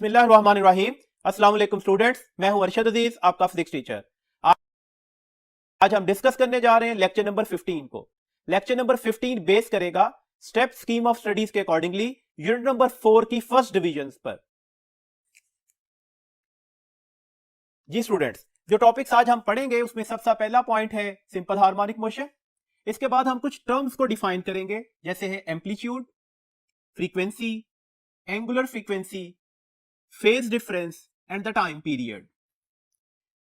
बिस्मिल्लाहिर्रहमानिर्रहीम। अस्सलाम वालेकुम स्टूडेंट्स, मैं हूं अरशद अजीज, आपका फिजिक्स टीचर। आज हम डिस्कस करने जा रहे हैं लेक्चर नंबर 15 को। लेक्चर नंबर 15 बेस करेगा स्टेप स्कीम ऑफ स्टडीज के अकॉर्डिंगली यूनिट नंबर 4 की फर्स्ट डिवीजन पर। जी स्टूडेंट्स, जो टॉपिक्स आज हम पढ़ेंगे उसमें सबसे पहला पॉइंट है सिंपल हार्मोनिक मोशन। इसके बाद हम कुछ टर्म्स को डिफाइन करेंगे, जैसे है amplitude, frequency, angular frequency, phase difference and the time period.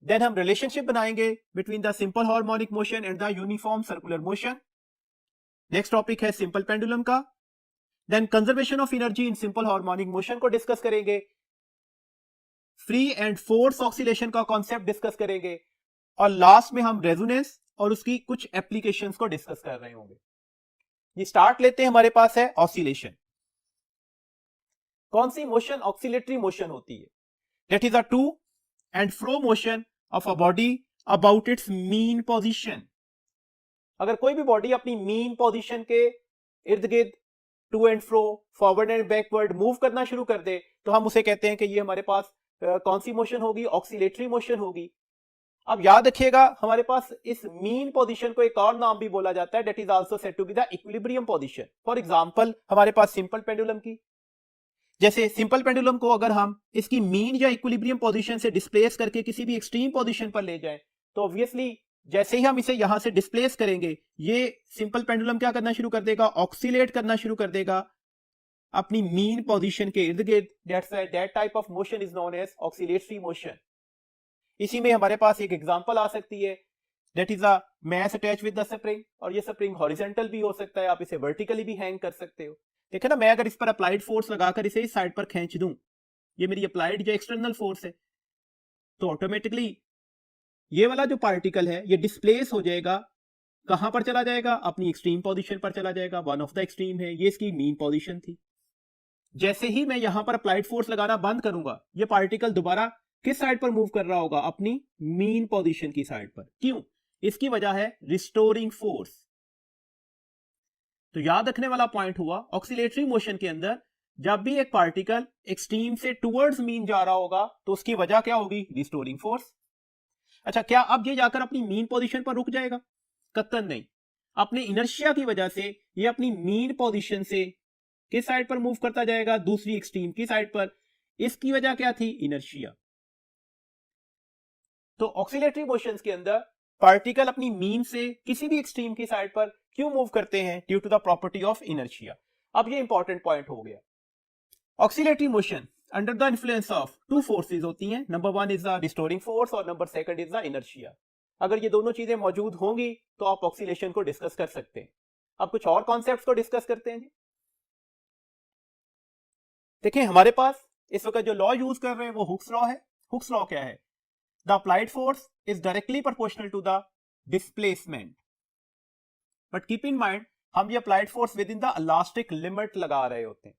Then हम रिलेशनशिप बनाएंगे between the simple harmonic motion and the uniform circular motion. Next topic है सिंपल पेंडुलम का। Then conservation of energy in simple harmonic motion को discuss करेंगे। Free and force oscillation का concept discuss करेंगे और last में हम रेजोनेंस और उसकी कुछ एप्लीकेशंस को डिस्कस कर रहे होंगे। ये स्टार्ट लेते हैं, हमारे पास है ऑसिलेशन। कौन सी मोशन ऑक्सीलेटरी मोशन होती है? That is a to and fro motion of a body about its mean position. अगर कोई भी बॉडी अपनी मीन पोजीशन के इर्द गिर्द to and fro, forward and backward move करना शुरू कर दे तो हम उसे कहते हैं कि ये हमारे पास कौन सी मोशन होगी? ऑक्सीलेटरी मोशन होगी। अब याद रखिएगा, हमारे पास इस मीन पोजीशन को एक और नाम भी बोला जाता है, that is also said to be the equilibrium position. For example हमारे पास सिंपल पेंडुलम की, जैसे सिंपल पेंडुलम को अगर हम इसकी मीन या इक्विलिब्रियम पोजीशन से डिस्प्लेस करके किसी भी एक्सट्रीम पोजीशन पर ले जाएं तो ऑब्वियसली जैसे ही हम इसे यहां से डिस्प्लेस करेंगे ये सिंपल पेंडुलम क्या करना शुरू कर देगा? ऑक्सीलेट करना शुरू कर देगा अपनी मीन पोजीशन के इर्द गिर्द। That's why that type of motion is known as oscillatory motion. इसी में हमारे पास एक एग्जांपल आ सकती है, that is a mass attach with the spring, और ये स्प्रिंग हॉरिजॉन्टल भी हो सकता है, आप इसे वर्टिकली भी हैंग कर सकते हो। देखे ना, मैं अगर इस पर अप्लाइड फोर्स लगाकर इसे इस साइड पर खींच दूं, ये मेरी अप्लाइड जो एक्सटर्नल फोर्स है, तो ऑटोमेटिकली ये वाला जो पार्टिकल है ये डिस्प्लेस हो जाएगा। कहां पर चला जाएगा? अपनी एक्सट्रीम पोजीशन पर चला जाएगा। वन ऑफ द एक्सट्रीम है, ये इसकी मीन पोजीशन थी। जैसे ही मैं यहां पर अप्लाइड फोर्स लगाना बंद करूंगा, ये पार्टिकल दोबारा किस साइड पर मूव कर रहा होगा? अपनी मीन पोजीशन की साइड पर। क्यों? इसकी वजह है रिस्टोरिंग फोर्स। तो याद रखने वाला पॉइंट हुआ, ऑक्सीलेटरी मोशन के अंदर जब भी एक पार्टिकल एक्सट्रीम से टुवर्ड्स मीन जा रहा होगा तो उसकी वजह क्या होगी? Restoring force. अच्छा, क्या अब ये जाकर अपनी मीन पोजीशन पर रुक जाएगा? कतई नहीं। अपने इनर्शिया की वजह से ये अपनी मीन पोजीशन से किस साइड पर मूव करता जाएगा? दूसरी एक्सट्रीम की साइड पर। इसकी वजह क्या थी? इनर्शिया। तो ऑक्सीलेटरी मोशंस के अंदर पार्टिकल अपनी मीन से किसी भी एक्सट्रीम की साइड पर क्यों मूव करते हैं? Due to the property of inertia. अब ये इंपॉर्टेंट पॉइंट हो गया। Oscillatory motion under the influence of two forces होती हैं। Number one is the restoring force और number second is the inertia. अगर ये दोनों चीजें मौजूद होंगी तो आप ऑक्सीलेशन को डिस्कस कर सकते हैं। अब कुछ और कॉन्सेप्ट्स को डिस्कस करते हैं जी। देखिए, हमारे पास इस वक्त जो लॉ यूज कर रहे हैं वो हुक्स लॉ है। हुक्स लॉ क्या है? The applied force is directly proportional to the displacement. But keep in mind, हम ये applied force within the elastic limit लगा रहे होते हैं।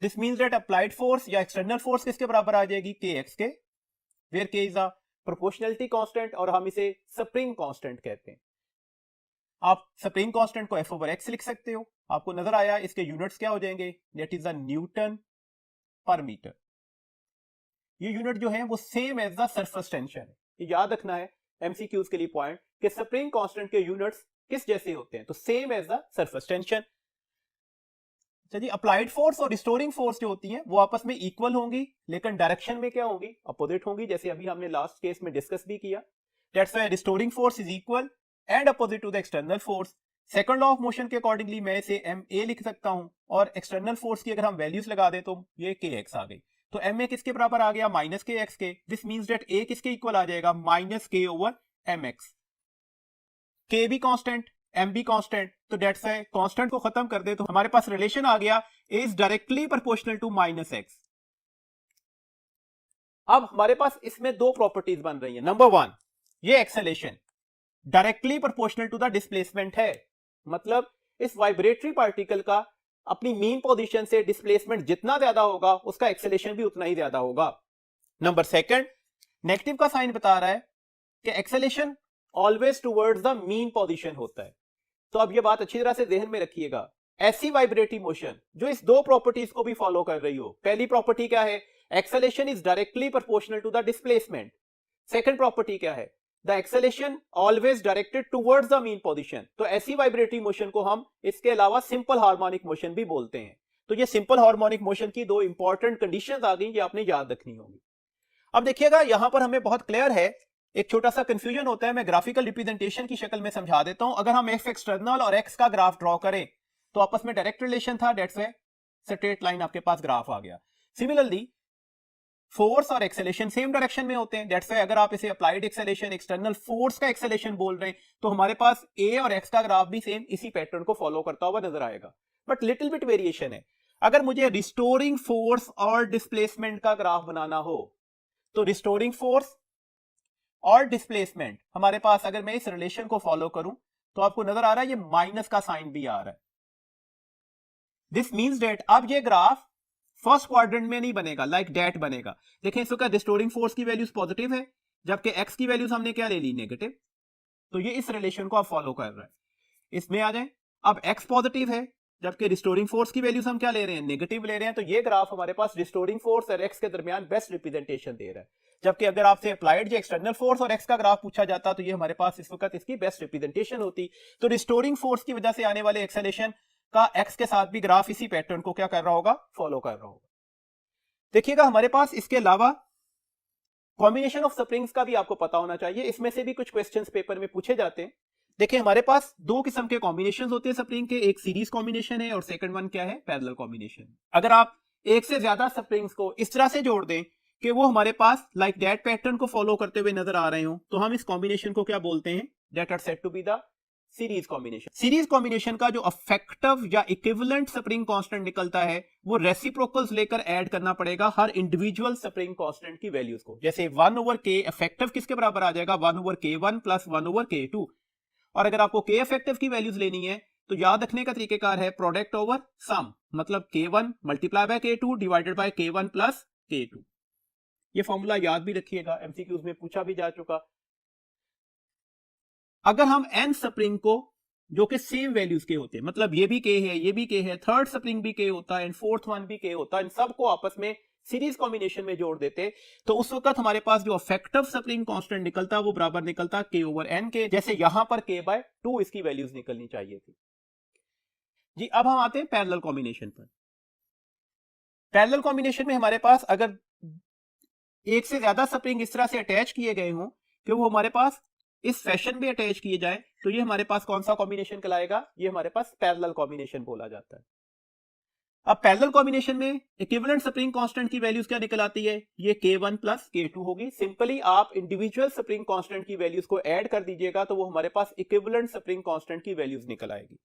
This means that applied force या external force किसके बराबर आ जाएगी? kx के, where k is a proportionality constant और हम इसे spring constant कहते हैं। आप spring constant को f over x लिख सकते हो। आपको नजर आया इसके यूनिट्स क्या हो जाएंगे? That is a Newton per meter। ये यूनिट जो है वो same as the surface tension है। ये याद रखना है एमसीक्यूज के लिए पॉइंट कि स्प्रिंग कांस्टेंट के यूनिट्स किस जैसे होते हैं? तो same as the surface tension. चलिए, अप्लाइड फोर्स और रिस्टोरिंग फोर्स जो होती हैं वो आपस में इक्वल होंगी, लेकिन डायरेक्शन में क्या होंगी? अपोजिट होंगी, जैसे अभी हमने लास्ट केस में डिस्कस भी किया। That's why restoring force is equal and opposite to the external force. Second law of motion के अकॉर्डिंगली मैं इसे ma लिख सकता हूं, और एक्सटर्नल फोर्स की अगर हम वैल्यूज लगा दें तो ये kx आ गई। तो ma किसके बराबर आ गया? माइनस के एक्स के। दिस मीन्स डेट a किसके इक्वल आ जाएगा? माइनस के ओवर एम एक्स। के भी कांस्टेंट, m भी कांस्टेंट, तो डेट्स है कांस्टेंट को खत्म कर दे तो हमारे पास रिलेशन आ गया a is directly proportional to minus x. अब हमारे पास इसमें दो प्रॉपर्टीज बन रही है। नंबर वन, ये acceleration directly proportional to the displacement है, मतलब इस वाइब्रेटरी पार्टिकल का अपनी मीन पोजीशन से डिस्प्लेसमेंट जितना ज्यादा होगा उसका एक्सेलेरेशन भी उतना ही ज्यादा होगा। नंबर सेकंड, नेगेटिव का साइन बता रहा है कि acceleration always towards the mean position होता है। तो अब ये बात अच्छी तरह से ध्यान में रखिएगा, ऐसी वाइब्रेटरी मोशन जो इस दो प्रॉपर्टीज को भी फॉलो कर रही हो। पहली प्रॉपर्टी क्या है? Acceleration is directly proportional to the displacement. Second property क्या है, the acceleration always directed towards the mean position. तो ऐसी वाइब्रेटरी मोशन को हम इसके अलावा सिंपल हार्मोनिक मोशन भी बोलते हैं। तो ये सिंपल हार्मोनिक मोशन की दो इंपॉर्टेंट कंडीशंस आ गई, ये आपने याद रखनी होगी। अब देखिएगा यहां पर हमें बहुत क्लियर है, एक छोटा सा कंफ्यूजन होता है, मैं ग्राफिकल रिप्रेजेंटेशन की शक्ल में समझा देता हूं। अगर हम एक्स एक्सटर्नल और एक्स का ग्राफ ड्रॉ करें तो आपस में डायरेक्ट रिलेशन था, डेट्स वे स्ट्रेट लाइन आपके पास ग्राफ आ गया। सिमिलरली फोर्स और एक्सेलेरेशन सेम डायरेक्शन में होते हैं, डेट्स वे अगर आप इसे अप्लाइड एक्सेलेरेशन एक्सटर्नल फोर्स का एक्सेलेरेशन बोल रहे हैं तो हमारे पास ए और एक्स का ग्राफ भी सेम इसी पैटर्न को फॉलो करता हुआ नजर आएगा। बट लिटिल बिट वेरिएशन है। अगर मुझे रिस्टोरिंग फोर्स और डिस्प्लेसमेंट का ग्राफ बनाना हो तो रिस्टोरिंग फोर्स और डिस्प्लेसमेंट हमारे पास, अगर मैं इस रिलेशन को फॉलो करूं तो आपको नजर आ रहा है ये माइनस का साइन भी आ रहा है। दिस मींस दैट अब ये ग्राफ फर्स्ट क्वाड्रेंट में नहीं बनेगा, लाइक दैट बनेगा। देखें इस वक्त रिस्टोरिंग फोर्स की वैल्यूज पॉजिटिव है जबकि एक्स की वैल्यूज हमने क्या ले ली, नेगेटिव। तो ये इस रिलेशन को आप फॉलो कर रहा है। इसमें आ जाए, अब एक्स पॉजिटिव है जबकि रिस्टोरिंग फोर्स की वैल्यूज हम क्या ले रहे हैं, नेगेटिव ले रहे हैं। तो ये ग्राफ हमारे पास रिस्टोरिंग फोर्स और एक्स के दरमियान बेस्ट रिप्रेजेंटेशन दे रहा है। जबकि अगर आपसे अप्लाइड जो एक्सटर्नल फोर्स और एक्स का ग्राफ पूछा जाता तो ये हमारे पास इस वक्त इसकी बेस्ट रिप्रेजेंटेशन होती। तो रिस्टोरिंग फोर्स की वजह से आने वाले एक्सेलेरेशन का एक्स के साथ भी ग्राफ इसी पैटर्न को क्या कर रहा होगा, फॉलो कर रहा होगा। देखिएगा हमारे पास इसके अलावा कॉम्बिनेशन ऑफ स्प्रिंग्स का भी आपको पता होना चाहिए, इसमें से भी कुछ क्वेश्चंस पेपर में पूछे जाते हैं। देखिए हमारे पास दो किस्म के कॉम्बिनेशन होते हैं स्प्रिंग के, एक सीरीज कॉम्बिनेशन है और सेकंड वन क्या है, पैरेलल कॉम्बिनेशन। अगर आप एक से ज्यादा स्प्रिंग्स को इस तरह से जोड़ दें कि वो हमारे पास लाइक दैट पैटर्न को फॉलो करते हुए नजर आ रहे हो तो हम इस कॉम्बिनेशन को क्या बोलते हैं, that are said to be the series combination. Series combination का जो अफेक्टिव या इक्विवेलेंट स्प्रिंग कांस्टेंट निकलता है वो रेसिप्रोकल्स लेकर ऐड करना पड़ेगा हर इंडिविजुअल स्प्रिंग कांस्टेंट की वैल्यूज को। जैसे 1/k इफेक्टिव किसके बराबर आ जाएगा, 1/k1 प्लस 1/k2। और अगर आपको k इफेक्टिव की वैल्यूज लेनी है तो याद रखने का तरीकेकार है प्रोडक्ट ओवर सम, मतलब k1 multiply by k2 divided by k1 plus k2। ये फॉर्मूला याद भी रखिएगा, एमसीक्यूज में पूछा भी जा चुका। अगर हम n स्प्रिंग को जो कि सेम वैल्यूज के होते हैं, मतलब ये भी k है ये भी k है, थर्ड स्प्रिंग भी k होता है एंड फोर्थ वन भी k होता है, इन सबको आपस में सीरीज कॉम्बिनेशन में जोड़ देते तो उस वक्त हमारे पास जो इफेक्टिव स्प्रिंग कांस्टेंट निकलता वो बराबर निकलता k/n के। जैसे यहां पर k/2 इसकी वैल्यूज निकलनी चाहिए थी जी। अब हम आते हैं पैरेलल कॉम्बिनेशन पर। पैरेलल कॉम्बिनेशन में हमारे पास अगर एक से ज्यादा स्प्रिंग इस तरह से अटैच किए गए हों कि वो हमारे पास इस फैशन में अटैच किए जाए तो ये हमारे पास कौन सा कॉम्बिनेशन कहलाएगा, ये हमारे पास पैरेलल कॉम्बिनेशन बोला जाता है। अब पैरेलल कॉम्बिनेशन में इक्विवेलेंट स्प्रिंग कांस्टेंट की वैल्यूज क्या निकल आती है, ये k1 प्लस k2 होगी। सिंपली आप इंडिविजुअल स्प्रिंग कांस्टेंट की वैल्यूज को ऐड कर दीजिएगा तो वो हमारे पास इक्विवेलेंट स्प्रिंग कांस्टेंट की वैल्यूज निकल आएगी।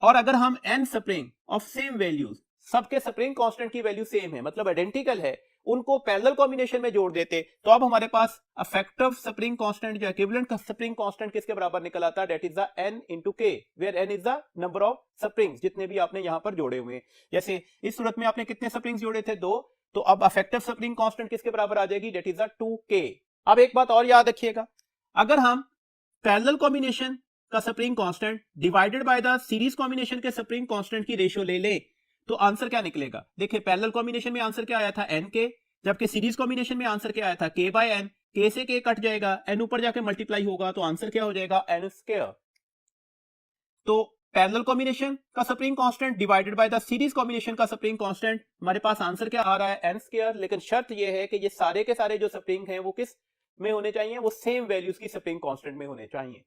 और अगर हम n spring of same values, सबके स्प्रिंग कांस्टेंट की वैल्यू सेम है मतलब आइडेंटिकल है, उनको पैरेलल कॉम्बिनेशन में जोड़ देते तो अब हमारे पास इफेक्टिव स्प्रिंग कांस्टेंट या इक्विवेलेंट स्प्रिंग कांस्टेंट किसके बराबर निकल आता है, that is the n into k where n is the number of springs जितने भी आपने यहां पर जोड़े हुए हैं। जैसे इस सूरत में आपने कितने स्प्रिंग्स जोड़े थे, 2, तो अब इफेक्टिव स्प्रिंग कांस्टेंट किसके बराबर आ जाएगी, दैट इज द 2k। अब एक बात और याद रखिएगा, अगर हम पैरेलल कॉम्बिनेशन का spring constant divided by the series combination के स्प्रिंग कांस्टेंट की रेशियो ले ले तो आंसर क्या निकलेगा। देखिए पैरेलल कॉम्बिनेशन में आंसर क्या आया था, nk, जबकि सीरीज कॉम्बिनेशन में आंसर क्या आया था, k/n। k से k कट जाएगा, n ऊपर जाके मल्टीप्लाई होगा तो आंसर क्या हो जाएगा, n²। तो पैरेलल कॉम्बिनेशन का spring constant divided by the series combination का स्प्रिंग कांस्टेंट, हमारे पास आंसर क्या आ रहा है, n²। लेकिन शर्त यह है कि ये सारे के सारे जो स्प्रिंग हैं वो किस में होने चाहिए, वो सेम वैल्यूज की स्प्रिंग कांस्टेंट में होने चाहिए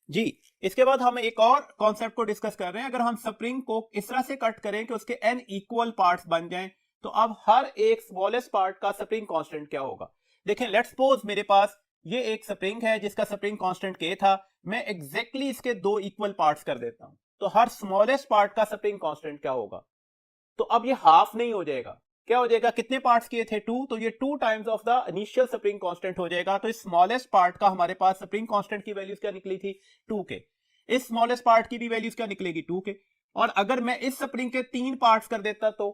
जी। इसके बाद हम एक और कॉन्सेप्ट को डिस्कस कर रहे हैं। अगर हम स्प्रिंग को इस तरह से कट करें कि उसके n इक्वल पार्ट्स बन जाएं तो अब हर एक स्मॉलेस्ट पार्ट का स्प्रिंग कांस्टेंट क्या होगा। देखें लेट्स सपोज मेरे पास ये एक स्प्रिंग है जिसका स्प्रिंग कांस्टेंट k था, मैं एग्जैक्टली इसके 2 इक्वल पार्ट्स कर देता हूं तो हर स्मॉलेस्ट पार्ट का स्प्रिंग कांस्टेंट क्या होगा। तो अब ये हाफ नहीं हो जाएगा, क्या हो जाएगा, कितने पार्ट्स किए थे, 2, तो ये 2 times of the initial spring constant हो जाएगा। तो इस स्मॉलेस्ट पार्ट का हमारे पास स्प्रिंग कांस्टेंट की वैल्यूज क्या निकली थी, 2k। इस स्मॉलेस्ट पार्ट की भी वैल्यूज क्या निकलेगी, 2k। और अगर मैं इस स्प्रिंग के 3 पार्ट्स कर देता तो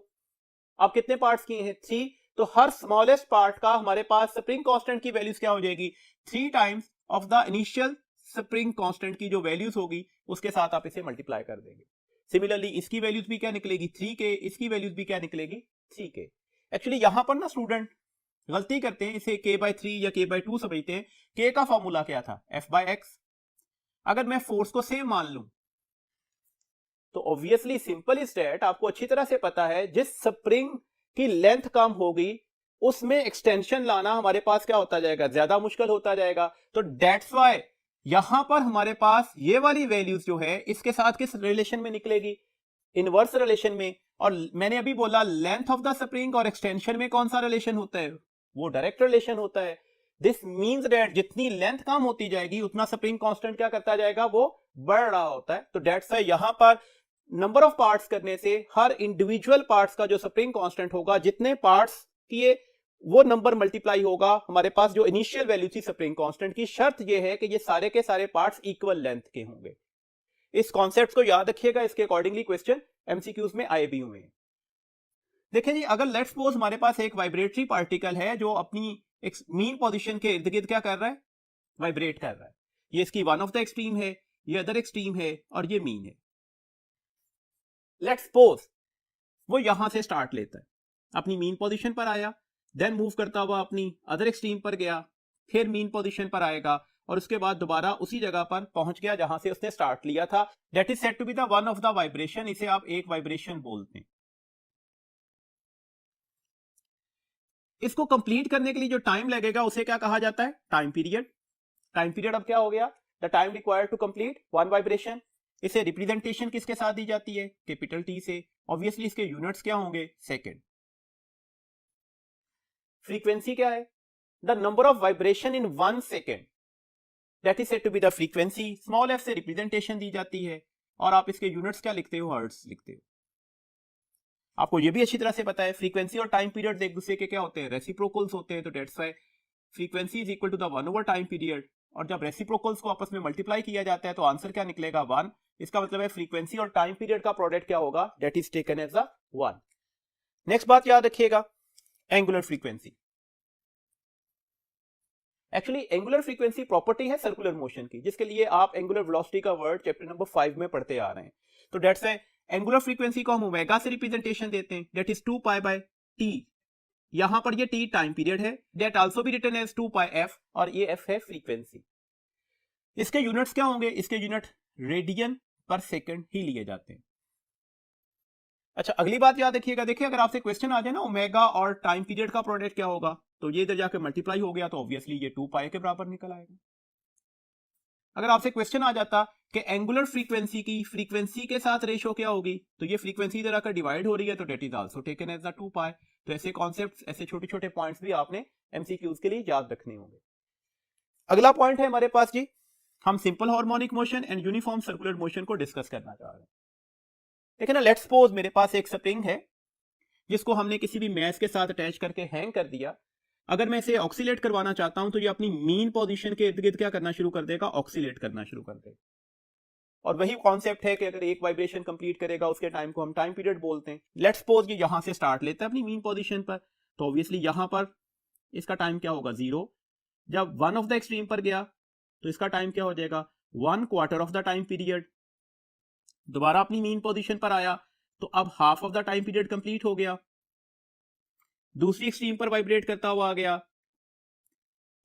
अब कितने पार्ट्स किए हैं, 3, तो हर स्मॉलेस्ट पार्ट का हमारे पास स्प्रिंग कांस्टेंट की वैल्यूज क्या हो जाएगी, 3 times of the initial spring constant की जो वैल्यूज होगी उसके साथ आप इसे मल्टीप्लाई कर देंगे। सिमिलरली इसकी वैल्यूज भी क्या निकलेगी 3k, इसकी वैल्यूज भी क्या निकलेगी 3k। एक्चुअली यहां पर ना स्टूडेंट गलती करते हैं, इसे k/3 या k/2 समझते हैं। k का फॉर्मूला क्या था F/x। अगर मैं फोर्स को सेम मान लूं तो ऑब्वियसली सिंपल इज दैट, आपको अच्छी तरह से पता है जिस स्प्रिंग की लेंथ कम होगी उसमें एक्सटेंशन लाना हमारे पास क्या होता जाएगा, ज्यादा मुश्किल होता जाएगा। तो दैट्स व्हाई यहां पर हमारे पास ये वाली वैल्यूज जो है इसके साथ किस रिलेशन में निकलेगी, इनवर्स रिलेशन में। और मैंने अभी बोला लेंथ ऑफ द स्प्रिंग और एक्सटेंशन में कौन सा रिलेशन होता है, वो डायरेक्ट रिलेशन होता है। दिस मींस दैट जितनी लेंथ कम होती जाएगी उतना स्प्रिंग कांस्टेंट क्या करता जाएगा, वो बढ़ रहा होता है। तो दैट्स व्हाई यहां पर नंबर ऑफ पार्ट्स करने से हर इंडिविजुअल पार्ट्स का जो स्प्रिंग कांस्टेंट होगा, जितने पार्ट्स किए वो नंबर मल्टीप्लाई होगा हमारे पास जो इनिशियल वैल्यू थी स्प्रिंग कांस्टेंट की। शर्त ये है कि ये सारे के सारे पार्ट्स इक्वल लेंथ के होंगे। इस कॉन्सेप्ट को याद रखिएगा, इसके अकॉर्डिंगली क्वेश्चन एमसीक्यूज में आए भी हुए हैं। देखिए जी, अगर लेट्स सपोज हमारे पास एक वाइब्रेटरी पार्टिकल है जो अपनी एक मीन पोजीशन के इर्द गिर्द क्या कर रहा है, वाइब्रेट कर रहा है। ये इसकी वन ऑफ द एक्सट्रीम है, ये अदर एक्सट्रीम है और ये मीन है। लेट्स सपोज वो यहां से स्टार्ट लेता है, अपनी मीन पोजीशन पर आया, देन मूव करता हुआ अपनी अदर एक्सट्रीम पर गया, फिर मीन पोजीशन पर आएगा और उसके बाद दोबारा उसी जगह पर पहुंच गया जहां से उसने स्टार्ट लिया था। That is said to be the one of the vibration. इसे आप एक वाइब्रेशन बोलते हैं। इसको कंप्लीट करने के लिए जो टाइम लगेगा उसे क्या कहा जाता है, टाइम पीरियड। टाइम पीरियड अब क्या हो गया, the time required to complete one vibration. इसे रिप्रेजेंटेशन किसके साथ दी जाती है, कैपिटल टी से। ऑब्वियसली इसके यूनिट्स क्या होंगे, सेकेंड। फ्रीक्वेंसी क्या है, the number of vibration in 1 second, that is said to be the frequency. Small F से रिप्रेजेंटेशन दी जाती है और आप इसके यूनिट्स क्या लिखते हो, हर्ट्ज लिखते हो। आपको यह भी अच्छी तरह से पता है फ्रीक्वेंसी और टाइम पीरियड एक दूसरे के क्या होते हैं, रेसिप्रोकल्स होते हैं। तो that's why frequency is equal to the 1 over time period. और जब रेसिप्रोकल्स को आपस में मल्टीप्लाई किया जाता है तो आंसर क्या निकलेगा, 1। इसका मतलब है फ्रीक्वेंसी और टाइम पीरियड का प्रोडक्ट क्या होगा, that is taken as the 1। Next बात याद रखिएगा, angular frequency. Actually angular frequency property है सर्कुलर मोशन की, जिसके लिए आप एंगुलर वेलोसिटी का वर्ड चैप्टर नंबर 5 में पढ़ते आ रहे हैं। तो दैट्स व्हाई एंगुलर फ्रीक्वेंसी को हम ओमेगा से रिप्रेजेंटेशन देते हैं, दैट इज 2π/t। यहां पर ये t टाइम पीरियड है, that also be written as 2πf और ये f है फ्रीक्वेंसी। इसके यूनिट्स क्या होंगे, इसके यूनिट रेडियन पर सेकंड ही लिए जाते हैं। अच्छा, अगली बात याद रखिएगा, देखिए अगर आपसे क्वेश्चन आ जाए ना ओमेगा और टाइम पीरियड का प्रोडक्ट क्या होगा, तो ये इधर जाके मल्टीप्लाई हो गया तो ऑब्वियसली ये 2π के बराबर निकल आएगा। अगर आपसे क्वेश्चन आ जाता कि एंगुलर फ्रीक्वेंसी की फ्रीक्वेंसी के साथ रेशो क्या होगी, तो ये फ्रीक्वेंसी इधर आकर डिवाइड हो रही है, तो that is also taken as the 2π। तो ऐसे कॉन्सेप्ट्स, ऐसे छोटे छोटे पॉइंट्स भी आपने एमसीक्यूज के लिए याद रखने होंगे। अगला पॉइंट है हमारे पास जी, हम simple harmonic motion and uniform circular motion को डिस्कस करना चाह रहे हैं। देखिए ना, लेट्स सपोज मेरे पास एक स्प्रिंग है जिसको हमने किसी भी मैश के साथ अटैच करके हैंग कर दिया। अगर मैं इसे ऑक्सीलेट करवाना चाहता हूं तो ये अपनी मीन पोजीशन के इर्द गिर्द क्या करना शुरू कर देगा, ऑक्सीलेट करना शुरू कर देगा। और वही कॉन्सेप्ट है कि अगर एक वाइब्रेशन कंप्लीट करेगा उसके टाइम को हम टाइम पीरियड बोलते हैं। लेट्स सपोज ये यहां से स्टार्ट लेता है अपनी मीन पोजीशन पर, तो ऑब्वियसली यहां पर इसका टाइम क्या होगा, 0। जब वन ऑफ द एक्सट्रीम पर गया तो इसका टाइम क्या हो जाएगा, 1/4 ऑफ द टाइम पीरियड। दोबारा अपनी मीन पोजीशन पर आया तो अब half of the time period complete हो गया। दूसरी एक्सट्रीम पर वाइब्रेट करता हुआ आ गया,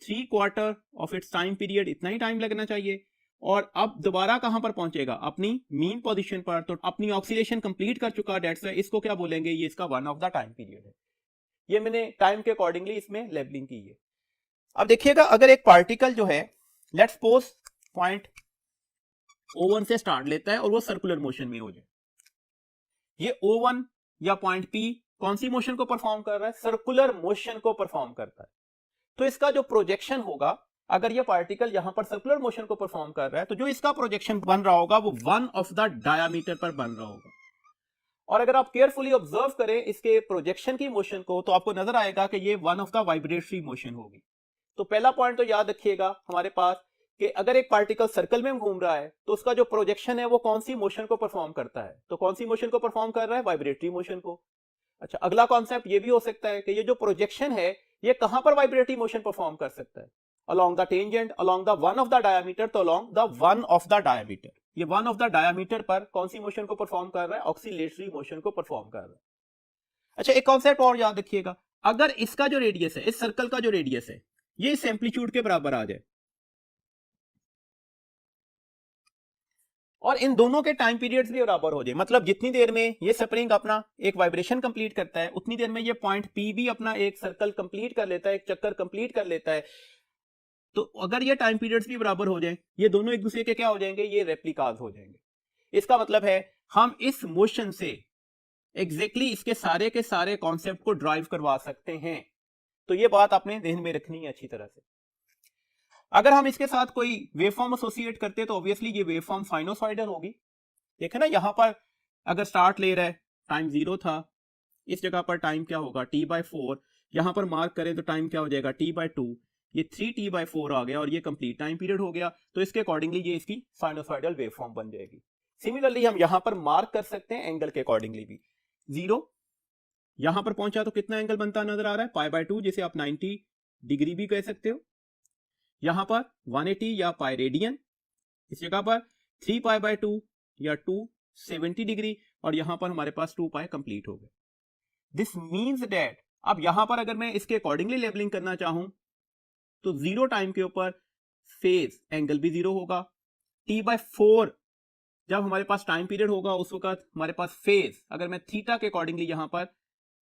3/4 ऑफ इट्स टाइम पीरियड, इतना ही टाइम लगना चाहिए। और अब दोबारा कहां पर पहुंचेगा, अपनी मीन पोजीशन पर, तो अपनी ऑक्सीलेशन कंप्लीट कर चुका। दैट्स व्हाई इसको क्या बोलेंगे, ये इसका 1 ऑफ द टाइम पीरियड है। ये मैंने टाइम के अकॉर्डिंगली इसमें लेबलिंग की है। अब देखिएगा, अगर एक पार्टिकल जो है लेट्स सपोज पॉइंट O1 से स्टार्ट लेता है और वो सर्कुलर मोशन में हो जाए, ये O1 या पॉइंट P कौन सी मोशन को परफॉर्म कर रहा है, सर्कुलर मोशन को परफॉर्म करता है। तो इसका जो प्रोजेक्शन होगा, अगर ये पार्टिकल यहां पर सर्कुलर मोशन को परफॉर्म कर रहा है, तो जो इसका प्रोजेक्शन बन रहा होगा वो 1 ऑफ द डायामीटर पर बन रहा होगा। और अगर आप केयरफुली ऑब्जर्व करें इसके प्रोजेक्शन की मोशन को, तो आपको नजर आएगा कि ये 1 ऑफ द वाइब्रेटरी मोशन होगी। तो पहला पॉइंट तो याद रखिएगा हमारे पास कि अगर एक पार्टिकल सर्कल में घूम रहा है तो उसका जो प्रोजेक्शन है वो कौन सी मोशन को परफॉर्म करता है, तो कौन सी मोशन को परफॉर्म कर रहा है, वाइब्रेटरी मोशन को। अच्छा, अगला कॉन्सेप्ट ये भी हो सकता है कि ये जो प्रोजेक्शन है ये कहां पर वाइब्रेटरी मोशन परफॉर्म कर सकता है, along the tangent, along the 1 of the diameter, तो along the 1 of the diameter. ये वन ऑफ द डायमीटर पर कौन सी मोशन को परफॉर्म कर रहा है, ऑक्सीलेटरी मोशन को परफॉर्म कर रहा है। अच्छा, एक कॉन्सेप्ट और याद रखिएगा, अगर इसका जो रेडियस है, इस सर्कल का जो रेडियस है, ये इस एम्पलीट्यूड के बराबर आ जाए और इन दोनों के टाइम पीरियड्स भी बराबर हो जाए, मतलब जितनी देर में ये स्प्रिंग अपना एक वाइब्रेशन कंप्लीट करता है उतनी देर में ये पॉइंट पी भी अपना एक सर्कल कंप्लीट कर लेता है, एक चक्कर कंप्लीट कर लेता है, तो अगर ये टाइम पीरियड्स भी बराबर हो जाए, ये दोनों एक दूसरे के क्या हो जाएंगे, ये रेप्लिकाज हो जाएंगे। इसका मतलब है हम इस मोशन से एग्जैक्टली इसके सारे के सारे कॉन्सेप्ट को ड्राइव करवा सकते हैं। तो ये बात आपने ध्यान में रखनी है अच्छी तरह से। अगर हम इसके साथ कोई वेवफॉर्म एसोसिएट करते हैं तो ऑब्वियसली ये वेवफॉर्म साइनोसॉइडल होगी। देखे ना, यहां पर अगर स्टार्ट ले रहा है, टाइम 0 था, इस जगह पर टाइम क्या होगा t/4, यहां पर मार्क करें तो टाइम क्या हो जाएगा t/2, ये 3t/4 आ गया और ये कंप्लीट टाइम पीरियड हो गया, तो इसके अकॉर्डिंगली ये इसकी साइनोसॉइडल वेवफॉर्म बन जाएगी। सिमिलरली हम यहां पर मार्क कर सकते हैं एंगल के अकॉर्डिंगली भी, 0 यहां पर पहुंचा तो कितना एंगल बनता नजर आ रहा है, π/2, जिसे आप 90 डिग्री भी कह सकते हो, यहां पर 180 या पाई रेडियन, इस जगह पर 3π/2 या 270 डिग्री, और यहां पर हमारे पास 2π कंप्लीट हो गया। दिस मींस दैट अब यहां पर अगर मैं इसके अकॉर्डिंगली लेवलिंग करना चाहूं तो 0 टाइम के ऊपर फेज एंगल भी 0 होगा, t/4 जब हमारे पास टाइम पीरियड होगा उस वक्त हमारे पास फेज, अगर मैं थीटा के अकॉर्डिंगली यहां पर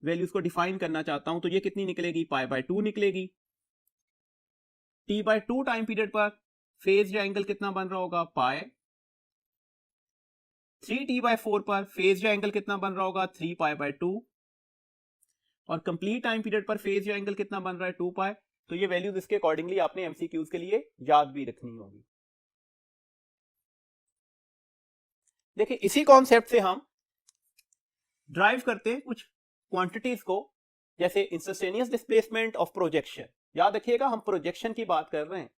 वैल्यूज को डिफाइन करना चाहता हूं तो ये कितनी निकलेगी, π/2 निकलेगी। t/2 टाइम पीरियड पर फेज या एंगल कितना बन रहा होगा, पाई। 3t/4 पर फेज या एंगल कितना बन रहा होगा, 3π/2, और कंप्लीट टाइम पीरियड पर फेज या एंगल कितना बन रहा है, 2π। तो ये वैल्यूज इसके अकॉर्डिंगली आपने एमसीक्यूज के लिए याद भी रखनी होगी। देखिए, इसी कॉन्सेप्ट से हम ड्राइव करते हैं कुछ क्वांटिटीज को, जैसे इंस्टेंटेनियस डिस्प्लेसमेंट ऑफ प्रोजेक्शन। याद रखिएगा हम प्रोजेक्शन की बात कर रहे हैं।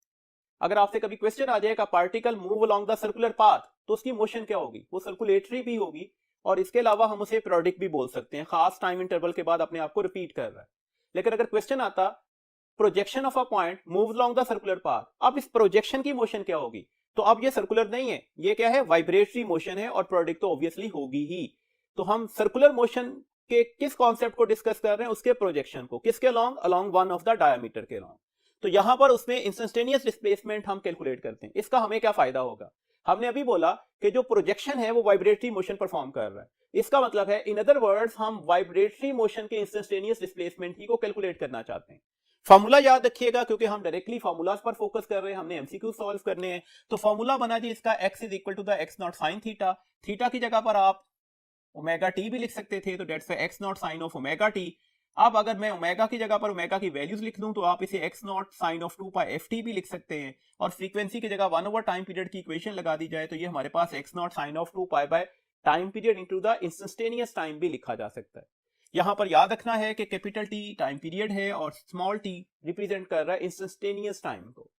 अगर आपसे कभी क्वेश्चन आ जाएगा particle move along the circular path, तो उसकी मोशन क्या होगी, वो सर्कुलेटरी भी होगी, और इसके अलावा हम उसे पीरियोडिक भी बोल सकते हैं, खास टाइम इंटरवल के बाद अपने आप को रिपीट कर रहा है। लेकिन अगर क्वेश्चन आता projection of a point move along the circular path, अब इस प्रोजेक्शन की मोशन क्या होगी, तो अब ये सर्कुलर नहीं है, ये क्या है, वाइब्रेटरी मोशन है, और पीरियोडिक तो ऑब्वियसली होगी ही। तो हम सर्कुलर मोशन के किस कॉन्सेप्ट को डिस्कस कर रहे हैं, उसके प्रोजेक्शन को, किसके along, along one of the diameter के अलोंग। तो यहां पर उसमें इंस्टेंटेनियस डिस्प्लेसमेंट हम कैलकुलेट करते हैं। इसका हमें क्या फायदा होगा, हमने अभी बोला कि जो प्रोजेक्शन है वो वाइब्रेटरी मोशन परफॉर्म कर रहा है, इसका मतलब है इन अदर वर्ड्स हम वाइब्रेटरी मोशन के इंस्टेंटेनियस डिस्प्लेसमेंट ही को कैलकुलेट करना चाहते हैं। फॉर्मूला याद रखिएगा, क्योंकि हम डायरेक्टली फॉर्मूलाज पर फोकस कर रहे हैं, हमने एमसीक्यू सॉल्व करने हैं। तो फॉर्मूला बना जी इसका, x is equal to the x0 sine theta. Theta की जगह पर आप ओमेगा टी भी लिख सकते थे, तो that's x0 sine of omega t. अब अगर मैं ओमेगा की जगह पर ओमेगा की वैल्यूज लिख दूं तो आप इसे x0 साइन ऑफ 2π ft भी लिख सकते हैं, और फ्रीक्वेंसी की जगह 1 ओवर टाइम पीरियड की इक्वेशन लगा दी जाए तो ये हमारे पास x0 sine of 2π by time period into the instantaneous time भी लिखा जा सकता है। यहां पर याद रखना है कि कैपिटल टी टाइम पीरियड है और स्मॉल टी रिप्रेजेंट कर रहा है इंस्टेंटेनियस टाइम को।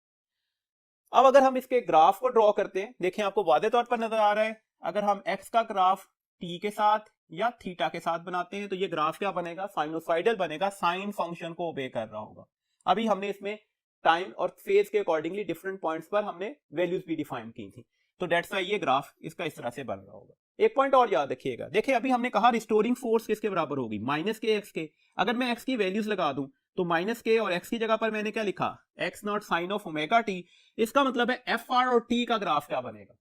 अब अगर हम इसके ग्राफ को ड्रॉ करते हैं, देखें आपको वादे तौर पर नजर आ रहा है, अगर हम x का ग्राफ t के साथ या थीटा के साथ बनाते हैं तो ये ग्राफ क्या बनेगा, साइनोसॉइडल बनेगा, साइन फंक्शन को ओबे कर रहा होगा। अभी हमने इसमें टाइम और फेज के अकॉर्डिंगली डिफरेंट पॉइंट्स पर हमने वैल्यूज भी डिफाइन की थी, तो डेट्स वाई ये ग्राफ इसका इस तरह से बन रहा होगा। एक पॉइंट और याद रखिएगा, देखिए अभी हमने कहा रिस्टोरिंग फोर्स किसके बराबर होगी, माइनस के एक्स के। अगर मैं एक्स की वैल्यूज लगा दूं तो माइनस के और एक्स की जगह पर मैंने क्या लिखा, x0 sine of omega T. इसका मतलब है एफ आर और टी का ग्राफ क्या बनेगा,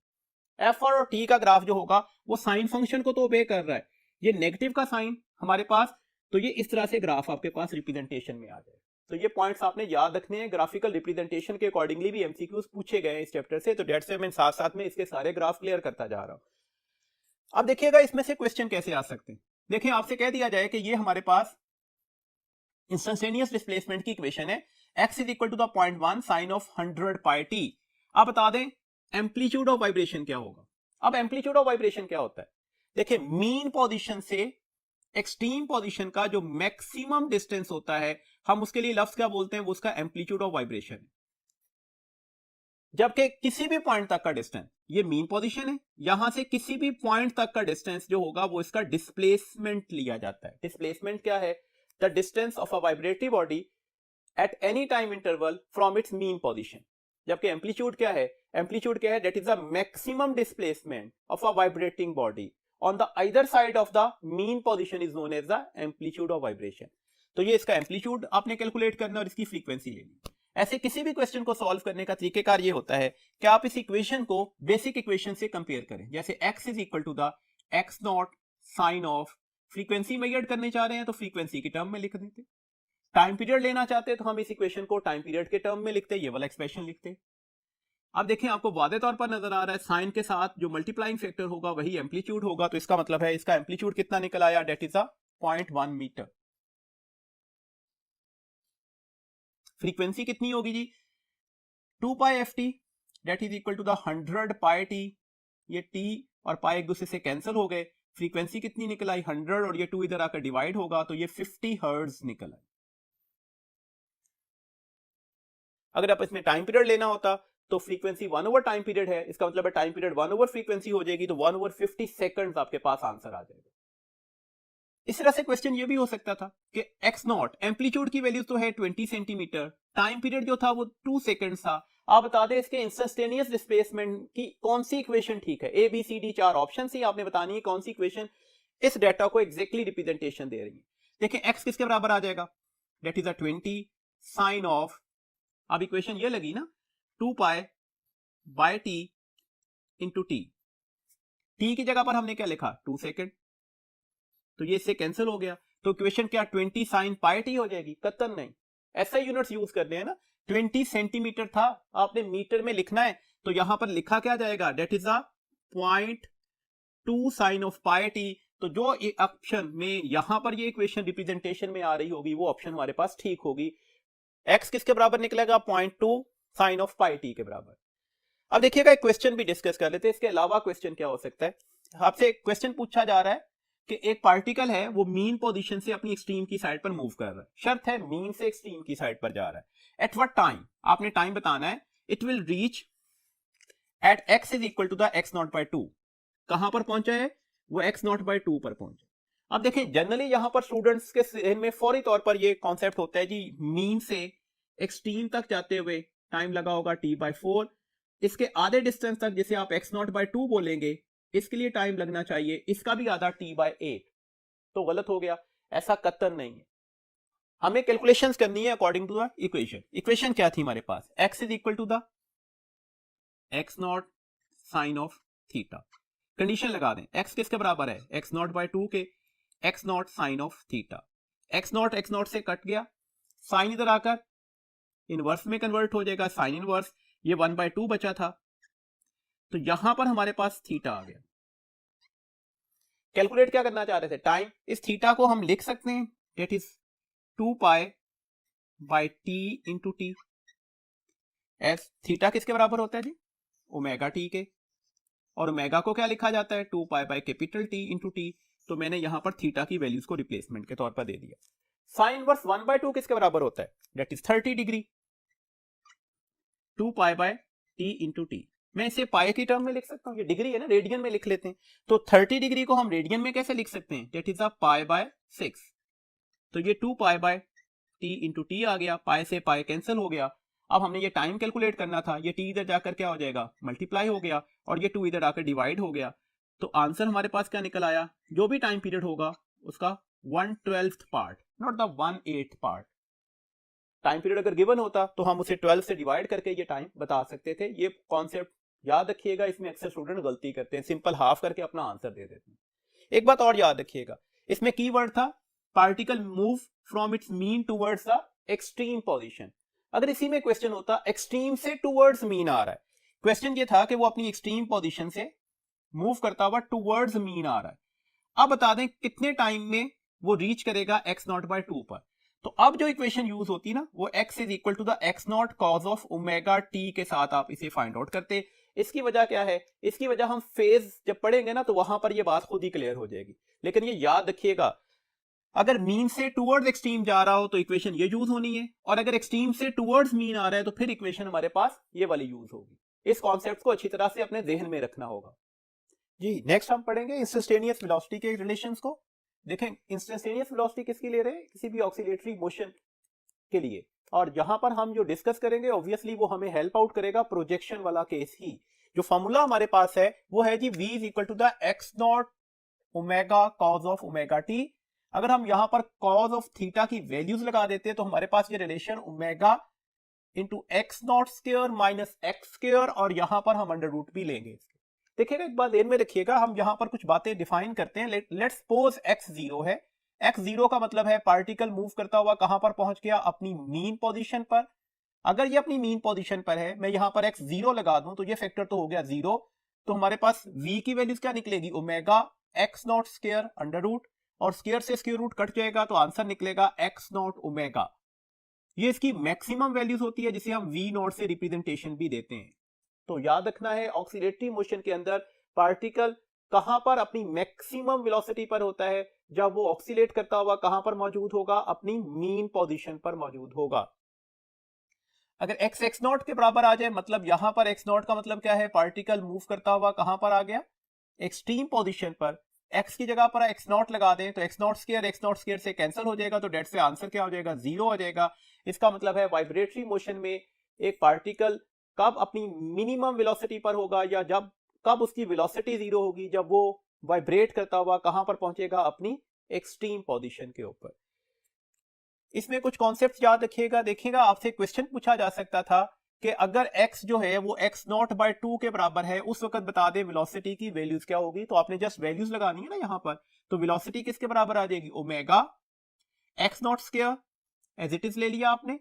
एफ आर और टी का ग्राफ जो होगा वो साइन फंक्शन को तो ओबे कर रहा है, ये नेगेटिव का साइन हमारे पास, तो ये इस तरह से ग्राफ आपके पास रिप्रेजेंटेशन में आ जाए। तो ये पॉइंट्स आपने याद रखने हैं, ग्राफिकल रिप्रेजेंटेशन के अकॉर्डिंगली भी एमसीक्यूज पूछे गए हैं इस चैप्टर से, तो डेट से मैं साथ साथ में इसके सारे ग्राफ क्लियर करता जा रहा हूं। अब देखिएगा इसमें से क्वेश्चन कैसे आ सकते हैं। देखिए आपसे कह दिया जाए कि ये हमारे पास इंस्टेंटेनियस डिस्प्लेसमेंट की इक्वेशन है, x is equal to the 0.1 sine of 100 pi t. आप बता दें एम्पलीट्यूड ऑफ वाइब्रेशन क्या होगा। अब एम्पलीट्यूड ऑफ वाइब्रेशन क्या होता है, देखिए मीन पोजीशन से एक्सट्रीम पोजीशन का जो मैक्सिमम डिस्टेंस होता है हम उसके लिए लफ्ज क्या बोलते हैं, वो उसका एम्पलीट्यूड ऑफ वाइब्रेशन है। जबकि किसी भी पॉइंट तक का डिस्टेंस, ये मीन पोजीशन है, यहां से किसी भी पॉइंट तक का डिस्टेंस जो होगा वो इसका डिस्प्लेसमेंट लिया जाता है। डिस्प्लेसमेंट क्या है, the distance of a vibratory body at any time interval from its mean position. जबकि एम्पलीट्यूड क्या है, एम्पलीट्यूड क्या है? That is the maximum displacement of a vibrating body on the either side of the mean position is known as the amplitude of vibration. तो ये इसका amplitude आपने calculate करना और इसकी फ्रीक्वेंसी लेनी। ऐसे किसी भी क्वेश्चन को सॉल्व करने का तरीकेकार ये होता है कि आप इस इक्वेशन को बेसिक इक्वेशन से कंपेयर करें। जैसे x is equal to the x not sine of, frequency measure करने चाह रहे हैं तो फ्रीक्वेंसी की टर्म में लिख देते, टाइम पीरियड लेना चाहते हैं तो हम इस इक्वेशन को टाइम पीरियड के टर्म में लिखते, ये वाला एक्सप्रेशन लिखते। अब देखें आपको वादे तौर पर नजर आ रहा है साइन के साथ जो मल्टीप्लाइंग फैक्टर होगा वही एम्पलीट्यूड होगा, तो इसका मतलब है इसका एम्पलीट्यूड कितना निकल आया? Date is 0.1 metre. फ्रीक्वेंसी कितनी होगी जी? 2 pi F T, that is equal to the 100 pi T. ये टी और पाई एक दूसरे से कैंसिल हो गए, फ्रीक्वेंसी कितनी निकल आई? 100, और ये 2 इधर आकर डिवाइड होगा तो ये 50 हर्ट्ज निकल आई। अगर आप इसमें टाइम पीरियड लेना होता तो फ्रीक्वेंसी 1 ओवर टाइम पीरियड है, इसका मतलब है टाइम पीरियड 1 ओवर फ्रीक्वेंसी हो जाएगी, तो 1 ओवर 50 सेकंड्स आपके पास आंसर आ जाएगा। इस तरह से क्वेश्चन ये भी हो सकता था कि एक्स नॉट, एम्पलीट्यूड की वैल्यू तो है 20 सेंटीमीटर, टाइम पीरियड जो था वो 2 सेकंड्स था। आप बता दें इसके इंस्टेंटेनियस डिस्प्लेसमेंट की कौन सी इक्वेशन ठीक है? A B C D 4 option ही आपने बतानी है कौन सी इक्वेशन इस डाटा को एग्जैक्टली रिप्रेजेंटेशन दे रही है। देखिए एक्स किसके बराबर आ जाएगा? दैट इज 20 साइन ऑफ, अब इक्वेशन ये लगी ना 2 pi by T into T, T की जगह पर हमने क्या लिखा? 2 सेकंड, तो ये इससे कैंसिल हो गया, तो इक्वेशन क्या 20 साइन पाई टी हो जाएगी? कतन नहीं, ऐसा यूनिट्स यूज करने हैं ना। 20 सेंटीमीटर था, आपने मीटर में लिखना है, तो यहां पर लिखा क्या जाएगा? That is 0.2 sine of pi t. तो जो ऑप्शन में यहां पर ये इक्वेशन रिप्रेजेंटेशन में आ रही होगी वो ऑप्शन हमारे पास ठीक होगी। एक्स किसके बराबर निकलेगा? 0.2 साइन ऑफ पाई टी के बराबर। अब देखिएगा एक क्वेश्चन भी डिस्कस कर लेते हैं, इसके अलावा क्वेश्चन क्या हो सकता है। आपसे एक क्वेश्चन पूछा जा रहा है कि एक पार्टिकल है वो मीन पोजीशन से अपनी एक्सट्रीम की साइड पर मूव कर रहा है, शर्त है मीन से एक्सट्रीम की साइड पर जा रहा है। एट व्हाट टाइम, आपने टाइम बताना है। It will reach at x is equal to the x not by 2। कहां पर पहुंचा है वो? एक्स नॉट बाय 2 पर पहुंचा। अब देखें जनरली यहां पर स्टूडेंट्स के जहन में फौरी तौर पर ये कॉन्सेप्ट होता है जी, मीन से एक्सट्रीम तक जाते हुए टाइम लगा होगा t/4, इसके आधे डिस्टेंस तक जिसे आप x नॉट बाय 2 बोलेंगे इसके लिए टाइम लगना चाहिए इसका भी आधा t/8। तो गलत हो गया, ऐसा कतन नहीं है। हमें कैलकुलेशंस करनी है according to the equation. Equation क्या थी हमारे पास? x is equal to the x not sine of theta. Condition लगा दें, x किसके बराबर है? x नॉट बाय 2 के x not sine of theta. x nought से कट गया, साइन इधर आकर इनवर्स में कन्वर्ट हो जाएगा, साइन इनवर्स, ये 1/2 बचा था, तो यहां पर हमारे पास थीटा आ गया। कैलकुलेट क्या करना चाह रहे थे? टाइम। इस थीटा को हम लिख सकते हैं, that is 2 pi by T into t. एस थीटा किसके बराबर होता है जी? ओमेगा टी के, और ओमेगा को क्या लिखा जाता है? 2 pi by capital T into T. तो मैंने यहां पर थीटा की वैल्यूज को रिप्लेसमेंट के तौर पर दे दिया। साइन इनवर्स 1/2 किसके बराबर होता है? That is 30 degree. 2 pi by T into t, मैं इसे पाई की टर्म में लिख सकता हूं, ये डिग्री है ना, रेडियन में लिख लेते हैं। तो 30 डिग्री को हम रेडियन में कैसे लिख सकते हैं? That is pi by 6। तो ये 2 pi by T into T आ गया, पाई से पाई कैंसिल हो गया। अब हमने ये टाइम कैलकुलेट करना था, ये टी इधर जाकर क्या हो जाएगा? मल्टीप्लाई हो गया, और ये 2 इधर आकर डिवाइड हो गया। तो आंसर हमारे पास क्या निकल आया? जो भी टाइम पीरियड होगा उसका 1/12 part, not the 1/8 part. Time period अगर गिवन होता तो हम उसे 12 से डिवाइड करके ये टाइम बता सकते थे। ये कॉन्सेप्ट याद रखिएगा, इसमें अक्सर स्टूडेंट गलती करते हैं, सिंपल हाफ करके अपना आंसर दे देते हैं। एक बात और याद रखिएगा, इसमें कीवर्ड था particle move from its mean towards the extreme position. अगर इसी में क्वेश्चन होता एक्सट्रीम से टुवर्ड्स मीन आ रहा है, क्वेश्चन ये था कि वो अपनी एक्सट्रीम पोजीशन से मूव करता हुआ टुवर्ड्स मीन आ रहा है। अब बता दें कितने टाइम में वो रीच करेगा x नॉट बाय 2 पर। तो अब जो इक्वेशन यूज होती ना वो x is equal to the x nought cos of omega t के साथ आप इसे फाइंड आउट करते। इसकी वजह क्या है? इसकी वजह हम फेज जब पढ़ेंगे ना तो वहां पर ये बात खुद ही क्लियर हो जाएगी। लेकिन ये याद रखिएगा, अगर मीन से टुवर्ड्स एक्सट्रीम जा रहा हो तो इक्वेशन ये यूज होनी है, और अगर एक्सट्रीम से टुवर्ड्स मीन आ रहा है तो फिर इक्वेशन हमारे पास ये वाली यूज होगी। इस कॉन्सेप्ट को अच्छी तरह से अपने जहन में रखना होगा जी। नेक्स्ट हम पढ़ेंगे इंस्टेंटेनियस वेलोसिटी के रिलेशंस को। देखें इंस्टेंटेनियस वेलोसिटी किसकी ले रहे हैं? किसी भी ऑक्सीलेटरी मोशन के लिए। और यहां पर हम जो डिस्कस करेंगे ऑब्वियसली वो हमें हेल्प आउट करेगा प्रोजेक्शन वाला केस ही। जो फॉर्मूला हमारे पास है वो है जी v is equal to the x nought omega cos of omega t. अगर हम यहां पर कॉज ऑफ थीटा की वैल्यूज लगा देते हैं तो हमारे पास ये relation omega into x not square minus x square, और यहां पर हम अंडर रूट भी लेंगे। देखिएगा एक बात ध्यान में रखिएगा, हम यहां पर कुछ बातें डिफाइन करते हैं। लेट्स सपोज एक्स जीरो है। एक्स जीरो का मतलब है पार्टिकल मूव करता हुआ कहां पर पहुंच गया, अपनी मीन पोजीशन पर। अगर ये अपनी मीन पोजीशन पर है, मैं यहां पर एक्स जीरो लगा दूं तो ये फैक्टर तो हो गया जीरो, तो हमारे पास v की वैल्यूज क्या निकलेगी, omega x not square under root, और स्क्वायर से स्क्वायर रूट कट जाएगा तो आंसर निकलेगा एक्स नॉट ओमेगा। ये इसकी मैक्सिमम वैल्यूज होती है जिसे हम v नॉट से रिप्रेजेंटेशन भी देते हैं। तो याद रखना है ऑक्सीलेटरी मोशन के अंदर पार्टिकल कहां पर अपनी मैक्सिमम वेलोसिटी पर होता है, जब वो ऑक्सीलेट करता हुआ कहां पर मौजूद होगा, अपनी मीन पोजीशन पर मौजूद होगा। अगर x x नॉट के बराबर आ जाए, मतलब यहां पर x नॉट का मतलब क्या है, पार्टिकल मूव करता हुआ कहां पर आ गया, एक्सट्रीम पोजीशन पर। x की जगह पर x नॉट लगा दें तो x नॉट स्क्वायर से कैंसिल हो जाएगा, तो डेट से आंसर क्या हो जाएगा, जीरो हो जाएगा। इसका मतलब है वाइब्रेटरी मोशन में एक पार्टिकल कब अपनी मिनिमम वेलोसिटी पर होगा, या जब कब उसकी वेलोसिटी जीरो होगी, जब वो वाइब्रेट करता हुआ कहां पर पहुंचेगा, अपनी एक्सट्रीम पोजीशन के ऊपर। इसमें कुछ कॉन्सेप्ट याद रखिएगा। देखिएगा आपसे क्वेश्चन पूछा जा सकता था कि अगर x जो है वो x नॉट बाय 2 के बराबर है, उस वक्त बता दे वेलोसिटी की वैल्यूज क्या होगी। तो आपने जस्ट वैल्यूज लगानी है ना यहाँ पर, तो वेलोसिटी किसके बराबर आ जाएगी, omega x not square as it is ले लिया आपने,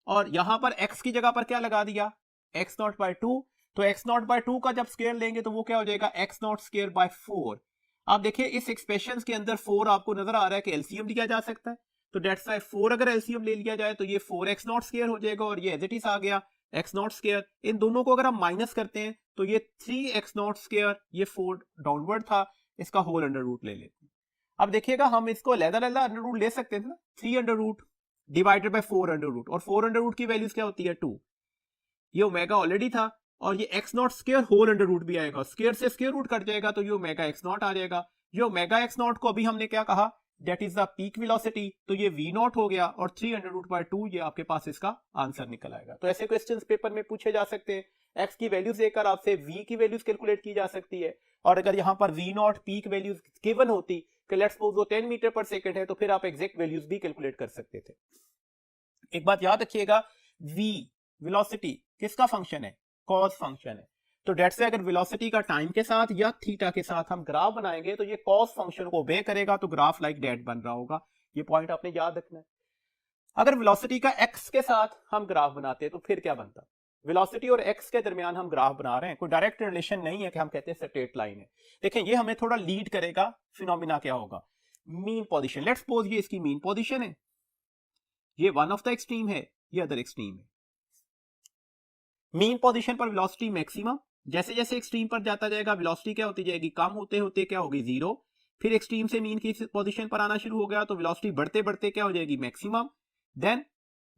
और यहां पर x की जगह पर क्या लगा दिया, एक्स नॉट बाय 2। तो एक्स नॉट बाय 2 का जब स्क्वायर लेंगे तो वो क्या हो जाएगा, एक्स नॉट स्क्वायर बाय 4। आप देखिए इस एक्सप्रेशन के अंदर 4 आपको नजर आ रहा है कि एलसीएम लिया जा सकता है, तो डेट्स वाई 4 अगर एलसीएम ले लिया जाए तो ये 4 एक्स नॉट स्क्वायर हो जाएगा, और ये एज इट इज आ गया एक्स नॉट स्क्वायर। इन दोनों को अगर हम माइनस करते हैं तो ये 3 एक्स नॉट स्क्वायर, ये 4 डाउनवर्ड था, इसका होल अंडर रूट ले लेते हैं। अब देखिएगा हम इसको अलग-अलग अंडर रूट ले सकते थे ना, 3 under root divided by 4 under root, और 4 अंडर रूट की वैल्यूज क्या होती है, 2। ये ओमेगा ऑलरेडी था, और ये x not square whole under root भी आएगा, स्क्वायर से स्क्वायर रूट कट जाएगा तो ये ओमेगा एक्स नॉट आ जाएगा। ये ओमेगा एक्स नॉट को अभी हमने क्या कहा, that is the peak velocity, तो ये v नॉट हो गया, और 3 अंडर रूट बाय 2 ये आपके पास इसका आंसर निकल आएगा। तो ऐसे क्वेश्चंस पेपर में पूछे जा सकते हैं। x की वैल्यूज देकर आपसे v की वैल्यूज कैलकुलेट की जा सकती है, और अगर यहाँ पर v not peak values given होती कि लेट्स सपोज वो 10 मीटर पर सेकंड है, तो फिर आप एग्जैक्ट वैल्यूज भी कैलकुलेट कर सकते थे। एक बात याद रखिएगा, v वेलोसिटी किसका फंक्शन है, कॉस फंक्शन है। तो डेट से अगर वेलोसिटी का टाइम के साथ या थीटा के साथ हम ग्राफ बनाएंगे तो ये कॉस फंक्शन को ओबे करेगा, तो ग्राफ लाइक दैट बन रहा होगा। ये पॉइंट आपने याद रखना है। अगर वेलोसिटी का x के साथ हम ग्राफ बनाते हैं तो फिर क्या बनता, वेलोसिटी और x के दरमियान हम ग्राफ बना रहे हैं, कोई डायरेक्ट रिलेशन नहीं है कि हम कहते हैं स्ट्रेट लाइन है। देखें ये हमें थोड़ा लीड करेगा, फिनोमिना क्या होगा, मीन पोजीशन। लेट्स सपोज ये इसकी मीन पोजीशन है, ये वन ऑफ द एक्सट्रीम है, ये अदर एक्सट्रीम है। मीन पोजीशन पर वेलोसिटी मैक्सिमम, जैसे जैसे एक्सट्रीम पर जाता जाएगा वेलोसिटी क्या होती जाएगी, कम होते होते क्या होगी, जीरो। फिर एक्सट्रीम से मीन की पोजीशन पर आना शुरू हो गया तो वेलोसिटी बढ़ते बढ़ते क्या हो जाएगी, मैक्सिमम। देन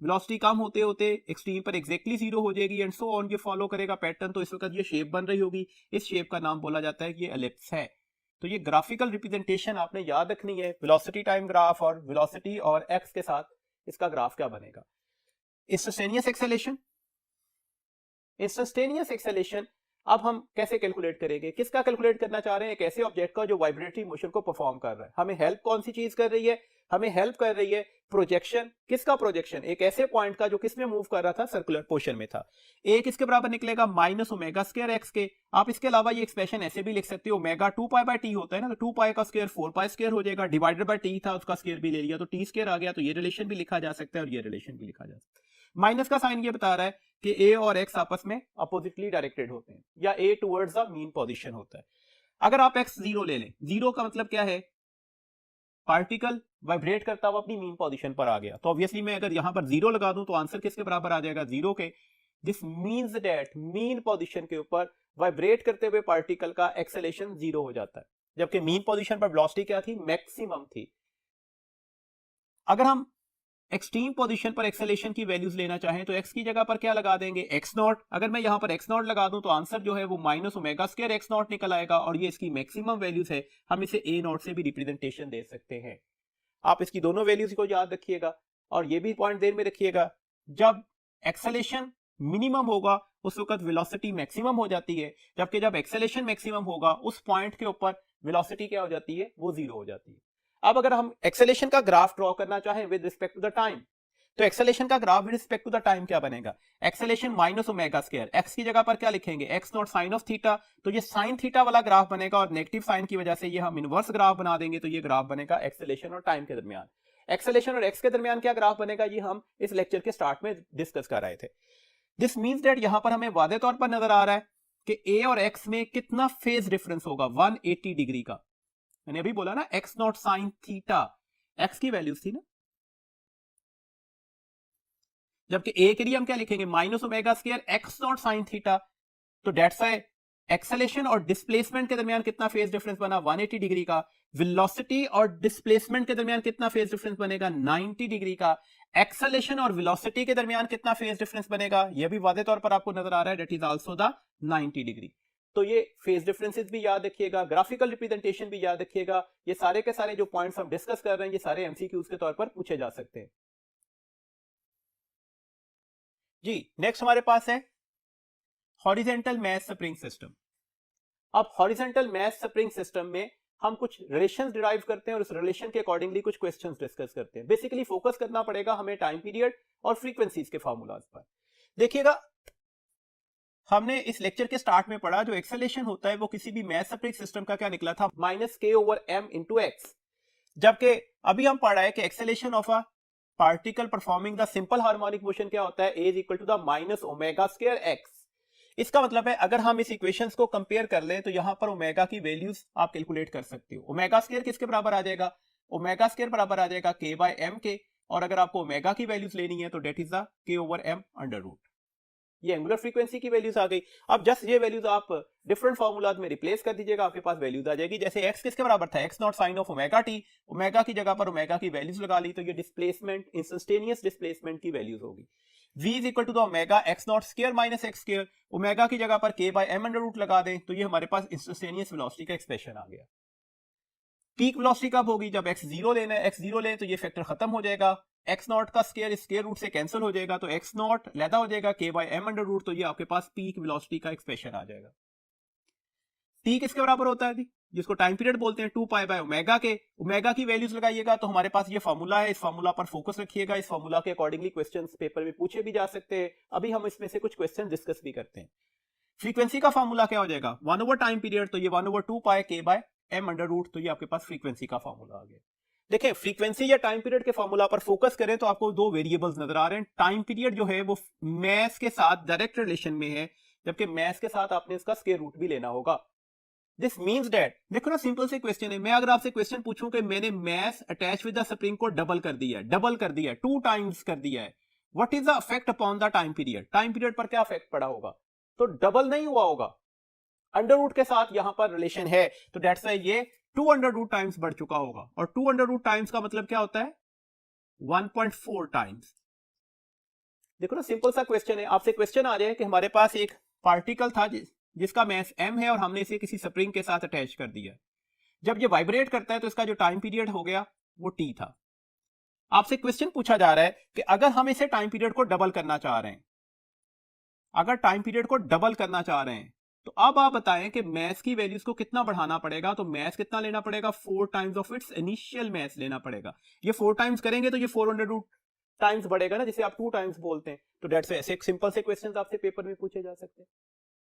वेलोसिटी कम होते होते एक्सट्रीम पर एग्जैक्टली जीरो हो जाएगी, एंड सो ऑन। ये फॉलो करेगा पैटर्न। तो इस वक्त ये शेप बन रही होगी, इस शेप का नाम बोला जाता है कि ये एलिप्स है। तो ये ग्राफिकल रिप्रेजेंटेशन आपने याद रखनी है, वेलोसिटी टाइम ग्राफ, और वेलोसिटी और एक्स के साथ इसका ग्राफ क्या बनेगा। इंस्टेंटेनियस एक्सेलेरेशन, इंस्टेंटेनियस एक्सेलेरेशन अब हम कैसे कैलकुलेट करेंगे, किसका कैलकुलेट करना चाह रहे हैं, एक ऐसे ऑब्जेक्ट का जो वाइब्रेटरी मोशन को परफॉर्म कर रहा है। हमें हेल्प कौन सी चीज कर रही है, हमें हेल्प कर रही है प्रोजेक्शन। किसका प्रोजेक्शन, एक ऐसे पॉइंट का जो किसमें मूव कर रहा था, सर्कुलर पोर्शन में था। एक किसके बराबर निकलेगा, माइनस ओमेगा स्क्वायर एक्स के। आप इसके अलावा ये एक्सप्रेशन ऐसे भी लिख सकते हो, ओमेगा 2 पाई बाय टी होता है ना, तो 2 पाई का स्क्वायर 4 पाई स्क्वायर हो जाएगा, डिवाइडेड बाय टी था, उसका स्क्वायर भी ले लिया तो टी स्क्वायर आ गया। तो ये रिलेशन भी लिखा जा सकता है और ये रिलेशन भी लिखा जा सकता है। माइनस का साइन ये बता रहा है कि ए और एक्स आपस में अपोजिटली डायरेक्टेड होते हैं, या ए टुवर्ड्स द मीन पोजीशन होता है। अगर आप एक्स जीरो ले लें, जीरो का मतलब क्या है, पार्टिकल वाइब्रेट करता हुआ अपनी मीन पोजीशन पर आ गया। तो ऑब्वियसली मैं अगर यहां पर जीरो लगा दूं तो आंसर किसके बराबर आ जाएगा, जीरो के। This means that mean position के ऊपर वाइब्रेट करते हुए पार्टिकल का एक्सेलेरेशन जीरो हो जाता है, जबकि मीन पोजीशन पर वेलोसिटी क्या थी, मैक्सिमम थी। अगर हम एक्सट्रीम पोजीशन पर एक्सेलेरेशन की वैल्यूज लेना चाहें तो x की जगह पर क्या लगा देंगे, एक्स नॉट। अगर मैं यहां पर एक्स नॉट लगा दूं तो आंसर जो है वो minus omega square x not निकल आएगा, और ये इसकी मैक्सिमम वैल्यूज है। हम इसे a नॉट से भी रिप्रेजेंटेशन दे सकते हैं। आप इसकी दोनों वैल्यूज को याद रखिएगा। और ये भी पॉइंट देर में रखिएगा, जब एक्सेलेरेशन मिनिमम होगा उस वक्त वेलोसिटी मैक्सिमम हो जाती है, जबकि जब एक्सेलेरेशन मैक्सिमम होगा उस पॉइंट के ऊपर वेलोसिटी क्या हो जाती है, वो जीरो हो जाती है। अब अगर हम एक्सेलेरेशन का ग्राफ ड्रॉ करना चाहें with respect to the time, तो एक्सेलेरेशन का graph with respect to the time क्या बनेगा, acceleration minus omega square, x की जगह पर क्या लिखेंगे, x not sine of theta, तो ये साइन थीटा वाला ग्राफ बनेगा और नेगेटिव साइन की वजह से ये हम इनवर्स ग्राफ बना देंगे, तो ये ग्राफ बनेगा एक्सेलेरेशन और टाइम के दरमियान। एक्सेलेरेशन और एक्स के दरमियान क्या ग्राफ बनेगा, ये हम इस लेक्चर के स्टार्ट में डिस्कस कर रहे थे। दिस मीन्स दैट यहां पर हमें वादे तौर पर नजर आ रहा है कि ए और एक्स में कितना फेज डिफरेंस होगा, 180 डिग्री का। मैंने अभी बोला ना x not sine theta, x की वैल्यूज थी ना, जबकि ए के लिए हम क्या लिखेंगे, minus omega square x not sine theta, तो दैट्स व्हाई एक्सेलेरेशन और डिस्प्लेसमेंट के दरमियान कितना फेज डिफरेंस बना, 180 डिग्री का। वेलोसिटी और डिस्प्लेसमेंट के दरमियान कितना फेज डिफरेंस बनेगा, 90 डिग्री का। एक्सेलेरेशन और वेलोसिटी के दरमियान कितना फेज डिफरेंस बनेगा, यह भी वादे तौर पर आपको नजर आ रहा है, that is also the 90 degree. तो ये फेज डिफरेंसेस भी याद रखिएगा, ग्राफिकल रिप्रेजेंटेशन भी याद रखिएगा, ये सारे के सारे जो पॉइंट्स हम डिस्कस कर रहे हैं ये सारे एमसीक्यूज के तौर पर पूछे जा सकते हैं। जी नेक्स्ट हमारे पास है हॉरिजॉन्टल मैस स्प्रिंग सिस्टम। अब हॉरिजॉन्टल मैस स्प्रिंग सिस्टम में हम कुछ रिलेशंस डिराइव करते हैं और उस रिलेशन के अकॉर्डिंगली कुछ क्वेश्चंस डिस्कस करते हैं। बेसिकली फोकस करना पड़ेगा हमें टाइम पीरियड और फ्रीक्वेंसीज के फार्मूलाज पर। देखिएगा, हमने इस लेक्चर के स्टार्ट में पढ़ा जो एक्सेलेरेशन होता है वो किसी भी मैस स्प्रिंग सिस्टम का क्या निकला था, -k/m × x, जबकि अभी हम पढ़ रहे हैं कि acceleration of a particle performing the simple harmonic motion क्या होता है, a = -ω²x। इसका मतलब है अगर हम इस इक्वेशंस को कंपेयर कर लें तो यहां पर ओमेगा की वैल्यूज आप कैलकुलेट कर सकते हो। ओमेगा स्क्वायर किसके बराबर आ जाएगा, ओमेगा स्क्वायर बराबर आ जाएगा k/m के, और अगर आपको ओमेगा की वैल्यूज लेनी है तो डेट इज द k/m√। ये एंगुलर फ्रीक्वेंसी की वैल्यूज आ गई। अब जस्ट ये वैल्यूज आप डिफरेंट फार्मूलाज में रिप्लेस कर दीजिएगा, आपके पास वैल्यूज आ जाएगी। जैसे x किसके बराबर था, x not sine of omega t, omega की जगह पर ओमेगा की वैल्यूज लगा ली तो ये डिस्प्लेसमेंट, इंस्टेंटेनियस डिस्प्लेसमेंट की वैल्यूज होगी। v = omega x not square minus x square, omega की जगह पर k/m√, लगा दें तो ये हमारे पास इंस्टेंटेनियस वेलोसिटी का एक्सप्रेशन आ गया। पीक वेलोसिटी कब होगी, जब x 0 लेना है, x 0 लें तो ये फैक्टर खत्म हो जाएगा, x नॉट का स्क्वायर रूट से कैंसिल हो जाएगा तो x नॉट लैदा हो जाएगा k/m√, तो ये आपके पास पीक वेलोसिटी का एक्सप्रेशन आ जाएगा। t किसके बराबर होता है जी, जिसको टाइम पीरियड बोलते हैं, 2π/ओमेगा के। ओमेगा की वैल्यूज लगाइएगा तो हमारे पास ये फार्मूला है, इस फार्मूला पर फोकस रखिएगा, इस फार्मूला के अकॉर्डिंगली क्वेश्चंस पेपर में पूछे भी जा सकते हैं। अभी हम इसमें से कुछ क्वेश्चन डिस्कस भी करते हैं। फ्रीक्वेंसी का फार्मूला क्या हो जाएगा, 1/टाइम पीरियड, तो ये 1/2π k/m√, तो ये आपके पास फ्रीक्वेंसी का फार्मूला आ गया। देखें, फ्रीक्वेंसी या टाइम पीरियड के फार्मूला पर फोकस करें तो आपको दो वेरिएबल्स नजर आ रहे हैं। टाइम पीरियड जो है वो मैस के साथ डायरेक्ट रिलेशन में है, जबकि मैस के साथ आपने इसका स्क्वायर रूट भी लेना होगा। दिस मीन्स दैट, देखो ना, सिंपल से क्वेश्चन है। मैं अगर आपसे क्वेश्चन पूछूं कि मैंने mass attach with the spring को डबल कर दिया है, 2 टाइम्स कर दिया है, what is the effect upon the time period, time period पर क्या इफेक्ट पड़ा होगा, तो डबल नहीं हुआ होगा, अंडर के साथ यहां पर रिलेशन है, तो दैट्स व्हाई ये 2 टाइम्स बढ़ चुका होगा। और 2 टाइम्स का मतलब क्या होता है, 1.4 टाइम्स। देखो ना, सिंपल सा क्वेश्चन है। आपसे क्वेश्चन आ जाए कि हमारे पास एक पार्टिकल था जिसका मास m है और हमने इसे किसी स्प्रिंग के साथ अटैच कर दिया। जब ये वाइब्रेट करता है तो इसका जो टाइम पीरियड हो गया वो t था। आपसे क्वेश्चन पूछा जा रहा है कि अगर हम इसे टाइम पीरियड को डबल करना चाह रहे हैं, तो अब आप बताएं कि मैस की वैल्यूज को कितना बढ़ाना पड़ेगा। तो मैस कितना लेना पड़ेगा, 4 times of its initial mass लेना पड़ेगा। ये 4 टाइम्स करेंगे तो ये 400 टाइम्स बढ़ेगा ना, जिसे आप 2 टाइम्स बोलते हैं। तो डेट्स ऐसे सिंपल से क्वेश्चंस आपसे पेपर में पूछे जा सकते हैं।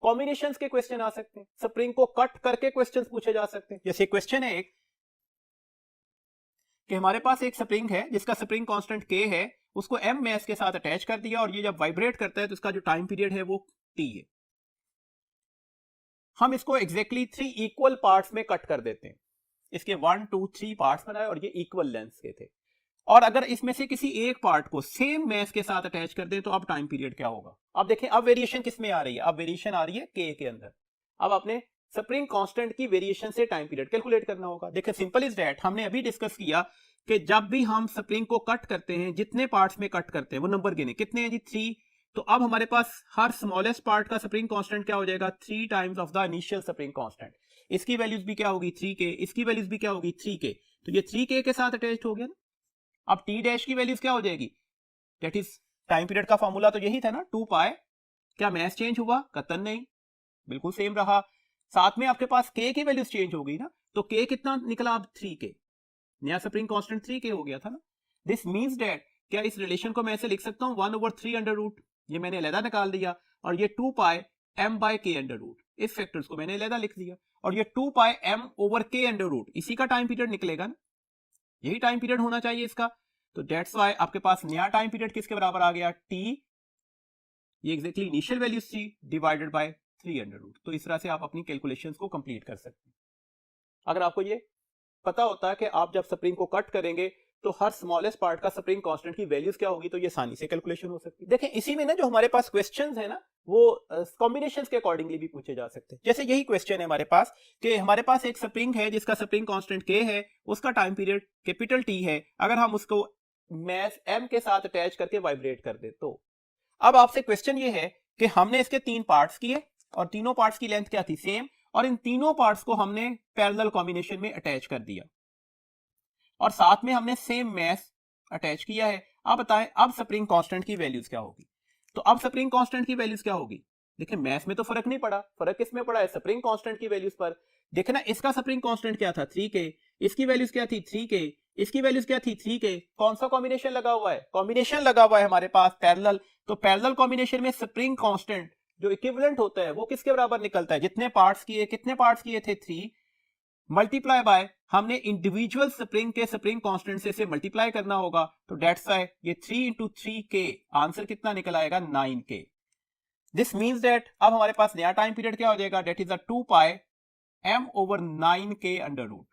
कॉम्बिनेशंस के क्वेश्चन आ सकते हैं, स्प्रिंग को कट करके क्वेश्चंस पूछे जा सकते हैं। जैसे क्वेश्चन है एक कि हमारे पास एक स्प्रिंग है जिसका स्प्रिंग कांस्टेंट k है, उसको m मैस के साथ अटैच कर दिया और ये जब वाइब्रेट करता है तो इसका जो टाइम पीरियड है वो t है। हम इसको एग्जैक्टली 3 इक्वल पार्ट्स में कट कर देते हैं। इसके 1 2 3 पार्ट्स बनाए और ये इक्वल लेंथ के थे। और अगर इसमें से किसी एक पार्ट को सेम मैस के साथ अटैच कर दें तो अब टाइम पीरियड क्या होगा। अब देखें, अब वेरिएशन किस में आ रही है, अब वेरिएशन आ रही है k के अंदर। अब आपने स्प्रिंग कांस्टेंट की वेरिएशन से टाइम पीरियड कैलकुलेट करना होगा। देखिए, सिंपल इज दैट, हमने अभी डिस्कस किया कि जब भी हम स्प्रिंग को कट करते हैं, जितने पार्ट्स में कट करते हैं वो नंबर गिने, कितने हैं जी, 3। तो अब हमारे पास हर स्मॉलेस्ट पार्ट का स्प्रिंग कांस्टेंट क्या हो जाएगा, 3 times of the initial spring constant. इसकी वैल्यूज भी क्या होगी, 3k, इसकी वैल्यूज भी क्या होगी, 3k। तो ये 3k के साथ अटैच्ड हो गया ना। अब टी डैश की वैल्यूज क्या हो जाएगी, दैट इज टाइम पीरियड का फॉर्मूला तो यही था ना 2 पाई। क्या मैथ चेंज हुआ, कतन नहीं, बिल्कुल सेम रहा। साथ में आपके पास के की वैल्यूज चेंज हो गई ना, तो के कितना निकला अब 3k, नया स्प्रिंग कांस्टेंट 3k हो गया था ना। दिस मींस दैट क्या इस रिलेशन को मैं ऐसे लिख सकता हूं 1/3 अंडर रूट, ये मैंने अलहदा निकाल दिया, और ये 2 pi m by k under root, इस फैक्टर्स को मैंने अलहदा लिख दिया, और ये 2 pi m over k under root, इसी का टाइम पीरियड निकलेगा ना, यही टाइम पीरियड होना चाहिए इसका। तो दैट्स व्हाई आपके पास नया टाइम पीरियड किसके बराबर आ गया, t, ये एग्जैक्टली इनिशियल वैल्यूज थी, डिवाइडेड बाय 3 अंडर रूट। तो इस तरह से आप अपनी कैलकुलेशंस को कंप्लीट कर सकते हैं। अगर आपको ये पता होता है कि आप जब स्प्रिंग को कट करेंगे तो हर स्मॉलेस्ट पार्ट का स्प्रिंग कांस्टेंट की वैल्यूज क्या होगी, तो ये आसानी से कैलकुलेशन हो सकती है। देखें इसी में ना जो हमारे पास क्वेश्चंस है ना, वो कॉम्बिनेशंस के अकॉर्डिंगली भी पूछे जा सकते हैं। जैसे यही क्वेश्चन है हमारे पास कि हमारे पास एक स्प्रिंग है जिसका स्प्रिंग कांस्टेंट k है, उसका टाइम पीरियड कैपिटल T है, अगर हम उसको मैस m के साथ अटैच करके वाइब्रेट कर दे तो अब आपसे क्वेश्चन ये है कि हमने इसके 3 पार्ट्स किए और तीनों पार्ट्स की लेंथ क्या थी, सेम, और इन तीनों पार्ट्स को हमने पैरेलल कॉम्बिनेशन में अटैच कर दिया और साथ में हमने सेम मैस अटैच किया है। अब बताएं अब स्प्रिंग कांस्टेंट की वैल्यूज क्या होगी, तो अब स्प्रिंग कांस्टेंट की वैल्यूज क्या होगी, देखिए मैस में तो फर्क नहीं पड़ा, फर्क किस में पड़ा है, स्प्रिंग कांस्टेंट की वैल्यूज पर। देखे ना इसका स्प्रिंग कांस्टेंट क्या था 3k, इसकी वैल्यूज क्या थी 3k, इसकी वैल्यूज क्या थी 3k, कौन सा कॉम्बिनेशन लगा हुआ है, कॉम्बिनेशन लगा हुआ है हमारे पास पैरेलल। तो पैरेलल कॉम्बिनेशन में स्प्रिंग कांस्टेंट जो इक्विवेलेंट होता है वो किसके बराबर निकलता है, जितने पार्ट्स किए, कितने पार्ट्स किए थे 3, मल्टीप्लाई बाय हमने इंडिविजुअल स्प्रिंग के स्प्रिंग कांस्टेंट से इसे मल्टीप्लाई करना होगा, तो दैट्स व्हाई ये 3 × 3k आंसर कितना निकल आएगा 9k। दिस मींस दैट अब हमारे पास नया टाइम पीरियड क्या हो जाएगा, that is 2 pi m over 9k under root.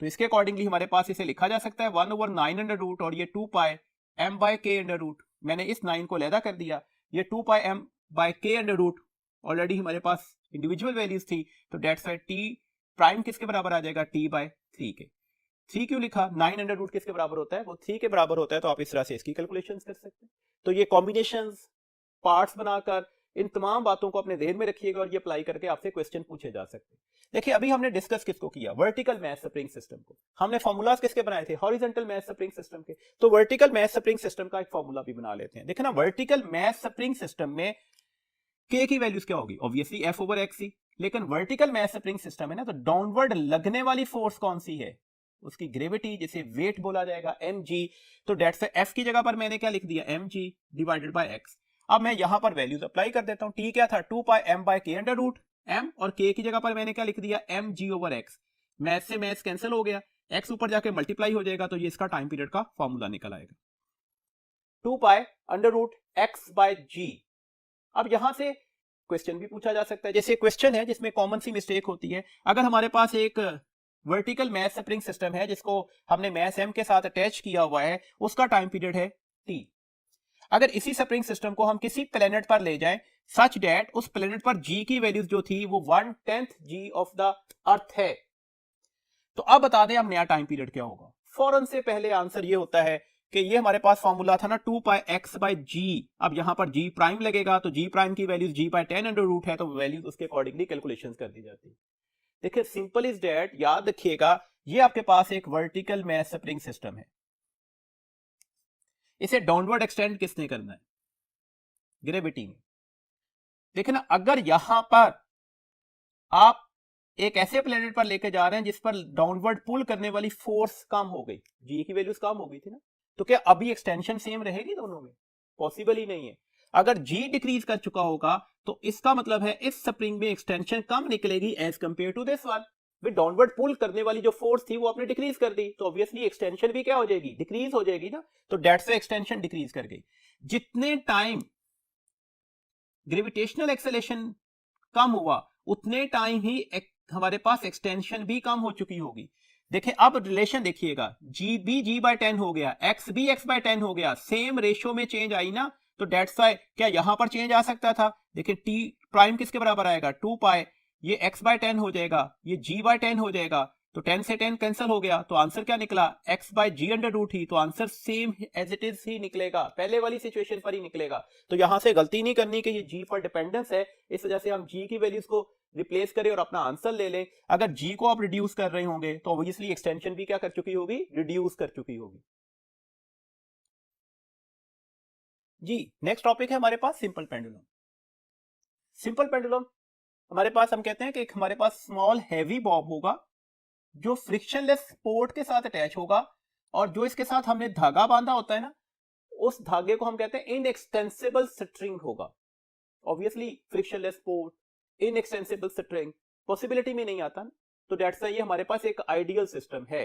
तो इसके अकॉर्डिंगली हमारे पास इसे लिखा जा सकता है 1/9 अंडर रूट और ये 2 pi m by k under root, मैंने इस 9 को अलहदा कर दिया, ये 2 pi m by k under root already हमारे पास इंडिविजुअल वैल्यूज थी, तो दैट्स व्हाई t प्राइम किसके बराबर आ जाएगा, t बाय 3k। 3 क्यों लिखा, 9 अंडर रूट किसके बराबर होता है, वो 3 के बराबर होता है, तो आप इस तरह से इसकी कैलकुलेशंस कर सकते हैं। तो ये कॉम्बिनेशंस पार्ट्स बनाकर इन तमाम बातों को अपने ध्यान में रखिएगा और ये अप्लाई करके आपसे क्वेश्चन पूछे जा सकते हैं। देखिए अभी हमने डिस्कस किसको किया, वर्टिकल मैस स्प्रिंग सिस्टम को। हमने फॉर्मूलाज किसके बनाए थे, हॉरिजॉन्टल मैस स्प्रिंग सिस्टम के। तो वर्टिकल मैस स्प्रिंग सिस्टम का एक फॉर्मूला भी बना लेते हैं। देखिए ना वर्टिकल मैस स्प्रिंग सिस्टम में k की वैल्यूज क्या होगी, ऑब्वियसली f ओवर x ही, लेकिन वर्टिकल मैस स्प्रिंग सिस्टम है ना, तो डाउनवर्ड लगने वाली फोर्स कौन सी है, उसकी ग्रेविटी, जिसे वेट बोला जाएगा mg। तो दैट्स f की जगह पर मैंने क्या लिख दिया mg डिवाइडेड बाय x। अब मैं यहां पर वैल्यूज अप्लाई कर देता हूं, t क्या था 2 pi m by k under root m, और k की जगह पर मैंने क्या लिख दिया mg ओवर x। मैथ से मैथ कैंसिल हो गया, x ऊपर जाके मल्टीप्लाई हो जाएगा, तो ये इसका टाइम पीरियड का फॉर्मूला निकल आएगा 2 pi under root x bye g। अब यहां से क्वेश्चन भी पूछा जा सकता है, जैसे क्वेश्चन है जिसमें कॉमन सी मिस्टेक होती है, अगर हमारे पास एक वर्टिकल मैस स्प्रिंग सिस्टम है जिसको हमने मैस m के साथ अटैच किया हुआ है, उसका टाइम पीरियड है t। अगर इसी स्प्रिंग सिस्टम को हम किसी प्लेनेट पर ले जाएं सच दैट उस प्लेनेट पर g की वैल्यूज जो थी वो 1/10 g ऑफ द अर्थ है, तो अब बता दें अब नया टाइम पीरियड क्या होगा। फौरन से पहले आंसर ये होता है कि ये हमारे पास फॉर्मूला था ना 2 पाई x बाय g, अब यहां पर g प्राइम लगेगा, तो g प्राइम की values g by 10 under root है, तो वैल्यूज उसके अकॉर्डिंगली कैलकुलेशंस कर दी जाती है। देखिए सिंपल इज दैट, याद रखिएगा ये आपके पास एक वर्टिकल मैस स्प्रिंग सिस्टम है, इसे डाउनवर्ड एक्सटेंड किसने करना है, ग्रेविटी ने। देखिए ना अगर यहां पर आप एक ऐसे प्लेनेट पर लेके जा रहे हैं जिस पर डाउनवर्ड पुल करने वाली फोर्स कम हो गई, जी की वैल्यूज कम हो गई थी ना, तो क्या अभी एक्सटेंशन सेम रहेगी दोनों में, पॉसिबल ही नहीं है। अगर जी डिक्रीज कर चुका होगा तो इसका मतलब है इस स्प्रिंग में एक्सटेंशन कम निकलेगी as compare to this one. With downward pull करने वाली जो फोर्स थी वो आपने डिक्रीज कर दी, तो ऑब्वियसली एक्सटेंशन भी क्या हो जाएगी, डिक्रीज हो जाएगी ना, तो दैट्स व्हाई एक्सटेंशन डिक्रीज कर गई। जितने टाइम ग्रेविटेशनल एक्सेलेरेशन कम हुआ उतने टाइम ही हमारे पास एक्सटेंशन भी कम हो चुकी होगी। देखिए अब रिलेशन देखिएगा, जी बी जी बाय 10 हो गया, एक्स बी एक्स बाय 10 हो गया, सेम रेशियो में चेंज आई ना, तो दैट्स व्हाई क्या यहां पर चेंज आ सकता था। देखिए टी प्राइम किसके बराबर आएगा 2 पाई, ये x बाय 10 हो जाएगा, ये g बाय 10 हो जाएगा, तो 10 से 10 कैंसिल हो गया, तो आंसर क्या निकला x bye g under root ही, तो answer same as it is ही निकलेगा, पहले वाली सिचुएशन पर ही निकलेगा। तो यहां से गलती नहीं करनी कि ये g पर डिपेंडेंस है, इस वजह से हम g की वैल्यूज को रिप्लेस करें और अपना आंसर ले लें। अगर जी को आप रिड्यूस कर रहे होंगे तो ऑब्वियसली एक्सटेंशन भी क्या कर चुकी होगी, रिड्यूस कर चुकी होगी। जी नेक्स्ट टॉपिक है हमारे पास सिंपल पेंडुलम। सिंपल पेंडुलम हमारे पास, हम कहते हैं कि हमारे पास स्मॉल हैवी बॉब होगा जो फ्रिक्शनलेस सपोर्ट के साथ अटैच होगा, और जो इसके साथ हमने धागा बांधा होता है ना, उस धागे को हम कहते हैं इनएक्सटेंसिबल स्ट्रिंग होगा। Obviously frictionless support, inextensible string possibility में नहीं आता ना, तो दैट्स ये हमारे पास एक आइडियल सिस्टम है।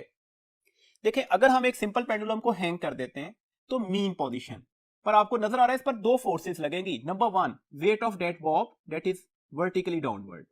देखें, अगर हम एक सिंपल पेंडुलम को हैंग कर देते हैं तो मीन पोजीशन पर आपको नजर आ रहा है इस पर दो फोर्सेस लगेंगी। Number one, weight of that Bob that is vertically downward.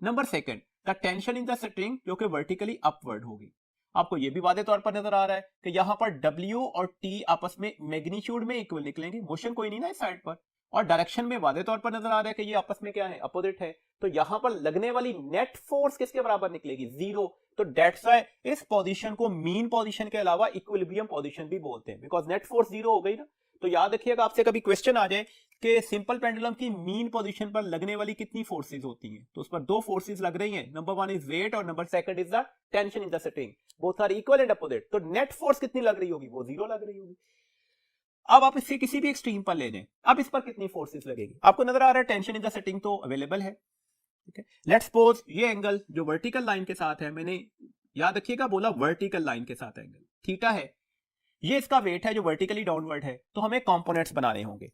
Number second, the tension in the string जो कि वर्टिकली अपवर्ड होगी। आपको यह भी वादे तौर पर नजर आ रहा है कि यहां पर W और T आपस में मैग्नीट्यूड में इक्वल निकलेंगे, मोशन कोई नहीं ना इस साइड पर, और डायरेक्शन में वादे तौर पर नजर आ रहा है कि ये आपस में क्या है, अपोजिट है। तो यहां पर लगने वाली नेट फोर्स किसके बराबर निकलेगी, जीरो। तो दैट्स व्हाई इस पोजीशन को मीन पोजीशन के अलावा इक्विलिब्रियम पोजीशन भी बोलते हैं, बिकॉज नेट फोर्स जीरो हो गई ना। तो याद रखिएगा, आपसे कभी क्वेश्चन आ जाए कि सिंपल पेंडुलम की मीन पोजीशन पर लगने वाली कितनी फोर्सेस होती हैं, तो उस पर दो फोर्सेस लग रही हैं। नंबर वन इज वेट और number second is the tension in the string, both are equal and opposite. तो नेट फोर्स कितनी लग रही होगी, वो जीरो लग रही होगी। अब आप इससे किसी भी एक्सट्रीम पर ले लें, अब इस पर कितनी फोर्सेस लगेगी, आपको नजर आ रहा है टेंशन इन द स्ट्रिंग तो अवेलेबल है, ठीक है। लेट्स सपोज ये एंगल जो वर्टिकल लाइन के साथ है, मैंने याद रखिएगा बोला वर्टिकल लाइन के साथ एंगल थीटा है, ये इसका वेट है जो वर्टिकली डाउनवर्ड है। तो हमें कंपोनेंट्स बनाने होंगे।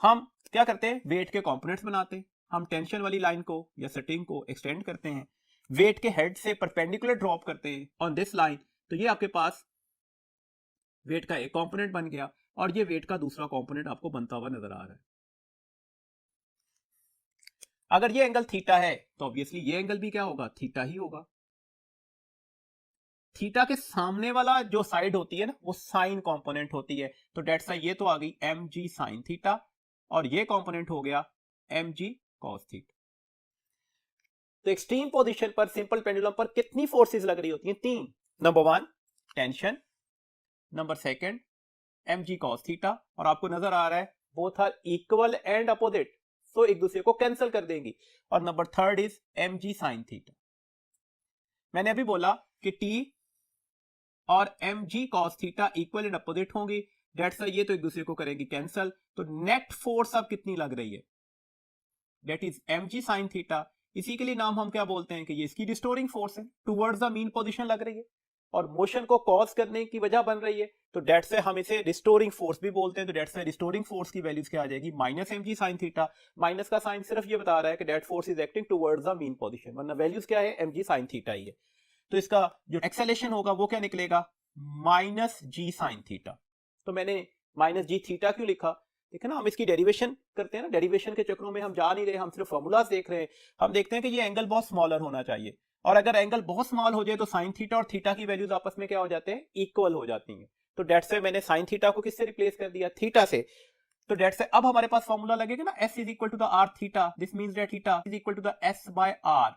हम क्या करते हैं, वेट के कंपोनेंट्स बनाते हैं। हम टेंशन वाली लाइन को या स्ट्रिंग को एक्सटेंड करते हैं, वेट के हेड से परपेंडिकुलर ड्रॉप करते हैं ऑन दिस लाइन। तो ये आपके पास वेट का एक कंपोनेंट बन गया और ये वेट का दूसरा कंपोनेंट आपको बनता हुआ नजर आ रहा है। अगर ये एंगल थीटा है तो ऑब्वियसली ये एंगल भी क्या होगा, थीटा ही होगा। थीटा के सामने वाला जो साइड होती है ना, वो साइन कंपोनेंट होती है। तो डेट्स ये तो आ गई mg साइन थीटा, और ये कंपोनेंट हो गया mg cos थीटा। तो एक्सट्रीम पोजीशन पर सिंपल पेंडुलम पर कितनी फोर्सेस लग रही होती हैं, तीन। Number one tension, number second mg cos theta, और आपको नजर आ रहा है both are equal and opposite, तो एक दूसरे को कैंसिल कर देंगी। और number third is mg sine theta. मैंने अभी बोला कि t और mg cos theta equal and opposite होंगी, दैट्स ये तो एक दूसरे को करेंगी कैंसिल। तो नेट फोर्स अब कितनी लग रही है, that is mg sin theta. इसी के लिए नाम हम क्या बोलते हैं कि ये इसकी रिस्टोरिंग फोर्स है, टुवर्ड्स द मीन पोजीशन लग रही है और मोशन को कॉज करने की वजह बन रही है। तो डेट्स हम इसे रिस्टोरिंग फोर्स भी बोलते हैं। तो डेट्स रिस्टोरिंग फोर्स की वैल्यूज क्या आ जाएगी, minus mg sin theta. Minus का साइन सिर्फ ये बता रहा है कि that force is acting towards the mean position, वरना वैल्यूज क्या है, mg sin थीटा ही है। तो इसका जो एक्सेलेरेशन होगा वो क्या निकलेगा, माइनस जी साइन थीटा। तो मैंने माइनस जी थीटा क्यों लिखा, देखिए ना, हम इसकी डेरिवेशन करते हैं ना, डेरिवेशन के चक्रों में हम जा नहीं रहे, हम सिर्फ फॉर्मूलाज देख रहे हैं। हम देखते हैं कि ये एंगल बहुत स्मॉलर होना चाहिए, और अगर एंगल बहुत स्मॉल हो जाए तो साइन थीटा और थीटा की वैल्यूज आपस में क्या हो जाते हैं, इक्वल हो जाती हैं। तो डेट्स से मैंने साइन थीटा को किससे रिप्लेस कर दिया, थीटा से। तो डेट्स से अब हमारे पास फॉर्मूला लगेगा ना, s is equal to the r theta, this means that theta is equal to the s by r.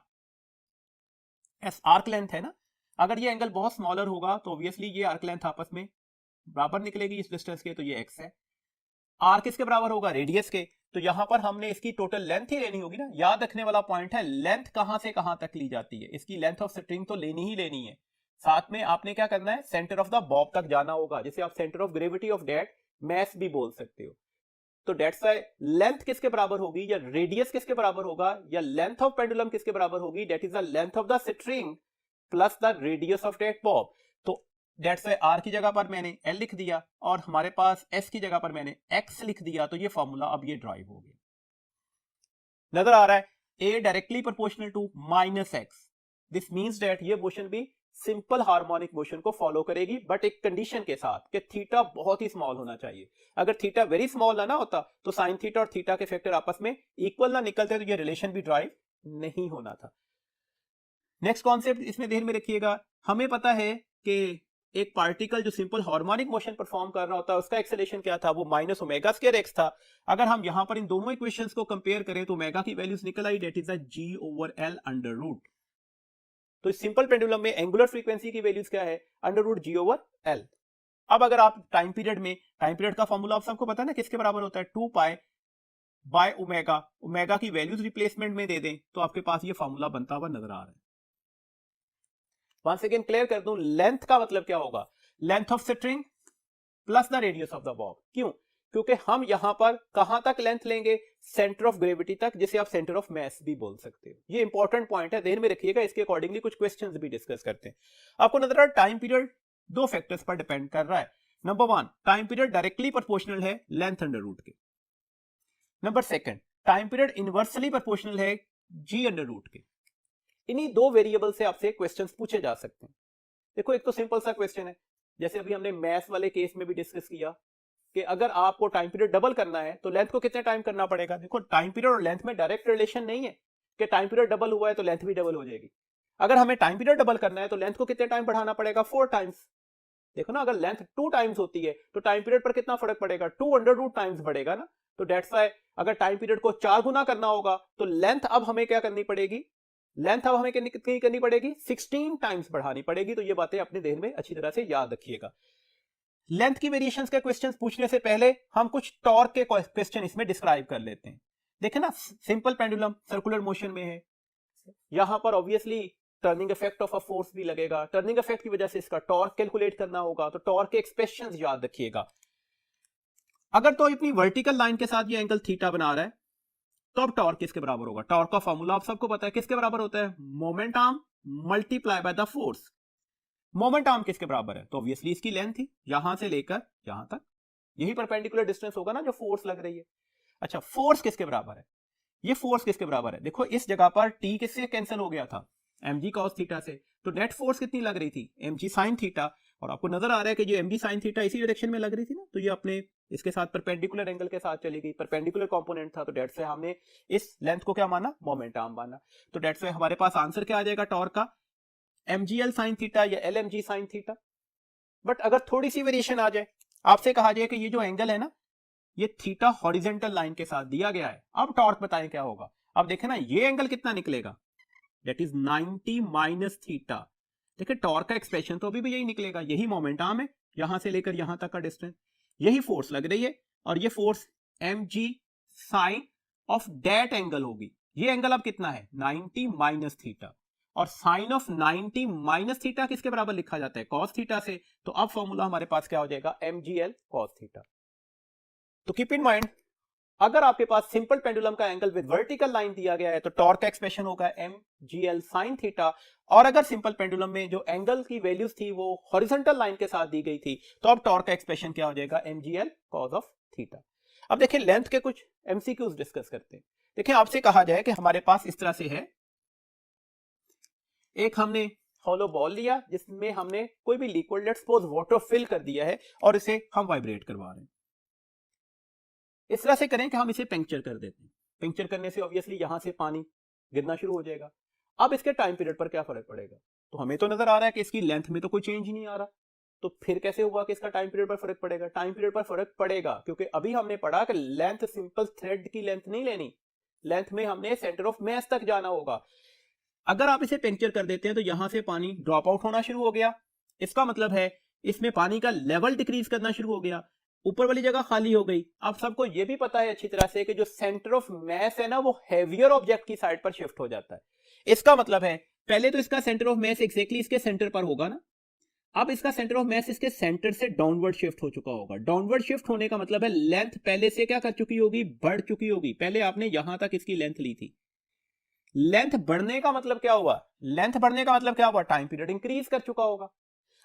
s arc length है ना, अगर ये एंगल बहुत स्मॉलर होगा तो ऑब्वियसली ये आर्क लेंथ आपस में बराबर निकलेगी इस डिस्टेंस के, तो ये x है। आर किसके बराबर होगा, रेडियस के। तो यहां पर हमने इसकी टोटल लेंथ ही लेनी होगी ना। याद रखने वाला पॉइंट है, लेंथ कहां से कहां तक ली जाती है, इसकी लेंथ ऑफ स्ट्रिंग तो लेनी ही लेनी है। साथ में आपने क्या करना है, सेंटर ऑफ द बॉब तक जाना होगा, जिसे आप centre of gravity of that mass भी बोल सकते हो। तो डेट्स व्हाई लेंथ किसके बराबर होगी, या रेडियस किसके बराबर होगा, या लेंथ ऑफ पेंडुलम किसके बराबर होगी, that is the length of the string plus the radius of that Bob. तो दैट्स व्हाई आर की जगह पर मैंने एल लिख दिया और हमारे पास एस की जगह पर मैंने एक्स लिख दिया। तो ये फॉर्मूला अब ये ड्राइव हो गया, नजर आ रहा है, A directly proportional to minus X. This means that ये मोशन भी सिंपल हार्मोनिक मोशन को फॉलो करेगी, बट एक कंडीशन के साथ कि थीटा बहुत ही स्मॉल होना चाहिए। अगर थीटा वेरी स्मॉल ना होता तो साइन थीटा और थीटा के फैक्टर आपस में इक्वल ना निकलते, तो ये रिलेशन भी ड्राइव नहीं होना था। नेक्स्ट कॉन्सेप्ट इसमें ध्यान में रखिएगा, हमें पता है कि एक पार्टिकल जो सिंपल हार्मोनिक मोशन परफॉर्म कर रहा होता है उसका एक्सेलरेशन क्या था, वो माइनस ओमेगा स्क्वायर एक्स था। अगर हम यहां पर इन दोनों इक्वेशंस को कंपेयर करें तो ओमेगा की वैल्यूज निकल आई, that is G over L under root. तो इस सिंपल पेंडुलम में एंगुलर फ्रीक्वेंसी की वैल्यूज क्या है, under root G over L. अब अगर आप टाइम पीरियड का फॉर्मूला आप सबको पता है ना, किसके बराबर होता है, 2 पाई बाय ओमेगा, ओमेगा की वैल्यूज रिप्लेसमेंट में दे दें तो आपके पास ये फॉर्मूला बनता हुआ नजर आ रहा है। वंस अगेन क्लियर कर दूं, लेंथ का मतलब क्या होगा, length of string plus the radius of the Bob. क्यों? क्योंकि हम यहां पर कहां तक लेंथ लेंगे, सेंटर ऑफ ग्रेविटी तक, जिसे आप सेंटर ऑफ मैस भी बोल सकते हो। ये इंपॉर्टेंट पॉइंट है, ध्यान में रखिएगा, इसके अकॉर्डिंगली कुछ क्वेश्चंस भी डिस्कस करते हैं। आपको नजर आ रहा है टाइम पीरियड दो फैक्टर्स पर डिपेंड कर रहा है। Number one, time period directly proportional है लेंथ अंडर रूट के। Number second, time period inversely proportional है जी अंडर रूट के। इन्हीं दो वेरिएबल से आपसे क्वेश्चंस पूछे जा सकते हैं। देखो, एक तो सिंपल सा क्वेश्चन है, जैसे अभी हमने मैथ्स वाले केस में भी डिस्कस किया कि अगर आपको टाइम पीरियड डबल करना है तो लेंथ को कितने टाइम करना पड़ेगा। देखो, टाइम पीरियड और लेंथ में डायरेक्ट रिलेशन नहीं है कि टाइम पीरियड डबल हुआ है तो लेंथ भी डबल हो जाएगी। अगर हमें टाइम पीरियड डबल करना है तो लेंथ को कितने टाइम बढ़ाना पड़ेगा, 4 टाइम्स। देखो ना, अगर लेंथ 2 टाइम्स होती है तो टाइम पीरियड पर कितना फर्क पड़ेगा, 2 अंडर रूट टाइम्स बढ़ेगा ना। तो दैट्स व्हाई अगर टाइम पीरियड को 4 गुना करना होगा तो लेंथ अब हमें क्या करनी पड़ेगी, लेंथ अब हमें कितनी करनी पड़ेगी, 16 टाइम्स बढ़ानी पड़ेगी। तो ये बातें अपने ध्यान में अच्छी तरह से याद रखिएगा। लेंथ की वेरिएशंस के क्वेश्चंस पूछने से पहले हम कुछ टॉर्क के क्वेश्चन इसमें डिस्क्राइब कर लेते हैं। देखें ना, सिंपल पेंडुलम सर्कुलर मोशन में है, यहां पर obviously turning effect of a force भी लगेगा, टर्निंग इफेक्ट की वजह से इसका टॉर्क कैलकुलेट करना होगा। तो टॉर्क के एक्सप्रेशंस याद रखिएगा। अगर तो अपनी वर्टिकल लाइन के साथ ये एंगल थीटा बना रहा है तो अब टॉर्क किसके बराबर होगा, टॉर्क का फॉर्मूला आप सबको पता है, किसके बराबर होता है, moment arm multiply by the force. Moment arm किसके बराबर है, तो ऑब्वियसली इसकी लेंथ थी यहां से लेकर यहां तक, यही परपेंडिकुलर डिस्टेंस होगा ना जो फोर्स लग रही है। अच्छा, फोर्स किसके बराबर है, ये फोर्स किसके बराबर है, देखो इस जगह पर टी किससे कैंसिल हो गया था, mg cos थीटा से। तो नेट फोर्स कितनी लग रही थी, mg sin थीटा। और आपको नजर आ रहा है कि जो mg sin थीटा इसी डायरेक्शन में लग रही थी ना, तो ये अपने इसके साथ परपेंडिकुलर एंगल के साथ चली गई, परपेंडिकुलर कंपोनेंट था। तो डेट से हमने इस लेंथ को क्या माना, मोमेंट आर्म माना। तो डेट से हमारे पास आंसर क्या आ जाएगा टॉर्क का, mgl sin थीटा या lmg sin थीटा। बट अगर थोड़ी सी वेरिएशन आ जाए, आपसे कहा जाए कि ये जो एंगल है ना, ये थीटा हॉरिजॉन्टल लाइन के साथ दिया गया है, अब टॉर्क बताएं क्या होगा। अब देखें ना, ये एंगल कितना निकलेगा, दैट इज 90 माइनस थीटा। देखिए टॉर्क का एक्सप्रेशन तो अभी भी यही निकलेगा, यही मोमेंट आर्म है, यहां से लेकर यहां तक का डिस्टेंस, यही फोर्स लग रही है, और ये force mg sine of that angle होगी। ये एंगल अब कितना है, 90 माइनस थीटा, और साइन ऑफ 90 माइनस थीटा किसके बराबर लिखा जाता है, कॉस थीटा से। तो अब फॉर्मूला हमारे पास क्या हो जाएगा, mgl कॉस थीटा। तो कीप इन माइंड, अगर आपके पास सिंपल पेंडुलम का एंगल विद वर्टिकल लाइन दिया गया है तो टॉर्क का एक्सप्रेशन होगा mgl sin थीटा। और अगर सिंपल पेंडुलम में जो एंगल की वैल्यूज थी वो हॉरिजॉन्टल लाइन के साथ दी गई थी, तो अब टॉर्क का एक्सप्रेशन क्या हो जाएगा, mgl cos ऑफ थीटा। अब देखिए लेंथ के कुछ एमसीक्यूज डिस्कस करते हैं। देखिए आपसे कहा जाए कि हमारे पास इस तरह से है, एक हमने हॉलो बॉल लिया जिसमें हमने कोई भी liquid, let's suppose water, fill कर दिया है और इसे हम वाइब्रेट करवा रहे हैं। इस तरह से करें कि हम इसे पंक्चर कर देते हैं। पंक्चर करने से ऑब्वियसली यहां से पानी गिरना शुरू हो जाएगा। अब इसके टाइम पीरियड पर क्या फर्क पड़ेगा, तो हमें तो नजर आ रहा है कि इसकी लेंथ में तो कोई चेंज ही नहीं आ रहा, तो फिर कैसे हुआ कि इसका टाइम पीरियड पर फर्क पड़ेगा। टाइम पीरियड पर फर्क पड़ेगा क्योंकि अभी हमने पढ़ा कि लेंथ सिंपल थ्रेड की लेंथ नहीं लेनी, लेंथ में हमने सेंटर ऑफ मैस तक जाना होगा। अगर आप इसे पंक्चर कर देते हैं तो यहां से पानी ड्रॉप आउट होना शुरू हो गया, इसका मतलब है इसमें पानी का लेवल डिक्रीज करना शुरू हो गया, ऊपर वाली जगह खाली हो गई। अब सबको यह भी पता है अच्छी तरह से कि जो सेंटर ऑफ मैस है ना, वो हैवियर ऑब्जेक्ट की साइड पर शिफ्ट हो जाता है। इसका मतलब है पहले तो इसका सेंटर ऑफ मैस एग्जैक्टली इसके सेंटर पर होगा ना, अब इसका सेंटर ऑफ मैस इसके सेंटर से डाउनवर्ड शिफ्ट हो चुका होगा। डाउनवर्ड शिफ्ट होने का मतलब है लेंथ पहले से क्या कर चुकी होगी, बढ़ चुकी होगी। पहले आपने यहां तक इसकी लेंथ ली थी, लेंथ बढ़ने का मतलब क्या हुआ, लेंथ बढ़ने का मतलब क्या हुआ, टाइम पीरियड इंक्रीज कर चुका होगा।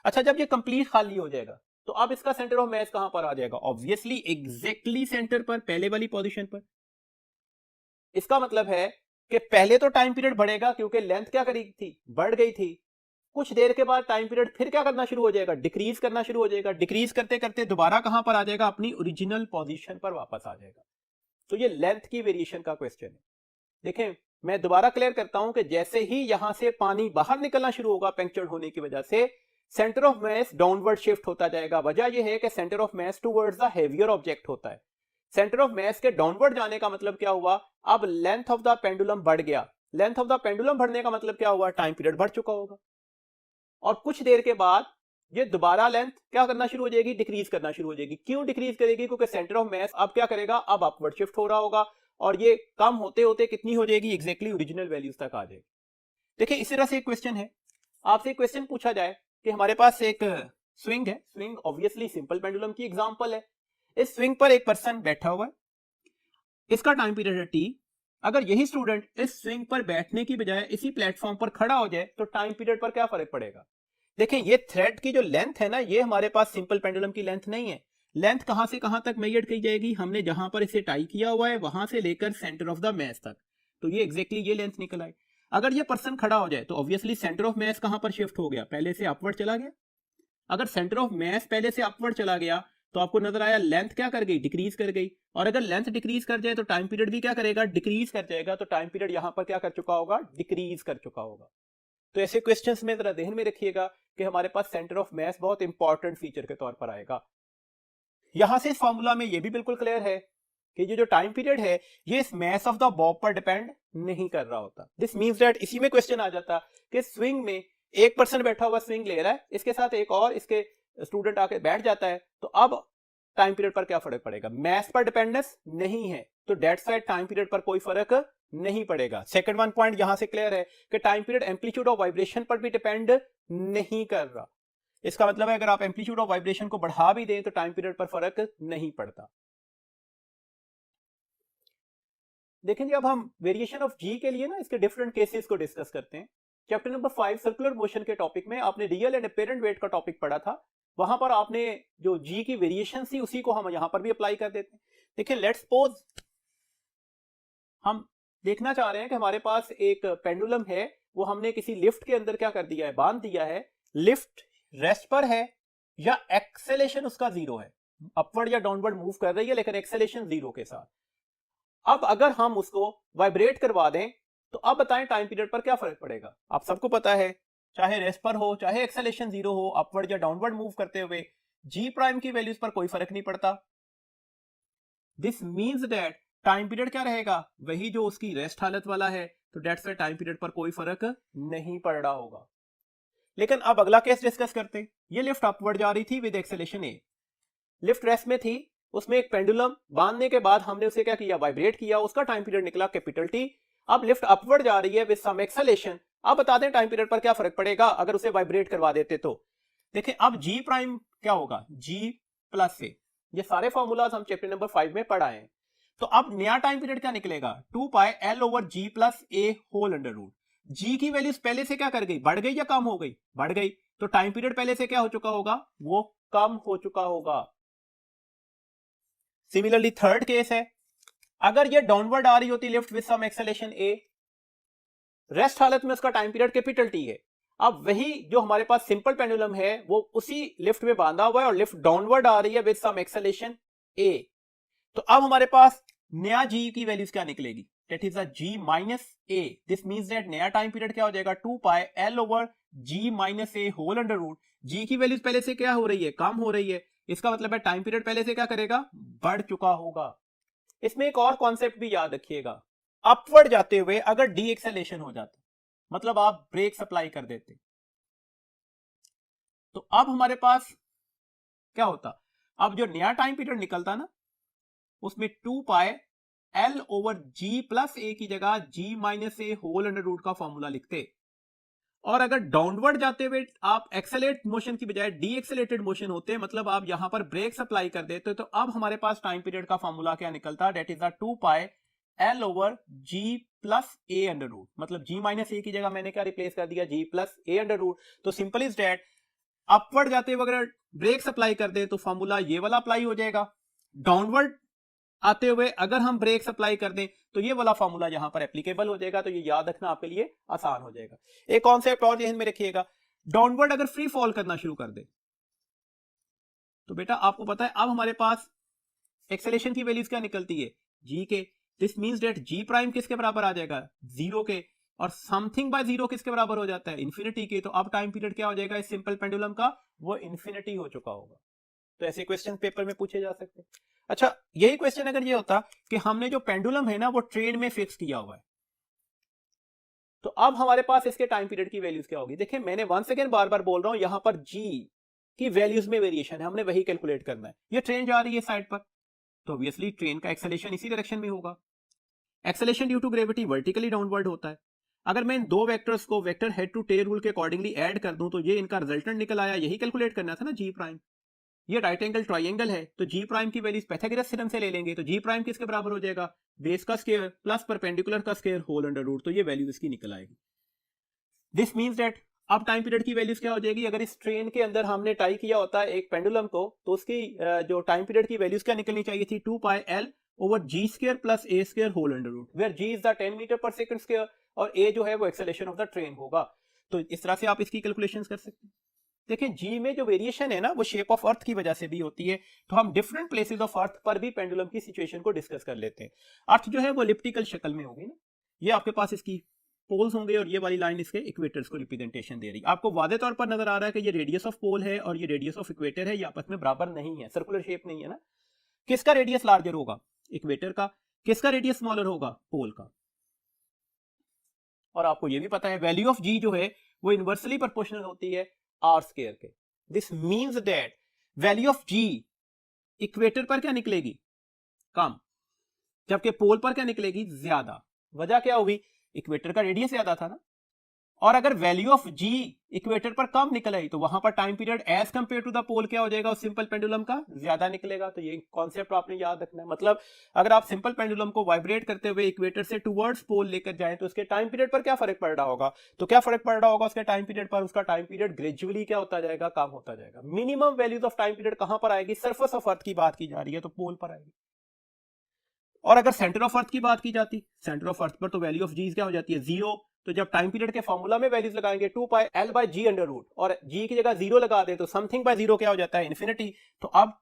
अच्छा, जब ये कंप्लीट खाली हो जाएगा तो अब इसका सेंटर ऑफ मैस कहां पर आ जाएगा, ऑब्वियसली एग्जैक्टली सेंटर पर, पहले वाली पोजीशन पर। इसका मतलब है कि पहले तो टाइम पीरियड बढ़ेगा क्योंकि लेंथ क्या करी थी, बढ़ गई थी। कुछ देर के बाद टाइम पीरियड फिर क्या करना शुरू हो जाएगा, डिक्रीज करना शुरू हो जाएगा। डिक्रीज करते करते दोबारा कहां पर आ जाएगा, अपनी ओरिजिनल पोजीशन पर वापस आ जाएगा। तो ये लेंथ की वेरिएशन का क्वेश्चन है। देखें मैं दोबारा क्लियर करता हूं कि जैसे ही यहां से पानी बाहर निकलना शुरू होगा पंक्चर होने की वजह से, centre of mass downward shift होता जाएगा। वजह यह है कि centre of mass towards the heavier object होता है। सेंटर ऑफ मैस के डाउनवर्ड जाने का मतलब क्या हुआ, अब लेंथ ऑफ द पेंडुलम बढ़ गया। लेंथ ऑफ द पेंडुलम बढ़ने का मतलब क्या हुआ, टाइम पीरियड बढ़ चुका होगा। और कुछ देर के बाद ये दोबारा लेंथ क्या करना शुरू हो जाएगी, डिक्रीज करना शुरू हो जाएगी। क्यों डिक्रीज करेगी, क्योंकि सेंटर ऑफ मैस अब क्या करेगा, अब अपवर्ड शिफ्ट हो रहा होगा। और ये कम होते होते कितनी हो जाएगी, एग्जैक्टली ओरिजिनल वैल्यूज तक आ जाएगी। देखिए इसी तरह से एक क्वेश्चन है, आपसे एक क्वेश्चन पूछा जाए कि हमारे पास एक स्विंग है, स्विंग ऑब्वियसली सिंपल पेंडुलम की एग्जांपल है। इस स्विंग पर एक पर्सन बैठा हुआ है, इसका टाइम पीरियड है टी। अगर यही स्टूडेंट इस स्विंग पर बैठने की बजाय इसी प्लेटफॉर्म पर खड़ा हो जाए तो टाइम पीरियड पर क्या फर्क पड़ेगा। देखिए ये थ्रेड की जो लेंथ है ना, ये हमारे पास सिंपल पेंडुलम की लेंथ नहीं है। लेंथ कहां से कहां तक मेजर की जाएगी, हमने जहां पर इसे टाई किया हुआ है वहां से लेकर सेंटर ऑफ द मैस तक, तो ये एग्जैक्टली ये लेंथ निकल आई। अगर ये पर्सन खड़ा हो जाए तो ऑब्वियसली सेंटर ऑफ मैस कहां पर शिफ्ट हो गया, पहले से अपवर्ड चला गया। अगर सेंटर ऑफ मैस पहले से अपवर्ड चला गया तो आपको नजर आया लेंथ क्या कर गई, डिक्रीज कर गई। और अगर लेंथ डिक्रीज कर जाए तो टाइम पीरियड भी क्या करेगा, डिक्रीज कर जाएगा। तो टाइम पीरियड यहां पर क्या कर चुका होगा, डिक्रीज कर चुका होगा। तो ऐसे क्वेश्चंस में जरा ध्यान में रखिएगा कि हमारे पास सेंटर ऑफ मैस बहुत इंपॉर्टेंट फीचर के तौर पर आएगा। यहां से इस फॉर्मूला में ये भी बिल्कुल क्लियर है कि ये जो टाइम पीरियड है ये इस मैस ऑफ द बॉब पर डिपेंड नहीं कर रहा होता। दिस मींस दैट इसी में क्वेश्चन आ जाता कि स्विंग में एक पर्सन बैठा हुआ स्विंग ले रहा है, इसके साथ एक और इसके स्टूडेंट आके बैठ जाता है, तो अब टाइम पीरियड पर क्या फर्क पड़ेगा, मैस पर डिपेंडेंस नहीं है, तो दैट्स व्हाई टाइम पीरियड पर कोई फर्क नहीं पड़ेगा। सेकंड वन पॉइंट यहां से क्लियर है कि time period amplitude of vibration पर भी डिपेंड नहीं कर रहा। इसका मतलब है अगर आप एम्पलीट्यूड ऑफ वाइब्रेशन को बढ़ा भी दें तो टाइम पीरियड पर फर्क नहीं पड़ता। देखें जी, अब हम वेरिएशन ऑफ जी के लिए ना इसके डिफरेंट केसेस को डिस्कस करते हैं। चैप्टर नंबर 5 सर्कुलर मोशन के टॉपिक में आपने रियल एंड अपेरेंट वेट का टॉपिक पढ़ा था, वहां पर आपने जो जी की वेरिएशन थी उसी को हम यहां पर भी अप्लाई कर देते हैं। देखिए लेट्स सपोज हम देखना चाह रहे हैं कि हमारे पास एक पेंडुलम है, वो हमने किसी लिफ्ट के अंदर क्या कर दिया है, बांध दिया है। लिफ्ट रेस्ट पर है या एक्सेलेरेशन उसका जीरो है, अपवर्ड या डाउनवर्ड मूव कर रही है लेकिन एक्सेलेरेशन जीरो के साथ। अब अगर हम उसको वाइब्रेट करवा दें तो अब बताएं टाइम पीरियड पर क्या फर्क पड़ेगा। आप सबको पता है चाहे रेस्ट पर हो चाहे एक्सेलेरेशन जीरो हो, अपवर्ड या डाउनवर्ड मूव करते हुए जी प्राइम की वैल्यूज पर कोई फर्क नहीं पड़ता। This means that time period क्या रहेगा, वही जो उसकी रेस्ट हालत वाला है, तो दैट्स व्हाई टाइम पीरियड पर कोई फर्क नहीं पड़ रहा होगा। लेकिन अब अगला केस डिस्कस करते हैं। ये लिफ्ट अपवर्ड जा रही थी with acceleration A, lift rest में थी, उसमें एक पेंडुलम बांधने के बाद हमने उसे क्या किया, वाइब्रेट किया, उसका टाइम पीरियड निकला कैपिटल टी। अब लिफ्ट अपवर्ड जा रही है विद सम एक्सेलेरेशन, अब बता दें टाइम पीरियड पर क्या फर्क पड़ेगा अगर उसे वाइब्रेट करवा देते तो। देखिए अब जी प्राइम क्या होगा, जी प्लस ए, ये सारे फॉर्मूलाज हम चैप्टर नंबर 5 में पढ़ाए हैं। तो अब नया टाइम पीरियड क्या निकलेगा, 2 pi l over g plus ए होल अंडर रूट। जी की वैल्यूज पहले से क्या कर गई, बढ़ गई या कम हो गई, बढ़ गई, तो टाइम पीरियड पहले से क्या हो चुका होगा, वो कम हो चुका होगा। सिमिलरली थर्ड केस है, अगर ये डाउनवर्ड आ रही होती lift with some acceleration a, rest हालत में उसका टाइम पीरियड कैपिटल टी है। अब वही जो हमारे पास सिंपल पेंडुलम है वो उसी लिफ्ट में बांधा हुआ है और लिफ्ट डाउनवर्ड आ रही है विद सम एक्सेलेरेशन ए, तो अब हमारे पास नया जी की वैल्यूज क्या निकलेगी, that is g minus a. This means that नया टाइम पीरियड क्या हो जाएगा, 2 pi l over g minus a whole under root. G की वैल्यूज पहले से क्या हो रही है, कम हो रही है, इसका मतलब है टाइम पीरियड पहले से क्या करेगा, बढ़ चुका होगा। इसमें एक और कॉन्सेप्ट भी याद रखिएगा, अपवर्ड जाते हुए अगर डी एक्सेलेरेशन हो जाता, मतलब आप ब्रेक सप्लाई कर देते, तो अब हमारे पास क्या होता, अब जो नया टाइम पीरियड निकलता ना उसमें 2 pi l over g plus ए की जगह जी minus a whole under root का फॉर्मूला लिखते, और अगर डाउनवर्ड जाते हुए आप एक्सेलेरेट मोशन की बजाय डी एक्सेलेटेड मोशन होते, मतलब आप यहां पर ब्रेक सप्लाई कर देते, तो अब हमारे पास टाइम पीरियड का फॉर्मूला क्या निकलता, that is 2 pi l over g plus a under root, मतलब जी माइनस ए की जगह मैंने क्या रिप्लेस कर दिया, जी प्लस ए अंडर रूट। तो सिंपल इज दैट अपवर्ड जाते हुए अगर ब्रेक सप्लाई कर दे तो फॉर्मूला ये वाला अप्लाई हो जाएगा, डाउनवर्ड आते हुए अगर हम ब्रेक सप्लाई कर दें तो ये वाला फॉर्मूला यहां पर एप्लीकेबल हो जाएगा। तो ये याद रखना आपके लिए आसान हो जाएगा। एक कॉन्सेप्ट और ध्यान में रखिएगा, डाउनवर्ड अगर फ्री फॉल करना शुरू कर दे तो बेटा आपको पता है अब हमारे पास एक्सेलेरेशन की वैल्यूज क्या निकलती है, जी के। This means that ji prime किसके बराबर आ जाएगा, जीरो के, और समथिंग बाय जीरो किसके बराबर हो जाता है, इन्फिनिटी के। तो अब टाइम पीरियड क्या हो जाएगा इस सिंपल पेंडुलम का, वो इन्फिनिटी हो चुका होगा। तो ऐसे क्वेश्चन पेपर में पूछे जा सकते हैं। अच्छा यही क्वेश्चन अगर ये होता कि हमने जो पेंडुलम है ना वो ट्रेन में फिक्स किया हुआ है, तो अब हमारे पास इसके टाइम पीरियड की वैल्यूज क्या होगी। देखिए मैंने वंस अगेन बार बार बोल रहा हूं, यहां पर जी की वैल्यूज में वेरिएशन है, हमने वही कैलकुलेट करना है। ये ट्रेन जा रही है साइड पर, तो ऑब्वियसली ट्रेन का एक्सेलेरेशन इसी डायरेक्शन में होगा, acceleration due to gravity vertically downward होता है। अगर मैं इन दो वेक्टर्स को vector head to tail rule के अकॉर्डिंगली ऐड कर दूं तो ये इनका रिजल्टेंट निकल आया, यही कैलकुलेट करना था ना जी प्राइम। ये राइट एंगल ट्राइंगल है तो जी प्राइम की वैल्यूज पाइथागोरस थ्योरम से ले लेंगे, तो जी प्राइम किसके बराबर हो जाएगा, बेस का स्क्वायर प्लस परपेंडिकुलर का स्क्वायर होल अंडर रूट, तो ये वैल्यूज इसकी निकल आएगी। दिस मींस दैट अब टाइम पीरियड की वैल्यूज क्या हो जाएगी, अगर इस ट्रेन के अंदर हमने टाई किया होता है एक पेंडुलम को तो उसकी जो टाइम पीरियड की वैल्यूज क्या निकलनी चाहिए थी, 2 pi l over g square plus a square whole under root, where g is the 10 metre per second square और ए जो है वो एक्सेलरेशन ऑफ द ट्रेन होगा। तो इस तरह से आप इसकी कैलकुलेशंस कर सकते हैं। देखिए जी में जो वेरिएशन है ना वो शेप ऑफ अर्थ की वजह से भी होती है, तो हम डिफरेंट प्लेसेस ऑफ अर्थ पर भी पेंडुलम की सिचुएशन को डिस्कस कर लेते हैं। अर्थ जो है वो एलिप्टिकल शक्ल में होगी ना, ये आपके पास इसकी पोल्स होंगे और ये वाली लाइन इसके इक्वेटर्स को रिप्रेजेंटेशन दे रही है। आपको वादे तौर पर नजर आ रहा है कि ये रेडियस ऑफ पोल है और ये रेडियस ऑफ इक्वेटर है, ये आपस में बराबर नहीं है, सर्कुलर शेप नहीं है ना। किसका रेडियस लार्जर होगा, इक्वेटर का, किसका रेडियस स्मॉलर होगा, पोल का। और आपको ये भी पता है वैल्यू ऑफ जी जो है वो इनवर्सली प्रोपोर्शनल होती है आर स्क्वायर के। This means that value of g equator पर क्या निकलेगी, कम, जबकि पोल पर क्या निकलेगी, ज्यादा। वजह क्या होगी, इक्वेटर का रेडियस ज्यादा था ना। और अगर वैल्यू ऑफ जी इक्वेटर पर कम निकल आई तो वहां पर time period as compare to the pole क्या हो जाएगा, उस सिंपल पेंडुलम का ज्यादा निकलेगा। तो ये कॉन्सेप्ट आपने याद रखना है। मतलब अगर आप सिंपल पेंडुलम को वाइब्रेट करते हुए इक्वेटर से टुवर्ड्स पोल लेकर जाएं तो उसके टाइम पीरियड पर क्या फर्क पड़ रहा होगा, तो क्या फर्क पड़ रहा होगा उसके टाइम पीरियड पर, उसका टाइम पीरियड ग्रेजुअली क्या होता जाएगा, कम होता जाएगा। Minimum values of time period कहां पर आएगी, सरफेस ऑफ अर्थ की बात की जा रही है तो पोल पर आएगी। और अगर सेंटर ऑफ अर्थ की बात की जाती, सेंटर ऑफ अर्थ पर तो वैल्यू ऑफ जी क्या हो जाती है, जीरो। तो जब टाइम पीरियड के फॉर्मूला में वैल्यूज लगाएंगे 2 pi L by ji under root और जी की जगह जीरो लगा दें तो समथिंग बाय जीरो क्या हो जाता है, इन्फिनिटी। तो अब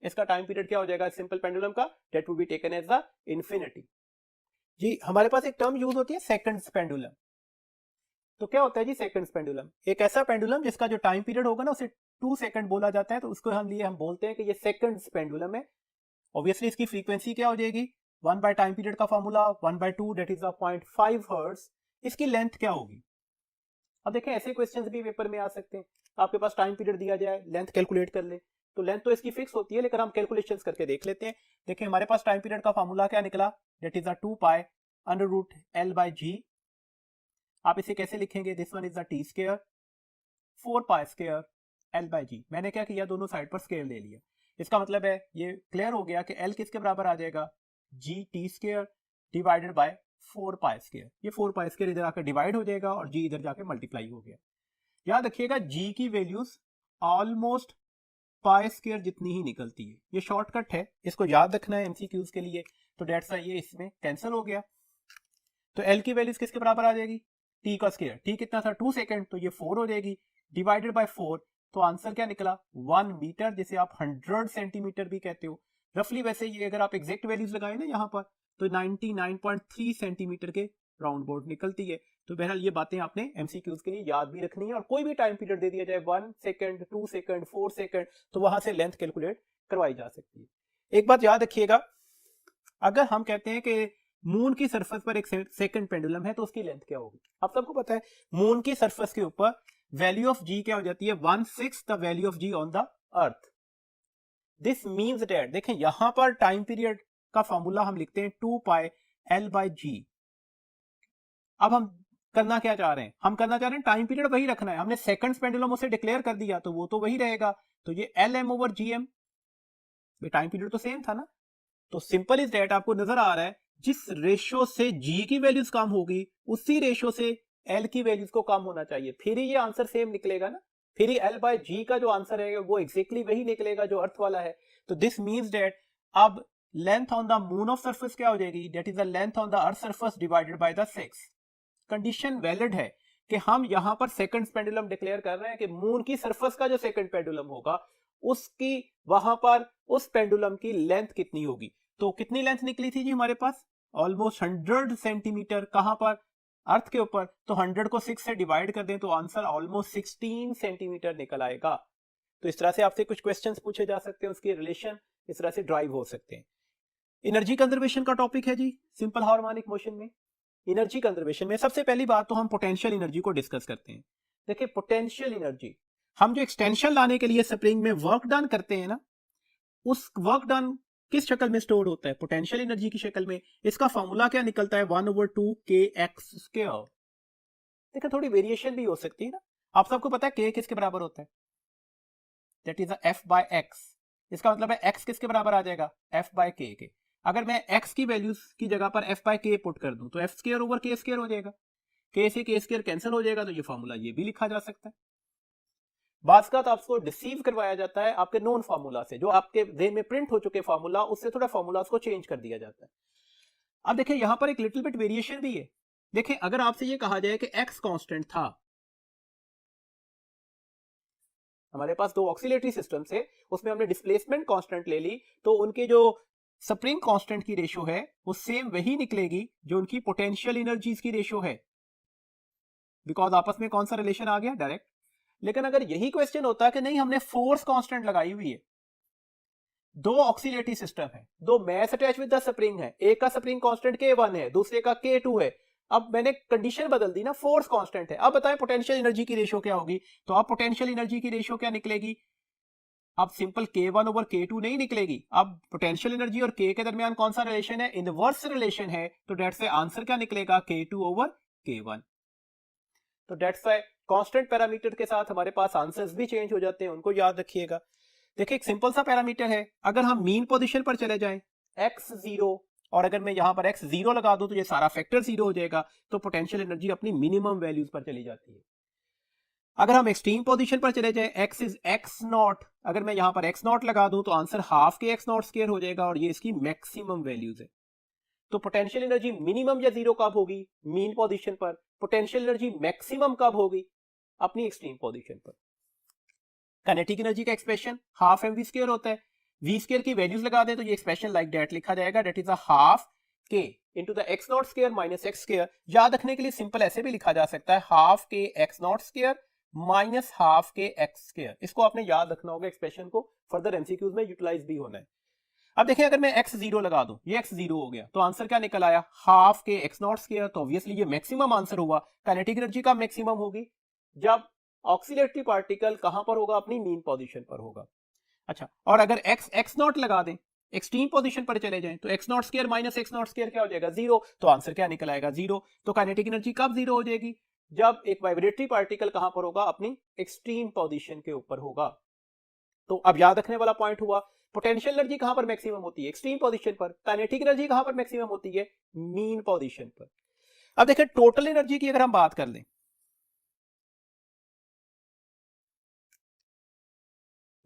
इसका टाइम पीरियड क्या हो जाएगा सिंपल पेंडुलम का, that would be taken as the infinity. जी हमारे पास एक टर्म यूज होती है सेकंड्स पेंडुलम। तो क्या होता है जी सेकंड्स पेंडुलम, एक ऐसा पेंडुलम जिसका जो टाइम पीरियड होगा ना उसे 2 सेकंड बोला जाता है, तो उसको हम बोलते हैं कि ये सेकंड्स पेंडुलम है। ऑब्वियसली इसकी फ्रीक्वेंसी क्या हो जाएगी, 1 बाय टाइम पीरियड का फॉर्मूला 1/2 दैट इज 0.5 हर्ट्ज। इसकी लेंथ क्या होगी, अब देखें ऐसे क्वेश्चंस भी पेपर में आ सकते हैं। आपके पास टाइम पीरियड दिया जाए, लेंथ कैलकुलेट कर ले, तो लेंथ तो इसकी फिक्स होती है लेकिन हम कैलकुलेशंस करके देख लेते हैं। देखिए हमारे पास टाइम पीरियड का फॉर्मूला क्या निकला, that is 2 pi under root L by g. आप इसे कैसे लिखेंगे, this one is T square 4 pi square L by g. मैंने क्या किया, दोनों साइड पर स्क्वायर ले लिया। इसका मतलब है ये क्लियर हो गया कि एल किसके बराबर आ जाएगा, G T square divided by 4 pi square. ये 4 पाई स्क्वायर इधर आकर डिवाइड हो जाएगा और जी इधर जाके मल्टीप्लाई हो गया। याद रखिएगा जी की वैल्यूज ऑलमोस्ट पाई स्क्वायर जितनी ही निकलती है, ये शॉर्टकट है, इसको याद रखना है एमसीक्यूज के लिए। तो डेट्स ये इसमें कैंसिल हो गया, तो एल की वैल्यूज किसके बराबर आ जाएगी, टी का स्क्वायर। टी कितना था 2 सेकंड, तो ये 4 हो जाएगी डिवाइडेड बाय 4। तो आंसर क्या निकला 1 मीटर, जिसे आप 100 सेंटीमीटर भी कहते हो रफली। वैसे ये अगर आप एग्जैक्ट वैल्यूज लगाए ना यहाँ पर तो 99.3 सेंटीमीटर के राउंड बोर्ड निकलती है। तो बहरहाल ये बातें आपने एमसीक्यूज के लिए याद भी रखनी है। और कोई भी टाइम पीरियड दे दिया जाए 1 सेकंड 2 सेकंड 4 सेकंड, तो वहां से लेंथ कैलकुलेट करवाई जा सकती है। एक बात याद रखिएगा, अगर हम कहते हैं कि मून की सरफेस पर एक सेकंड पेंडुलम है तो उसकी लेंथ क्या होगी, आप सबको पता है मून की सरफेस के ऊपर वैल्यू ऑफ जी क्या हो जाती है, 1/6 the value of g on the earth. This means that देखें यहां पर टाइम पीरियड का फॉर्मूला हम लिखते हैं 2 पाई एल बाय जी। अब हम करना क्या चाह रहे हैं, हम करना चाह रहे हैं टाइम पीरियड वही रखना है। हमने सेकंड्स पेंडुलम उसे डिक्लेयर कर दिया तो वो तो वही रहेगा, तो ये l m over g m, time period तो सेम था ना। तो सिंपल इज दैट आपको नजर आ रहा है जिस रेशो से जी की वैल्यूज कम होगी उसी रेशो से एल की वैल्यूज को कम होना चाहिए, फिर ही ये आंसर सेम निकलेगा ना। फिर ही एल बाय जी का जो आंसर है वो एग्जैक्टली वही निकलेगा जो अर्थ वाला है। तो दिस मींस दैट अब length on the moon of surface क्या हो जाएगी, that is the length on the earth surface divided by the 6। Condition valid है कि हम यहां पर सेकंड पेंडुलम डिक्लेयर कर रहे हैं कि मून की सरफेस का जो सेकंड पेंडुलम होगा उसकी वहां पर उस पेंडुलम की लेंथ कितनी होगी। तो कितनी लेंथ निकली थी जी हमारे पास, ऑलमोस्ट 100 सेंटीमीटर। कहां पर, अर्थ के ऊपर। तो 100 को 6 से डिवाइड कर दें तो आंसर ऑलमोस्ट 16 सेंटीमीटर निकल आएगा। तो इस तरह से आपसे कुछ क्वेश्चंस पूछे जा सकते हैं, उसके रिलेशन इस तरह से ड्राइव हो सकते हैं। एनर्जी कंजर्वेशन का टॉपिक है जी सिंपल हार्मोनिक मोशन में। एनर्जी कंजर्वेशन में सबसे पहली बात तो हम पोटेंशियल एनर्जी को डिस्कस करते हैं। देखिए पोटेंशियल एनर्जी, हम जो एक्सटेंशन लाने के लिए स्प्रिंग में वर्क डन करते हैं ना, उस वर्क डन किस शक्ल में स्टोर होता है? पोटेंशियल एनर्जी की शक्ल में। इसका फॉर्मूला क्या निकलता है? 1/2 kx²। देखिए थोड़ी वेरिएशन भी हो सकती है ना। आप सबको पता है k किसके बराबर होता है? That is f/x। इसका मतलब है x किसके बराबर आ जाएगा? f/k के। अगर मैं x की वैल्यूज की जगह पर f/k पुट कर दूं तो f²/k² हो जाएगा। k से k² कैंसिल हो जाएगा, तो ये फॉर्मूला ये भी लिखा जा सकता है। बात का तो आपको डिसीव करवाया जाता है आपके नोन फार्मूला से, जो आपके जेहन में प्रिंट हो चुके फार्मूला, उससे थोड़ा फार्मूला को चेंज कर दिया जाता है। अब देखिए यहां पर एक लिटिल बिट वेरिएशन भी है। देखिए अगर आपसे ये कहा जाए कि x कांस्टेंट था, हमारे पास दो ऑक्सीलेटरी सिस्टम से, उसमें हमने डिस्प्लेसमेंट कांस्टेंट ले ली, तो उनके जो स्प्रिंग कांस्टेंट की रेशियो है वो सेम वही निकलेगी जो उनकी पोटेंशियल एनर्जीज की रेशियो है, बिकॉज आपस में कौन सा रिलेशन आ गया? डायरेक्ट। लेकिन अगर यही क्वेश्चन होता कि नहीं हमने फोर्स कांस्टेंट लगाई हुई है, दो ऑक्सीलेटरी सिस्टम है, दो mass attach with the spring है, एक का स्प्रिंग कांस्टेंट K1 है, दूसरे का K2 है, अब मैंने कंडीशन बदल दी ना, फोर्स कांस्टेंट है, अब बताएं पोटेंशियल एनर्जी की रेशियो क्या होगी? तो अब पोटेंशियल एनर्जी की रेशियो क्या निकलेगी? अब सिंपल K1/K2 नहीं निकलेगी, अब पोटेंशियल एनर्जी और K के दरमियान कौन सा रिलेशन है? इनवर्स रिलेशन है, तो डेट्स आंसर क्या निकलेगा? K2/K1। तो डेट्स कांस्टेंट पैरामीटर के साथ हमारे पास आंसर्स भी चेंज हो जाते हैं, उनको याद रखिएगा। देखिए एक सिंपल सा पैरामीटर है, अगर हम मीन पोजीशन पर चले जाएं x0, और अगर मैं यहां पर x0 लगा दूं तो ये सारा फैक्टर 0 हो जाएगा, तो पोटेंशियल एनर्जी अपनी मिनिमम वैल्यूज पर चली जाती है। अगर हम एक्सट्रीम पोजीशन पर चले जाएं x इज x0, अगर मैं यहां पर x0 लगा दूं तो आंसर हाफ के x0² हो जाएगा, और ये इसकी मैक्सिमम वैल्यूज है। तो पोटेंशियल एनर्जी मिनिमम या जीरो कब होगी? मीन पोजीशन पर। पोटेंशियल एनर्जी मैक्सिमम कब होगी? अपनी एक्सट्रीम पोजीशन पर। काइनेटिक एनर्जी का एक्सप्रेशन हाफ mv² होता है, v² की वैल्यूज लगा दें तो ये एक्सप्रेशन लाइक दैट लिखा जाएगा, that is a half k into the x0² minus x²। याद रखने के लिए सिंपल ऐसे भी लिखा जा सकता है, half k x0² minus half k x²। इसको आपने याद रखना होगा, एक्सप्रेशन को फर्दर एमसीक्यूज में यूटिलाइज भी होना है। अब देखिए अगर मैं x0 लगा दूं, ये x0 हो गया, तो आंसर क्या निकल आया? हाफ के x0²। तो ऑब्वियसली ये मैक्सिमम आंसर हुआ। काइनेटिक एनर्जी का मैक्सिमम होगी जब ऑक्सीलेटरी पार्टिकल कहां पर होगा? अपनी मीन पोजीशन पर होगा। अच्छा, और अगर x0 लगा दें, एक्सट्रीम पोजीशन पर चले जाएं, तो x0² माइनस x0² क्या हो जाएगा? 0। तो आंसर क्या निकल आएगा? 0। तो काइनेटिक एनर्जी कब 0 हो जाएगी? जब एक वाइब्रेटरी पार्टिकल कहां पर होगा? अपनी एक्सट्रीम पोजीशन के ऊपर होगा। तो अब याद रखने वाला पॉइंट हुआ, पोटेंशियल एनर्जी कहां पर मैक्सिमम होती है? एक्सट्रीम पोजीशन पर। काइनेटिक एनर्जी कहां पर मैक्सिमम होती है? मीन पोजीशन पर। अब देखिए टोटल एनर्जी की अगर हम बात कर लें,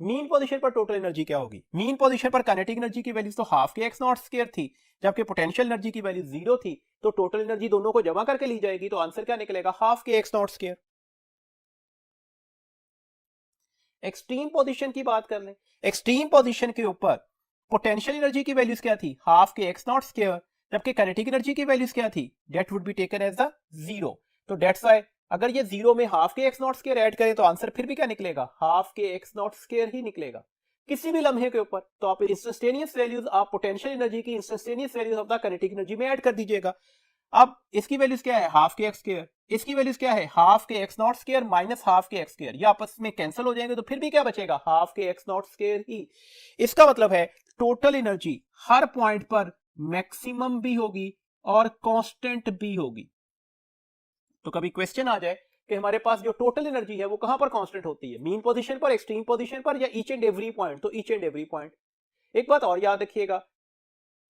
मीन पोजीशन पर टोटल एनर्जी क्या होगी? मीन पोजीशन पर काइनेटिक एनर्जी की वैल्यू तो हाफ के x0² थी, जबकि पोटेंशियल एनर्जी की वैल्यू 0 थी, तो टोटल एनर्जी दोनों को जमा करके ली जाएगी, तो आंसर क्या निकलेगा? हाफ के x0²। एक्सट्रीम पोजीशन की बात कर लें, एक्सट्रीम पोजीशन के ऊपर पोटेंशियल एनर्जी की वैल्यूज क्या थी? हाफ के x0², जबकि काइनेटिक एनर्जी की वैल्यूज क्या थी? That would be taken as the 0। तो दैट्स व्हाई अगर ये 0 में हाफ के x0² ऐड करें तो आंसर फिर भी क्या निकलेगा? हाफ के x0² ही निकलेगा किसी भी लम्हे के ऊपर। तो आप इंस्टेंटेनियस वैल्यूज, आप पोटेंशियल एनर्जी की instantaneous values of the kinetic energy में ऐड कर दीजिएगा। अब इसकी वैल्यूज क्या है? हाफ के x²। इसकी वैल्यूज क्या है? हाफ के x0² माइनस हाफ के x²। ये आपस में कैंसिल हो जाएंगे, तो फिर भी क्या बचेगा? हाफ के x0² ही। इसका मतलब है टोटल एनर्जी हर पॉइंट पर मैक्सिमम भी होगी और कांस्टेंट भी होगी। तो कभी क्वेश्चन आ जाए कि हमारे पास जो टोटल एनर्जी है वो कहां पर कांस्टेंट होती है? मीन पोजीशन पर, एक्सट्रीम पोजीशन पर, या ईच एंड एवरी पॉइंट? तो ईच एंड एवरी पॉइंट। एक बात और याद रखिएगा,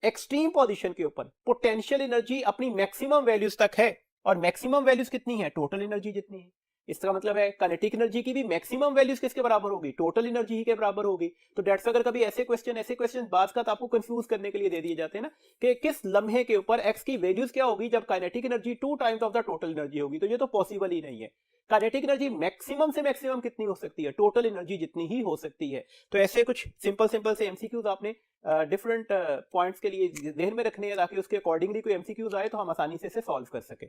एक्सट्रीम पोजीशन के ऊपर पोटेंशियल एनर्जी अपनी मैक्सिमम वैल्यूज तक है, और मैक्सिमम वैल्यूज कितनी है? टोटल एनर्जी जितनी है। इसका मतलब है काइनेटिक एनर्जी की भी मैक्सिमम वैल्यूज किसके बराबर होगी? टोटल एनर्जी ही के बराबर होगी। तो डेट्स अगर कभी ऐसे क्वेश्चन बात का आपको कंफ्यूज करने के लिए दे दिए जाते हैं ना, कि किस लम्हे के ऊपर एक्स की वैल्यूज क्या होगी जब kinetic energy 2 times of the total energy होगी, तो ये तो पॉसिबल ही नहीं है। काइनेटिक एनर्जी मैक्सिमम से मैक्सिमम कितनी हो सकती है? टोटल एनर्जी जितनी ही हो सकती है। तो ऐसे कुछ सिंपल से एमसीक्यूज आपने डिफरेंट पॉइंट्स के लिए ध्यान में रखने हैं, ताकि उसके अकॉर्डिंगली कोई एमसीक्यूज आए तो हम आसानी से इसे सॉल्व कर सके।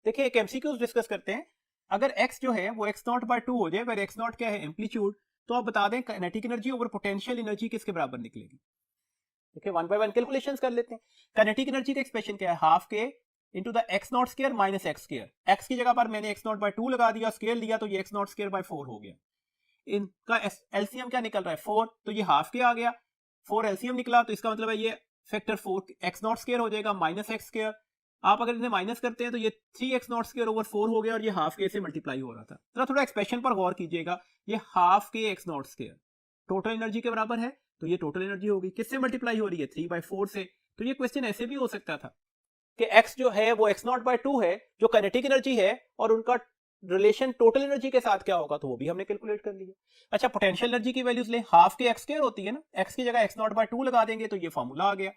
देखिए एक एमसीक्यूज डिस्कस करते हैं। अगर x जो है वो x0/2 हो जाए, अगर x0 क्या है? एम्पलीट्यूड, तो आप बता दें kinetic energy over potential energy किसके बराबर निकलेगी? देखिए 1 बाय 1 कैलकुलेशंस कर लेते हैं। काइनेटिक एनर्जी का एक्सप्रेशन क्या है? हाफ के into the x0² minus x²। x की जगह पर मैंने x0/2 लगा दिया, स्केयर लिया, तो ये x0²/4 हो गया। इनका एलसीएम क्या निकल रहा है 4, तो ये हाफ के आ गया, 4 एलसीएम निकला, तो इसका मतलब है ये फैक्टर 4 एक्स नॉट स्क्वायर हो जाएगा माइनस एक्स स्क्वायर। आप अगर इन्हें माइनस करते हैं तो ये 3 एक्स नॉट स्क्वायर ओवर 4 हो गया, और ये हाफ के से मल्टीप्लाई हो रहा था। तो थोड़ा एक्सप्रेशन पर गौर कीजिएगा, ये half k x not square total energy के बराबर है, तो ये टोटल एनर्जी होगी, किससे मल्टीप्लाई हो रही है 3/4 से। तो ये क्वेश्चन ऐसे भी हो सकता था कि x जो है वो x0/2 है जो काइनेटिक एनर्जी है, और उनका रिलेशन टोटल एनर्जी के साथ क्या होगा, तो वो भी हमने कैलकुलेट कर लिया। अच्छा, पोटेंशियल एनर्जी की वैल्यूज ले, हाफ के एक्स स्क्वायर होती है ना, x की जगह x0/2 लगा देंगे तो ये फॉर्मूला आ गया।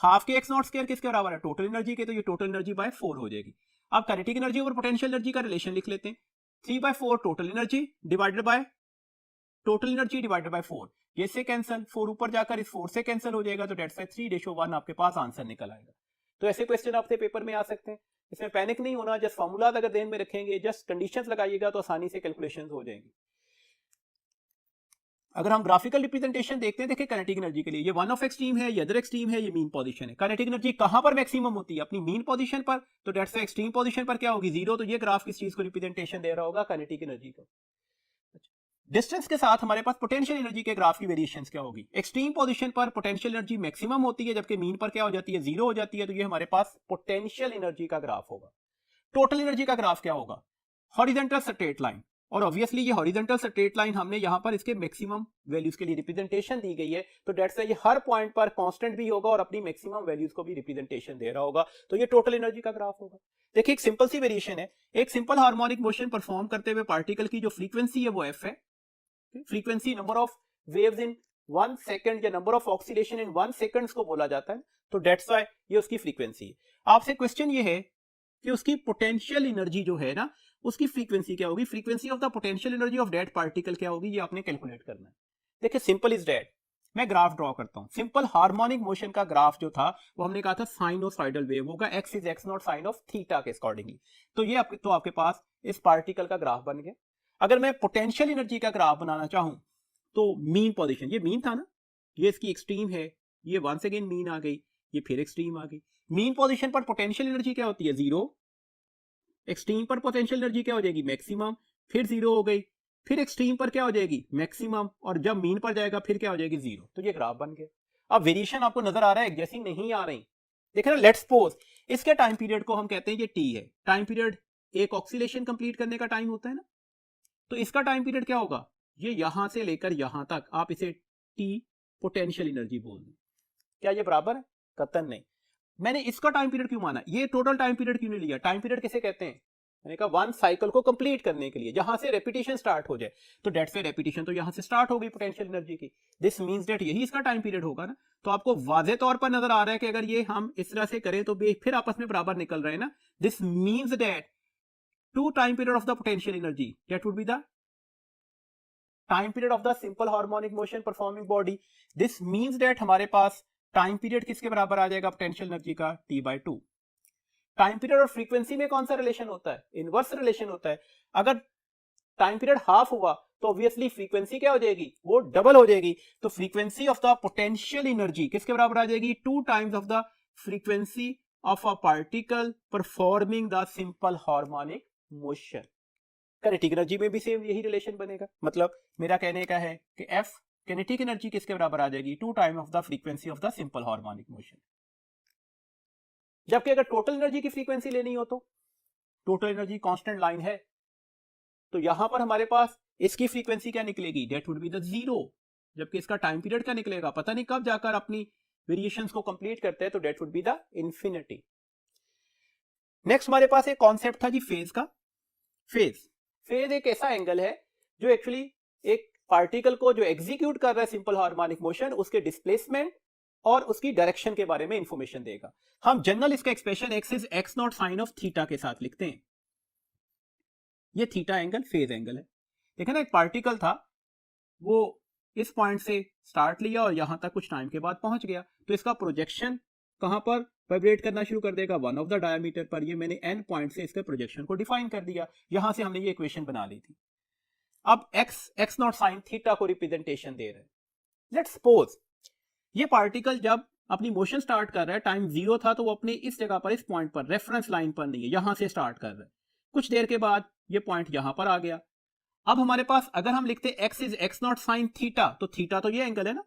हाफ के x0 स्क्वायर किसके बराबर है, टोटल एनर्जी के, तो ये टोटल एनर्जी बाय 4 हो जाएगी। अब काइनेटिक एनर्जी और पोटेंशियल एनर्जी का रिलेशन लिख लेते हैं, 3/4 total energy divided by total energy divided by 4, ये से कैंसिल, 4 ऊपर जाकर इस 4 से कैंसिल हो जाएगा, तो डेट्स 3:1 आपके पास आंसर निकल आएगा। तो ऐसे क्वेश्चन आपसे पेपर में आ सकते हैं, इसमें पैनिक नहीं होना, जस्ट फॉर्मूला अगर ध्यान में रखेंगे, जस्ट कंडीशंस लगाइएगा तो आसानी से कैलकुलेशंस हो जाएंगी। अगर हम ग्राफिकल रिप्रेजेंटेशन देखते हैं, देखिए काइनेटिक एनर्जी के लिए ये वन ऑफ एक्सट्रीम है, ये अदर एक्सट्रीम है, ये मीन पोजीशन है। काइनेटिक एनर्जी कहां पर मैक्सिमम होती है, अपनी मीन पोजीशन पर, तो डेट्स एक्सट्रीम पोजीशन पर क्या होगी 0, तो ये ग्राफ किस चीज को रिप्रेजेंटेशन दे रहा होगा, काइनेटिक एनर्जी को। डिस्टेंस के साथ हमारे पास पोटेंशियल एनर्जी के ग्राफ की वेरिएशंस क्या होगी, एक्सट्रीम पोजीशन पर पोटेंशियल एनर्जी मैक्सिमम होती है, जबकि मीन पर क्या हो जाती है 0 हो जाती है, तो ये हमारे पास पोटेंशियल एनर्जी का ग्राफ होगा। टोटल एनर्जी का ग्राफ क्या होगा, हॉरिजॉन्टल स्ट्रेट लाइन, और ऑब्वियसली ये हॉरिजॉन्टल स्ट्रेट लाइन हमने यहां पर इसके मैक्सिमम वैल्यूज के लिए रिप्रेजेंटेशन दी गई है, तो डेट्स ये हर पॉइंट पर कांस्टेंट भी होगा और अपनी मैक्सिमम वैल्यूज को भी रिप्रेजेंटेशन दे रहा होगा, तो ये टोटल एनर्जी का ग्राफ होगा। देखिए एक सिंपल सी वेरिएशन है, एक सिंपल हार्मोनिक मोशन परफॉर्म करते हुए पार्टिकल की जो फ्रीक्वेंसी है वो f है, frequency number of waves in 1 second या number of oscillation in 1 seconds को बोला जाता है, तो डेट्स व्हाई ये उसकी फ्रीक्वेंसी है। आपसे क्वेश्चन ये है कि उसकी पोटेंशियल एनर्जी जो है ना, उसकी फ्रीक्वेंसी क्या होगी, frequency of the potential energy of that particle क्या होगी, ये आपने कैलकुलेट करना है। देखिए सिंपल इज दैट, मैं ग्राफ ड्रॉ करता हूं। सिंपल हार्मोनिक मोशन का ग्राफ जो था वो हमने कहा था साइनोसॉइडल वेव होगा, x is x0 sine of theta के अकॉर्डिंगली, तो ये आपके पास इस पार्टिकल का ग्राफ बन गया। अगर मैं पोटेंशियल एनर्जी का ग्राफ बनाना चाहूं, तो मीन पोजीशन, ये मीन था ना, ये इसकी एक्सट्रीम है, ये वंस अगेन मीन आ गई, ये फिर एक्सट्रीम आ गई। मीन पोजीशन पर पोटेंशियल एनर्जी क्या होती है 0, एक्सट्रीम पर पोटेंशियल एनर्जी क्या हो जाएगी मैक्सिमम, फिर 0 हो गई, फिर एक्सट्रीम पर क्या हो जाएगी मैक्सिमम, और जब मीन पर जाएगा फिर क्या हो जाएगी 0, तो ये ग्राफ बन गया। अब वेरिएशन आपको नजर आ रहा है, जैसी नहीं आ रही, देख रहे हैं, लेट्स सपोज इसके टाइम पीरियड को हम कहते हैं ये t है, टाइम पीरियड एक ऑक्सीलेशन कंप्लीट करने का टाइम होता है ना, तो इसका टाइम पीरियड क्या होगा, ये यहां से लेकर यहां तक, आप इसे t पोटेंशियल एनर्जी बोल दें, क्या ये बराबर है, कतन नहीं। मैंने इसका टाइम पीरियड क्यों माना, ये टोटल टाइम पीरियड क्यों नहीं लिया, टाइम पीरियड किसे कहते हैं, मैंने कहा वन साइकिल को कंप्लीट करने के लिए, जहां से रेपिटेशन स्टार्ट हो जाए, तो डेट से रेपिटेशन तो यहां से स्टार्ट हो गई पोटेंशियल एनर्जी की, दिस मींस दैट यही इसका टाइम पीरियड होगा ना। तो आपको वाज़ेह तौर पर नजर आ रहा है कि अगर ये हम इस तरह से करें तो फिर आपस में बराबर निकल रहे हैं ना, this means that two time period of the potential energy, that would be the time period of the simple harmonic motion performing body, this means that हमारे पास टाइम पीरियड किसके बराबर आ जाएगा पोटेंशियल एनर्जी का, t/2। टाइम पीरियड और frequency में कौन सा रिलेशन होता है, इनवर्स रिलेशन होता है। अगर टाइम पीरियड हाफ हुआ तो ऑब्वियसली फ्रीक्वेंसी क्या हो जाएगी, वो डबल हो जाएगी, तो frequency of the potential energy किसके बराबर आ जाएगी, 2 times of the frequency of a particle performing the simple harmonic motion. Kinetic energy में भी सेम यही रिलेशन बनेगा, मतलब मेरा कहने का है कि F काइनेटिक एनर्जी किसके बराबर आ जाएगी, 2 time of the frequency of the simple harmonic motion. जबकि अगर टोटल एनर्जी की फ्रीक्वेंसी लेनी हो, तो टोटल एनर्जी कांस्टेंट लाइन है, तो यहां पर हमारे पास इसकी फ्रीक्वेंसी क्या निकलेगी, दैट वुड बी द 0, जबकि इसका टाइम पीरियड क्या निकलेगा, पता नहीं कब जाकर अपनी वेरिएशंस को कंप्लीट करते हैं, तो that would be the infinity. Next हमारे पास एक कॉन्सेप्ट था जी फेज का। फेज एक ऐसा एंगल है जो एक्चुअली एक पार्टिकल को जो एग्जीक्यूट कर रहा है सिंपल हार्मोनिक मोशन, उसके डिस्प्लेसमेंट और उसकी डायरेक्शन के बारे में इंफॉर्मेशन देगा। हम जनरल इसका expression x is x0 sine of theta के साथ लिखते हैं। ये थीटा एंगल फेज एंगल है। देखा ना, एक पार्टिकल था, वो इस पॉइंट से स्टार्ट लिया और यहां तक कुछ टाइम के बाद पहुंच गया, तो इसका प्रोजेक्शन कहां पर वाइब्रेट करना शुरू कर देगा, 1 ऑफ द डायमीटर पर। ये मैंने n पॉइंट से इसके प्रोजेक्शन को डिफाइन कर दिया, यहां से हमने ये इक्वेशन बना ली थी। अब x0 साइन थीटा को रिप्रेजेंटेशन दे रहे हैं। लेट्स सपोज ये पार्टिकल जब अपनी मोशन स्टार्ट कर रहा है, टाइम 0 था, तो वो अपने इस जगह पर, इस पॉइंट पर, रेफरेंस लाइन पर नहीं है, यहां से स्टार्ट कर रहा है। कुछ देर के बाद ये पॉइंट यहां पर आ गया, अब हमारे पास अगर हम लिखते x is x not sine theta, तो थीटा तो ये एंगल है ना,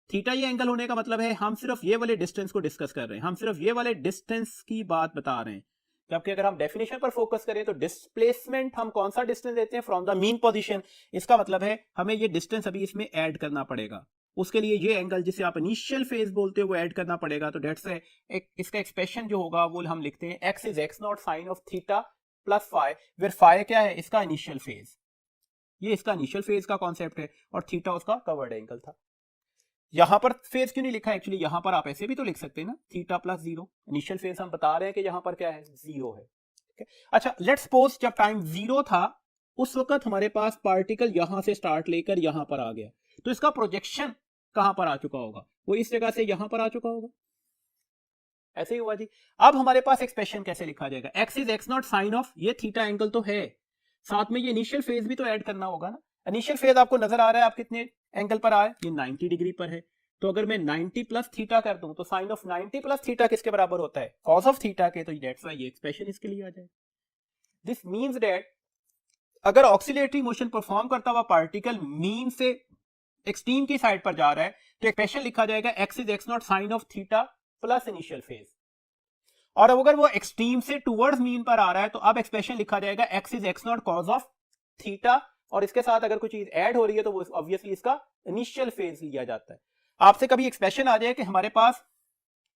थीटा ये एंगल होने का मतलब है हम सिर्फ ये वाले डिस्टेंस को डिस्कस कर रहे हैं, हम सिर्फ ये वाले डिस्टेंस की बात बता रहे हैं। जबकि अगर हम डेफिनेशन पर फोकस करें तो डिस्प्लेसमेंट हम कौन सा डिस्टेंस देते हैं, फ्रॉम द मीन पोजीशन। इसका मतलब है हमें ये डिस्टेंस अभी इसमें ऐड करना पड़ेगा, उसके लिए ये एंगल जिसे आप इनिशियल फेज बोलते हो वो ऐड करना पड़ेगा। तो डेट्स इसका एक्सप्रेशन जो होगा वो हम लिखते हैं x is x not sine of theta plus phi, where phi क्या है, इसका इनिशियल फेज, ये इसका इनिशियल फेज का कॉन्सेप्ट है और थीटा उसका कवर्ड एंगल था। यहां पर फेज क्यों नहीं लिखा, एक्चुअली यहां पर आप ऐसे भी तो लिख सकते हैं ना, theta plus zero, initial phase हम बता रहे हैं कि यहां पर क्या है, जीरो है। ठीक है, अच्छा लेट्स सपोज जब टाइम जीरो था उस वक्त हमारे पास पार्टिकल यहां से स्टार्ट लेकर यहां पर आ गया, तो इसका प्रोजेक्शन कहां पर आ चुका होगा, वो इस जगह से यहां पर आ चुका होगा, ऐसे ही हुआ जी। अब हमारे पास एक्सप्रेशन कैसे लिखा जाएगा, x is x not sine of, ये थीटा एंगल तो है, साथ में ये इनिशियल फेज भी तो ऐड करना होगा ना। इनिशियल फेज आपको नजर आ रहा है आप कितने एंगल पर आए, ये 90 डिग्री पर है, तो अगर मैं 90 प्लस थीटा कर दूं तो साइन ऑफ 90 प्लस थीटा किसके बराबर होता है, कॉस ऑफ थीटा के, तो दैट्स व्हाई ये एक्सप्रेशन इसके लिए आ जाए। दिस मींस दैट अगर ऑक्सीलेटरी मोशन परफॉर्म करता हुआ पार्टिकल मीन से एक्सट्रीम की साइड पर जा रहा है तो एक्सप्रेशन लिखा जाएगा x is x not sine of theta plus initial phase, और अगर वो एक्सट्रीम से टुवर्ड्स मीन पर आ रहा है तो अब एक्सप्रेशन लिखा जाएगा x is x not cos of theta, और इसके साथ अगर कोई चीज ऐड हो रही है तो वो ऑब्वियसली इसका इनिशियल फेज लिया जाता है। आपसे कभी एक्सप्रेशन आ जाए कि हमारे पास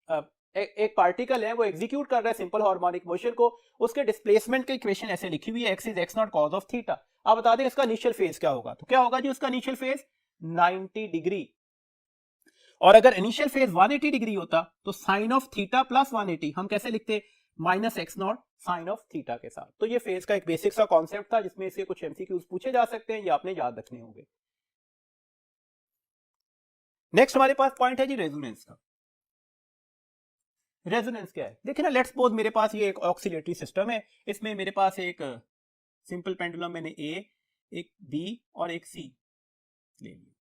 एक पार्टिकल है वो एग्जीक्यूट कर रहा है सिंपल हार्मोनिक मोशन को, उसके डिस्प्लेसमेंट की इक्वेशन ऐसे लिखी हुई है x is x not cos of theta, आप बता दें इसका इनिशियल फेज क्या होगा, तो क्या होगा जी उसका इनिशियल फेज 90 डिग्री, और अगर इनिशियल फेज 180 डिग्री होता तो साइन ऑफ थीटा प्लस 180 हम कैसे लिखते, minus x not sine of theta के साथ। तो ये फेज का एक बेसिक सा कॉन्सेप्ट था जिसमें से कुछ एमसीक्यूज पूछे जा सकते हैं, ये आपने याद रखने होंगे। नेक्स्ट हमारे पास पॉइंट है जी रेजोनेंस का। रेजोनेंस क्या है, देखिए ना, लेट्स सपोज मेरे पास ये एक ऑक्सीलेटरी सिस्टम है, इसमें मेरे पास एक सिंपल पेंडुलम मैंने ए, एक बी और एक सी ले लिया,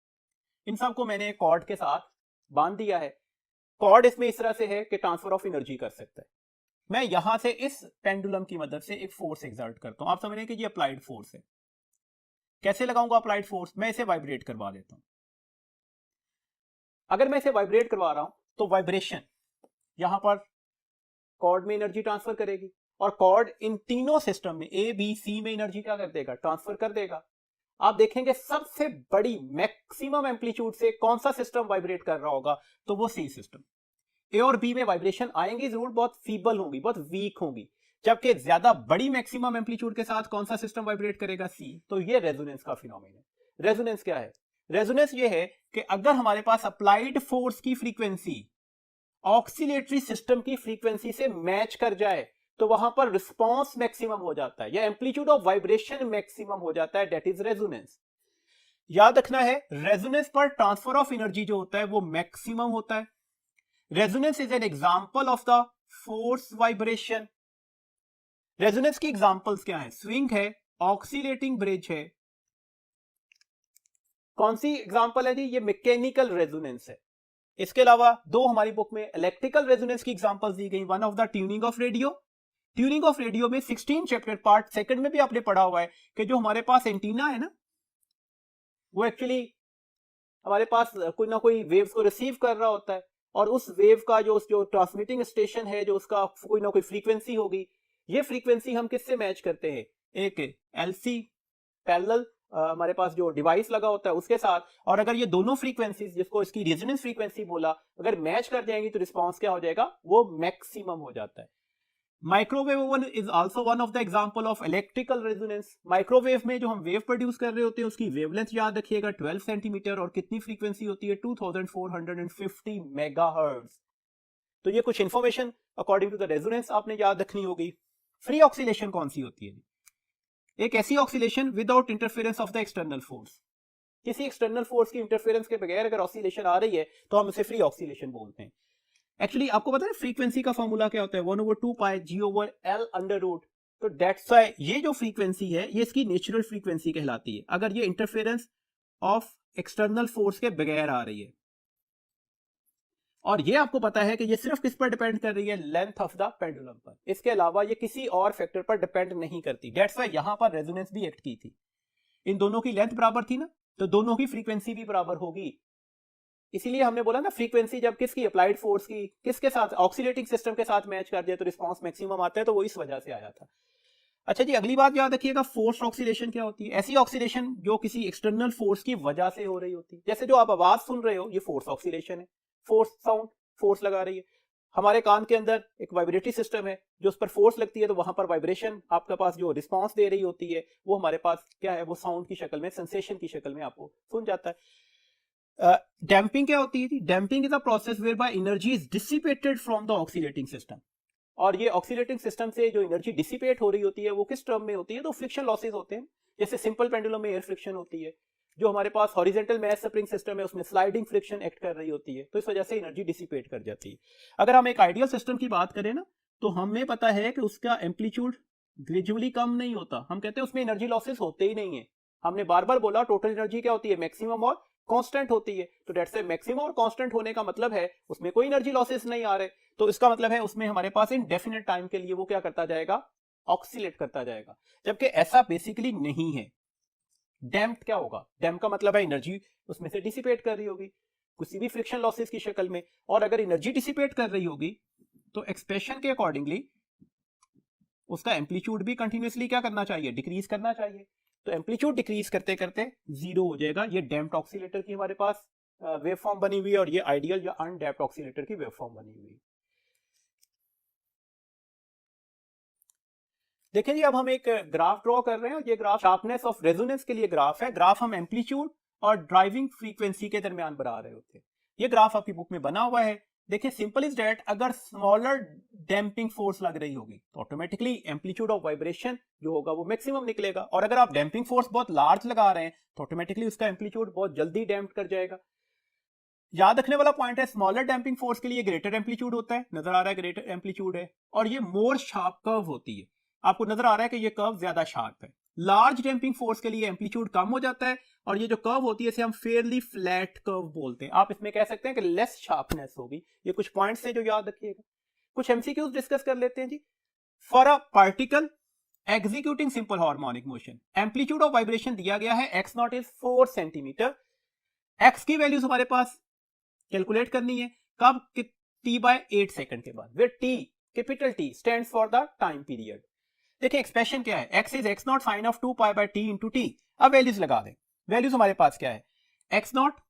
इन सबको मैंने कॉर्ड के साथ बांध दिया है। कॉर्ड इसमें इस तरह से है कि ट्रांसफर ऑफ एनर्जी कर सकता है। मैं यहां से इस पेंडुलम की मदद से एक फोर्स एक्सर्ट करता हूं, आप समझ रहे हैं कि ये अप्लाइड फोर्स है। कैसे लगाऊंगा अप्लाइड फोर्स, मैं इसे वाइब्रेट करवा देता हूं। अगर मैं इसे वाइब्रेट करवा रहा हूं तो वाइब्रेशन यहां पर कॉर्ड में एनर्जी ट्रांसफर करेगी, और कॉर्ड इन तीनों सिस्टम में ए बी सी में एनर्जी क्या कर देगा, ट्रांसफर कर देगा। आप देखेंगे सबसे बड़ी मैक्सिमम एम्पलीट्यूड से कौन सा सिस्टम वाइब्रेट कर रहा होगा, तो वो सी सिस्टम। ए और बी में वाइब्रेशन आएंगी जरूर, बहुत फीबल होंगी, बहुत वीक होंगी, जबकि ज्यादा बड़ी मैक्सिमम एम्पलीट्यूड के साथ कौन सा सिस्टम वाइब्रेट करेगा, सी। तो ये रेजोनेंस का फिनोमेना है। रेजोनेंस क्या है, रेजोनेंस ये है कि अगर हमारे पास अप्लाइड फोर्स की फ्रीक्वेंसी ऑक्सीलेटरी सिस्टम की फ्रीक्वेंसी से मैच कर जाए तो वहां पर रिस्पांस मैक्सिमम हो जाता है, या एम्पलीट्यूड ऑफ वाइब्रेशन मैक्सिमम हो जाता है, दैट इज रेजोनेंस। याद रखना है रेजोनेंस पर ट्रांसफर ऑफ एनर्जी जो होता है वो मैक्सिमम होता है। Resonance is an example of the force vibration. Resonance की एग्जांपल्स क्या है, स्विंग है, ऑक्सीलेटिंग ब्रिज है। कौन सी एग्जांपल है जी, ये मैकेनिकल रेजोनेंस है। इसके अलावा दो हमारी बुक में इलेक्ट्रिकल रेजोनेंस की एग्जांपल्स दी गई, one of the tuning of radio. Tuning of radio में 16 चैप्टर पार्ट सेकंड में भी आपने पढ़ा हुआ है कि जो हमारे पास एंटीना है ना, वो एक्चुअली हमारे पास कोई ना कोई वेव्स को रिसीव कर रहा होता है, और उस वेव का जो ट्रांसमिटिंग स्टेशन है जो उसका कोई ना कोई फ्रीक्वेंसी होगी, ये फ्रीक्वेंसी हम किससे मैच करते हैं, एक एलसी पैरेलल हमारे पास जो डिवाइस लगा होता है उसके साथ, और अगर ये दोनों फ्रीक्वेंसीज जिसको इसकी रेजोनेंस फ्रीक्वेंसी बोला अगर मैच कर जाएंगी तो रिस्पांस क्या हो जाएगा, वो मैक्सिमम हो जाता है। Microwave oven is also one of the example of electrical resonance. Microwave में जो हम वेव प्रोड्यूस कर रहे होते हैं उसकी वेवलेंथ याद रखिएगा 12 सेंटीमीटर, और कितनी फ्रीक्वेंसी होती है 2450 मेगाहर्ट्ज। तो ये कुछ information according to the resonance आपने याद रखनी होगी। फ्री ऑक्सीलेशन कौन सी होती है, एक ऐसी oscillation without interference of the external force. किसी एक्सटर्नल फोर्स की इंटरफेरेंस के बगैर अगर ऑक्सीलेशन आ रही है तो हम उसे फ्री ऑक्सीलेशन बोलते हैं। एक्चुअली आपको पता है फ्रीक्वेंसी का फॉर्मूला क्या होता है, 1/2 पाई g/L अंडर रूट। तो दैट्स व्हाई ये जो फ्रीक्वेंसी है ये इसकी नेचुरल फ्रीक्वेंसी कहलाती है अगर ये इंटरफेरेंस ऑफ एक्सटर्नल फोर्स के बगैर आ रही है। और ये आपको पता है कि ये सिर्फ किस पर डिपेंड कर रही है, लेंथ ऑफ द पेंडुलम पर, इसके अलावा ये किसी और फैक्टर पर डिपेंड नहीं करती। दैट्स व्हाई यहां पर रेजोनेंस भी एक्ट की थी। इन दोनों की लेंथ बराबर थी ना, तो दोनों की फ्रीक्वेंसी भी बराबर होगी। इसीलिए हमने बोला ना फ्रीक्वेंसी जब किसकी अप्लाइड फोर्स की किसके साथ ऑक्सीलेटिंग सिस्टम के साथ मैच कर जाए तो रिस्पांस मैक्सिमम आता है, तो वो इस वजह से आया था। अच्छा जी, अगली बात याद रखिएगा, फोर्स ऑक्सीलेशन क्या होती है? ऐसी ऑक्सीलेशन जो किसी एक्सटर्नल फोर्स की वजह से हो रही होती है। जैसे जो आप आवाज सुन रहे हो, ये फोर्स ऑक्सीलेशन है, फोर्स साउंड, फोर्स लगा रही है। हमारे कान के अंदर एक वाइब्रेटरी सिस्टम है, जो उस पर फोर्स लगती है तो वहां पर वाइब्रेशन आपके पास जो रिस्पांस दे रही होती है वो हमारे पास क्या है, वो साउंड की शक्ल में, सेंसेशन की शक्ल में आपको सुन जाता है। डैम्पिंग क्या होती है जी? Damping is a process whereby energy is dissipated from the oscillating system. और ये ऑक्सीलेटिंग सिस्टम से जो एनर्जी डिसिपेट हो रही होती है वो किस टर्म में होती है? तो फ्रिक्शन लॉसेस होते हैं। जैसे सिंपल पेंडुलम में एयर फ्रिक्शन होती है, जो हमारे पास हॉरिजॉन्टल मैस स्प्रिंग सिस्टम है उसमें स्लाइडिंग फ्रिक्शन एक्ट कर रही होती है, तो इस वजह से एनर्जी डिसिपेट कर जाती है। अगर हम एक आइडियल सिस्टम की बात करें ना, तो हमें पता है कि उसका एम्पलीट्यूड ग्रेजुअली कम नहीं होता। हम कहते हैं उसमें एनर्जी लॉसेस होते ही नहीं है। हमने बार बार बोला टोटल एनर्जी क्या होती है? मैक्सिमम और कांस्टेंट होती है। तो डेट से मैक्सिमम और कांस्टेंट होने का मतलब है उसमें कोई एनर्जी लॉसेस नहीं आ रहे, तो इसका मतलब है उसमें हमारे पास इनडेफिनेट टाइम के लिए वो क्या करता जाएगा? ऑक्सीलेट करता जाएगा। जबकि ऐसा बेसिकली नहीं है। डैम्प्ड क्या होगा? डैम्प का मतलब है एनर्जी उसमें से डिसिपेट कर रही होगी किसी भी फ्रिक्शन लॉसेस की शक्ल में, और अगर एनर्जी डिसिपेट कर रही होगी तो एक्सप्रेशन के अकॉर्डिंगली उसका एम्पलीट्यूड भी कंटिन्यूअसली क्या करना चाहिए? डिक्रीज करना चाहिए। तो एम्पलीट्यूड डिक्रीज करते करते जीरो हो जाएगा। ये डैम्प्ड ऑक्सीलेटर की हमारे पास वेव फॉर्म बनी हुई है, और ये आइडियल या अनडैम्प्ड ऑक्सीलेटर की वेव फॉर्म बनी हुई है। देखिए जी, अब हम एक ग्राफ ड्रॉ कर रहे हैं। ये ग्राफ शार्पनेस ऑफ रेजोनेंस के लिए ग्राफ है। ग्राफ हम एम्पलीट्यूड और ड्राइविंग फ्रीक्वेंसी के दरमियान बना रहे होते हैं। ये ग्राफ आपकी बुक में बना हुआ है। देखिए सिंपल इज डेट, अगर स्मॉलर डैम्पिंग फोर्स लग रही होगी तो ऑटोमेटिकली एम्पलीट्यूड ऑफ वाइब्रेशन जो होगा वो मैक्सिमम निकलेगा, और अगर आप डैम्पिंग फोर्स बहुत लार्ज लगा रहे हैं तो ऑटोमेटिकली उसका एम्पलीट्यूड बहुत जल्दी डैम्प कर जाएगा। याद रखने वाला पॉइंट है, स्मॉलर डैम्पिंग फोर्स के लिए ग्रेटर एम्पलीट्यूड होता है, नजर आ रहा है ग्रेटर एम्पलीट्यूड है, और ये मोर शार्प कर्व होती है। आपको नजर आ रहा है कि ये कर्व ज्यादा शार्प है। लार्ज डैम्पिंग फोर्स के लिए एम्पलीट्यूड कम हो जाता है, और ये जो कर्व होती है इसे हम फेयरली फ्लैट कर्व बोलते हैं। आप इसमें कह सकते हैं कि लेस शार्पनेस होगी। ये कुछ पॉइंट्स हैं जो याद रखिएगा। कुछ एमसीक्यूज डिस्कस कर लेते हैं जी। For a particle executing simple harmonic motion, amplitude of vibration दिया गया है x naught is 4 centimetre. X की वैल्यूज हमारे पास कैलकुलेट करनी है कब? t/8 सेकंड के बाद, where t capital T stands for the time period. देखिए एक्सप्रेशन क्या है? x is x not sine of 2π/t into T. अब वैल्यूज लगा दें। वैल्यूज हमारे पास क्या है? x not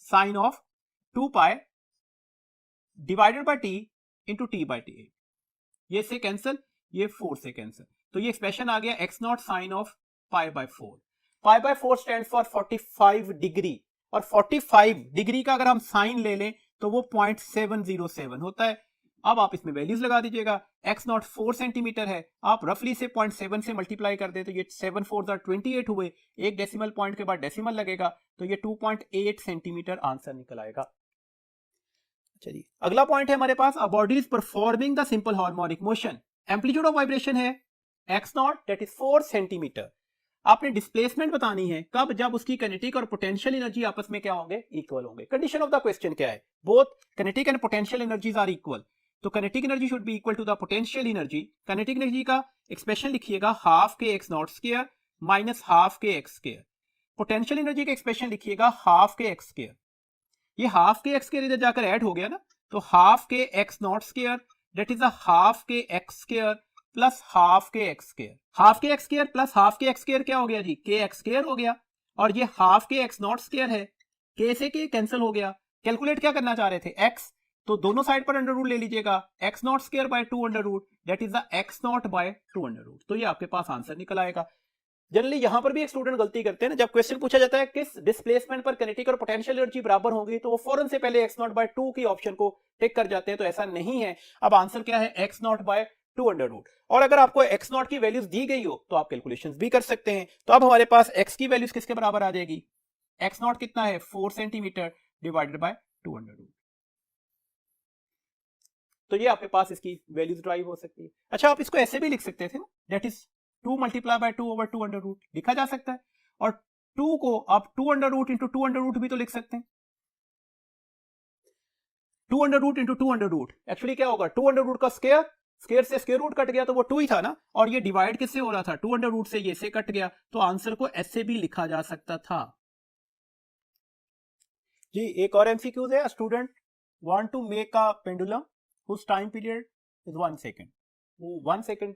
sine of 2π divided by t into t/8। ये से कैंसिल, ये 4 से कैंसिल, तो ये एक्सप्रेशन आ गया x not sine of π/4। π/4 stand for 45 degree, और 45 डिग्री का अगर हम साइन ले लें तो वो 0.707 होता है। अब आप इसमें वैल्यूज लगा दीजिएगा। x नॉट 4 सेंटीमीटर है, आप रफली से 0.7 से मल्टीप्लाई कर दें तो ये 7 4 28 हुए। एक डेसिमल पॉइंट के बाद डेसिमल लगेगा तो ये 2.8 सेंटीमीटर आंसर निकल आएगा। चलिए अगला पॉइंट है हमारे पास, a body is performing the simple harmonic motion, amplitude of vibration है x naught that is 4 centimetre. आपने डिस्प्लेसमेंट बतानी है कब? जब उसकी काइनेटिक और पोटेंशियल एनर्जी आपस में क्या होंगे? इक्वल होंगे। कंडीशन ऑफ द क्वेश्चन क्या है? Both kinetic and potential energies are equal, तो kinetic energy should be equal to the potential energy. Kinetic energy का एक्सप्रेशन लिखिएगा half k x not square minus half k x square. Potential energy का expression लिखिएगा half k x square. ये half k x square इधर जाकर add हो गया ना, तो half k x not square that is a half k x square plus half k x square. Half k x square plus half k x square क्या हो गया जी? के एक्स स्क्वायर हो गया, और ये half k x not square है, के से के कैंसिल हो गया। कैलकुलेट क्या करना चाह रहे थे? एक्स, तो दोनों साइड पर अंडर रूट ले लीजिएगा, x not square by 2 under root that is the x not by 2 under root. तो ये आपके पास आंसर निकल आएगा। जनरली यहां पर भी एक स्टूडेंट गलती करते हैं ना, जब क्वेश्चन पूछा जाता है किस डिस्प्लेसमेंट पर काइनेटिक और पोटेंशियल एनर्जी बराबर होंगी, तो वो फौरन से पहले x नॉट बाय 2 की ऑप्शन को टिक कर जाते हैं, तो ऐसा नहीं है। अब आंसर क्या है? x not by 2 under root. और अगर आपको x नॉट की वैल्यूज दी गई हो तो आप कैलकुलेशंस भी कर सकते हैं। तो अब हमारे पास x की वैल्यूज किसके बराबर आ जाएगी? x नॉट कितना है? 4 centimetre divided by 2 under root. तो ये आपके पास इसकी वैल्यूज ड्राइव हो सकती है। अच्छा, आप इसको ऐसे भी लिख सकते थे ना, that is 2 multiply by 2 over 2 under root लिखा जा सकता है, और 2 को आप 2 under root into 2 under root भी तो लिख सकते हैं। 2 under root into 2 under root actually क्या होगा? 2 अंडर रूट का स्क्वायर स्क्वायर से स्क्वायर रूट कट गया तो वो 2 ही था ना, और ये डिवाइड किससे हो रहा था, 2 अंडर रूट से, ये से कट गया, तो आंसर को ऐसे भी लिखा जा सकता था जी। एक और एमसीक्यूज है, student want to make a pendulum whose time period is 1 second. वो 1 सेकंड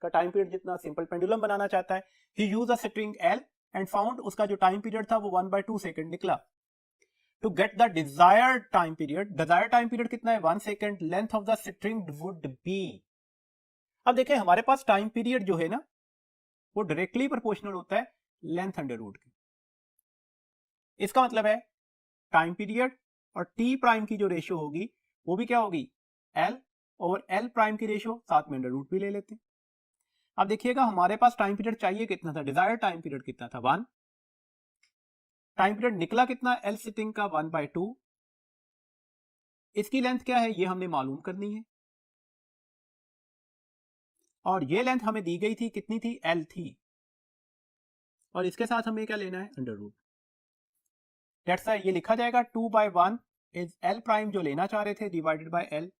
का टाइम पीरियड जितना सिंपल पेंडुलम बनाना चाहता है। He use a string L and found, उसका जो टाइम पीरियड था वो 1/2 सेकंड निकला। To get the desired time period कितना है, 1 second, length of the string would be. अब देखें हमारे पास टाइम पीरियड जो है ना वो डायरेक्टली प्रोपोर्शनल होता है लेंथ अंडर रूट के। इसका मतलब है टाइम पीरियड और टी प्राइम की जो रेशियो होगी वो भी क्या होगी, एल ओवर एल प्राइम की रेशियो, साथ में अंडर रूट भी ले लेते हैं। अब देखिएगा हमारे पास टाइम पीरियड चाहिए कितना था, डिजायर्ड टाइम पीरियड कितना था, 1। टाइम पीरियड निकला कितना, एल सिटिंग का 1/2। इसकी लेंथ क्या है ये हमने मालूम करनी है, और ये लेंथ हमें दी गई थी कितनी थी, एल थी, और इसके साथ हमें क्या लेना है, अंडर रूट। दैट्स व्हाई ये लिखा जाएगा 2/1 इज एल प्राइम जो लेना चाह रहे थे डिवाइडेड बाय एल।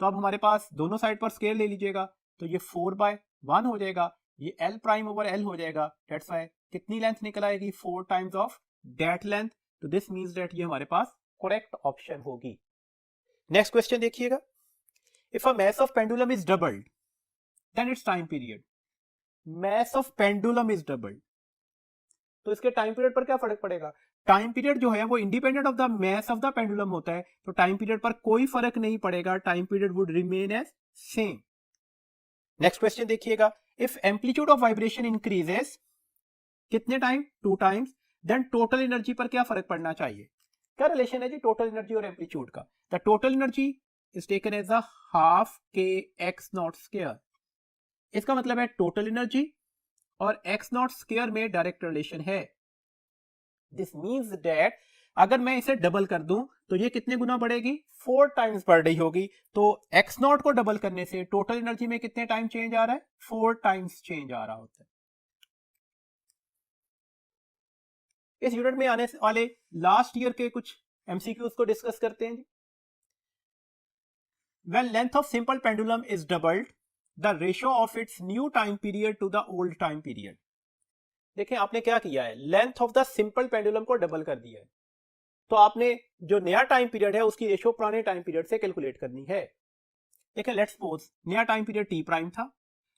तो अब हमारे पास दोनों साइड पर स्केयर ले लीजिएगा, तो ये 4/1 हो जाएगा, ये एल प्राइम ओवर एल हो जाएगा। दैट्स व्हाई कितनी लेंथ निकल आएगी, 4 टाइम्स ऑफ दैट लेंथ। तो दिस मींस दैट ये हमारे पास करेक्ट ऑप्शन होगी। नेक्स्ट क्वेश्चन देखिएगा, if a mass of pendulum is doubled then its time period। mass of pendulum is doubled, तो इसके टाइम पीरियड पर क्या फर्क पड़ेगा, टाइम पीरियड जो है वो independent of the mass of the pendulum होता है, तो टाइम पीरियड पर कोई फर्क नहीं पड़ेगा, time period would remain as same. Next question देखिएगा, if amplitude of vibration increases कितने time, 2 times, then total energy पर क्या फर्क पड़ना चाहिए। क्या रिलेशन है जी टोटल एनर्जी और एम्पलीट्यूड का, the total energy is taken as a half k x not square. इसका मतलब है टोटल एनर्जी और एक्स नॉट स्क्वायर में डायरेक्ट रिलेशन है। दिस मींस दैट अगर मैं इसे डबल कर दूं तो ये कितने गुना बढ़ेगी, 4 टाइम्स बढ़ रही होगी। तो एक्स नॉट को डबल करने से टोटल एनर्जी में कितने टाइम चेंज आ रहा है, 4 टाइम्स चेंज आ रहा होता है। इस यूनिट में आने वाले लास्ट ईयर के कुछ एमसीक्यूज को डिस्कस करते हैं। When length of simple pendulum is doubled, the ratio of its new time period to the old time period। देखिए आपने क्या किया है, length of the simple pendulum को डबल कर दिया है, तो आपने जो नया टाइम पीरियड है उसकी रेशियो पुराने टाइम पीरियड से कैलकुलेट करनी है। देखिए लेट्स सपोज नया टाइम पीरियड टी प्राइम था,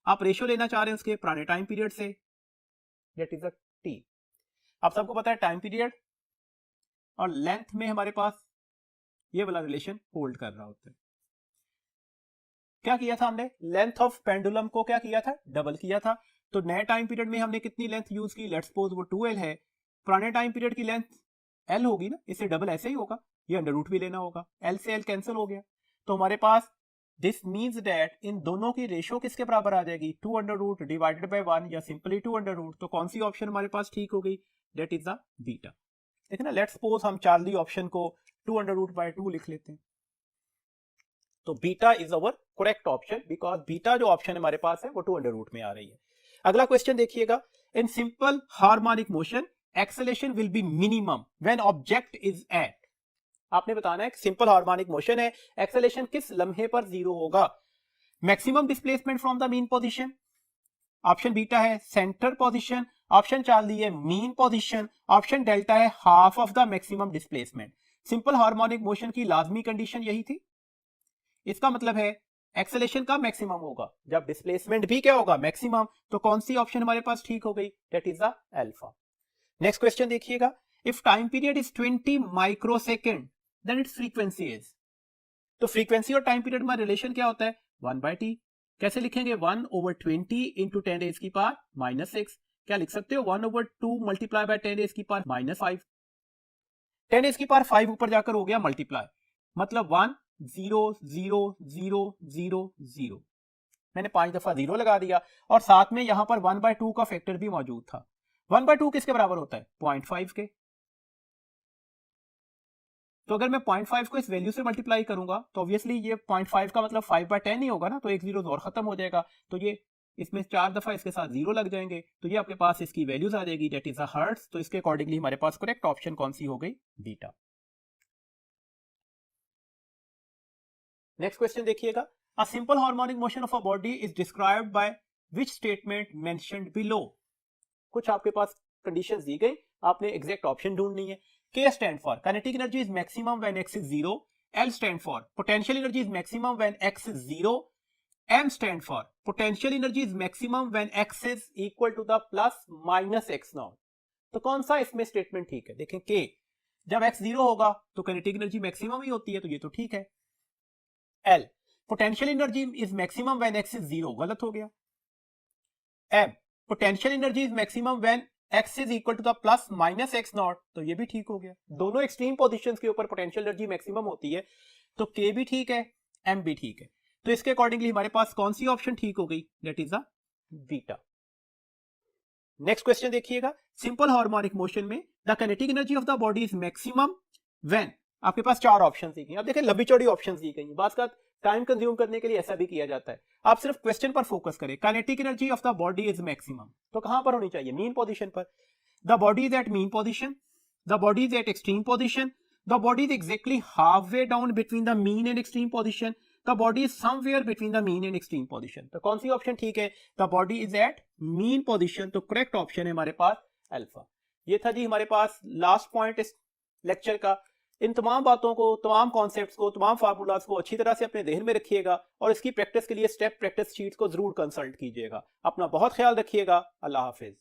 आप रेशियो लेना चाह रहे हैं उसके पुराने टाइम पीरियड से, दैट इज अ टी। आप सबको पता है टाइम पीरियड और लेंथ में हमारे पास ये वाला रिलेशन होल्ड कर रहा होता है। क्या किया था हमने, लेंथ ऑफ पेंडुलम को क्या किया था, डबल किया था। तो नए टाइम पीरियड में हमने कितनी लेंथ यूज की, लेट्स सपोज वो 2L है, पुराने टाइम पीरियड की लेंथ L होगी ना, इससे डबल ऐसे ही होगा, ये अंडर रूट भी लेना होगा, L से L कैंसिल हो गया। तो हमारे पास दिस मींस दैट इन दोनों की रेशियो किसके बराबर आ जाएगी, 2 अंडर रूट डिवाइडेड बाय 1 या सिंपली 2 अंडर रूट। तो कौन सी ऑप्शन हमारे पास ठीक हो गई, दैट इज द बीटा। देखिए ना, लेट्स सपोज हम चार्ली ऑप्शन को 2 अंडर रूट बाय 2 लिख लेते हैं, तो beta is our correct option, because beta जो ऑप्शन हमारे पास है वो 2 अंडर रूट में आ रही है। अगला क्वेश्चन देखिएगा, in simple harmonic motion acceleration will be minimum when object is at. आपने बताना है सिंपल हार्मोनिक मोशन है, एक्सेलेरेशन किस लम्हे पर 0 होगा। Maximum displacement from the mean position, option beta है सेंटर पोजीशन, ऑप्शन चार्ली है मीन पोजीशन, ऑप्शन डेल्टा है half of the maximum displacement. Simple harmonic motion की लाजमी कंडीशन यही थी। इसका मतलब है एक्सेलेरेशन का मैक्सिमम होगा जब डिस्प्लेसमेंट भी क्या होगा, मैक्सिमम। तो कौन सी ऑप्शन हमारे पास ठीक हो गई, that is the alpha. Next question देखिएगा, if time period is 20 microsecond then its frequency is. तो फ्रीक्वेंसी और टाइम पीरियड में रिलेशन क्या होता है, 1/t। कैसे लिखेंगे, 1/20 इंटू 10 रेज की पावर -6। क्या लिख सकते हो, 1/2 मल्टीप्लाई बाय 10 रेज की पावर -5। 10 रेज की पावर 5 ऊपर जाकर हो गया मल्टीप्लाई, मतलब 1 0 0 0 0 0। मैंने 5 दफा 0 लगा दिया, और साथ में यहां पर 1/2 का फैक्टर भी मौजूद था। 1/2 किसके बराबर होता है, 0.5 के। तो अगर मैं 0.5 को इस वैल्यू से मल्टीप्लाई करूंगा तो ऑब्वियसली ये 0.5 का मतलब 5/10 ही होगा ना, तो एक 0 और खत्म हो जाएगा। तो ये इसमें 4 दफा इसके साथ 0 लग जाएंगे, तो ये आपके पास इसकी वैल्यूज आ जाएगी, दैट इज अ हर्ट्ज। तो इसके अकॉर्डिंगली हमारे पास करेक्ट ऑप्शन कौन सी हो गई, बीटा। नेक्स्ट क्वेश्चन देखिएगा, A simple harmonic motion of a body is described by which statement mentioned below? कुछ आपके पास कंडीशंस दी गई, आपने एग्जैक्ट ऑप्शन ढूंढनी है. K stand for kinetic energy is maximum when x is 0. L stand for potential energy is maximum when x is 0. M stand for potential energy is maximum when x is equal to the plus minus x naught. तो कौन सा इसमें statement ठीक है? देखें K जब x 0 होगा तो काइनेटिक एनर्जी मैक्सिमम ही होती है, तो ये तो ठीक है. L potential energy is maximum when x is 0, गलत हो गया. M potential energy is maximum when x is equal to the plus minus x not, तो ये भी ठीक हो गया. दोनों एक्सट्रीम पोजीशंस के ऊपर पोटेंशियल एनर्जी मैक्सिमम होती है, तो K भी ठीक है, M भी ठीक है. तो इसके अकॉर्डिंगली हमारे पास कौन सी ऑप्शन ठीक हो गई? That is a beta. Next question देखिएगा. सिंपल हार्मोनिक मोशन में the kinetic energy of the body is maximum when, आपके पास चार ऑप्शन दी गई. अब देखें लंबी चौड़ी ऑप्शन दी गई. बात का टाइम कंज्यूम करने के लिए ऐसा भी किया जाता है. आप सिर्फ क्वेश्चन पर फोकस करें. Kinetic energy of the body is maximum, तो कहां पर होनी चाहिए? मीन पोजीशन पर. The body is at mean position, the body is at extreme position, the body is exactly half way down between the mean and extreme position, the body is somewhere between the mean and extreme position. तो कौन सी option ठीक है? The body is at mean position. तो correct option है हमारे पास alpha. ये था जी हमारे पास लास्ट पॉइंट इस लेक्चर का. इन तमाम बातों को, तमाम कॉन्सेप्ट्स को, तमाम फार्मूलाज को अच्छी तरह से अपने ध्यान में रखिएगा और इसकी प्रैक्टिस के लिए स्टेप प्रैक्टिस शीट्स को जरूर कंसल्ट कीजिएगा. अपना बहुत ख्याल रखिएगा. अल्लाह हाफिज.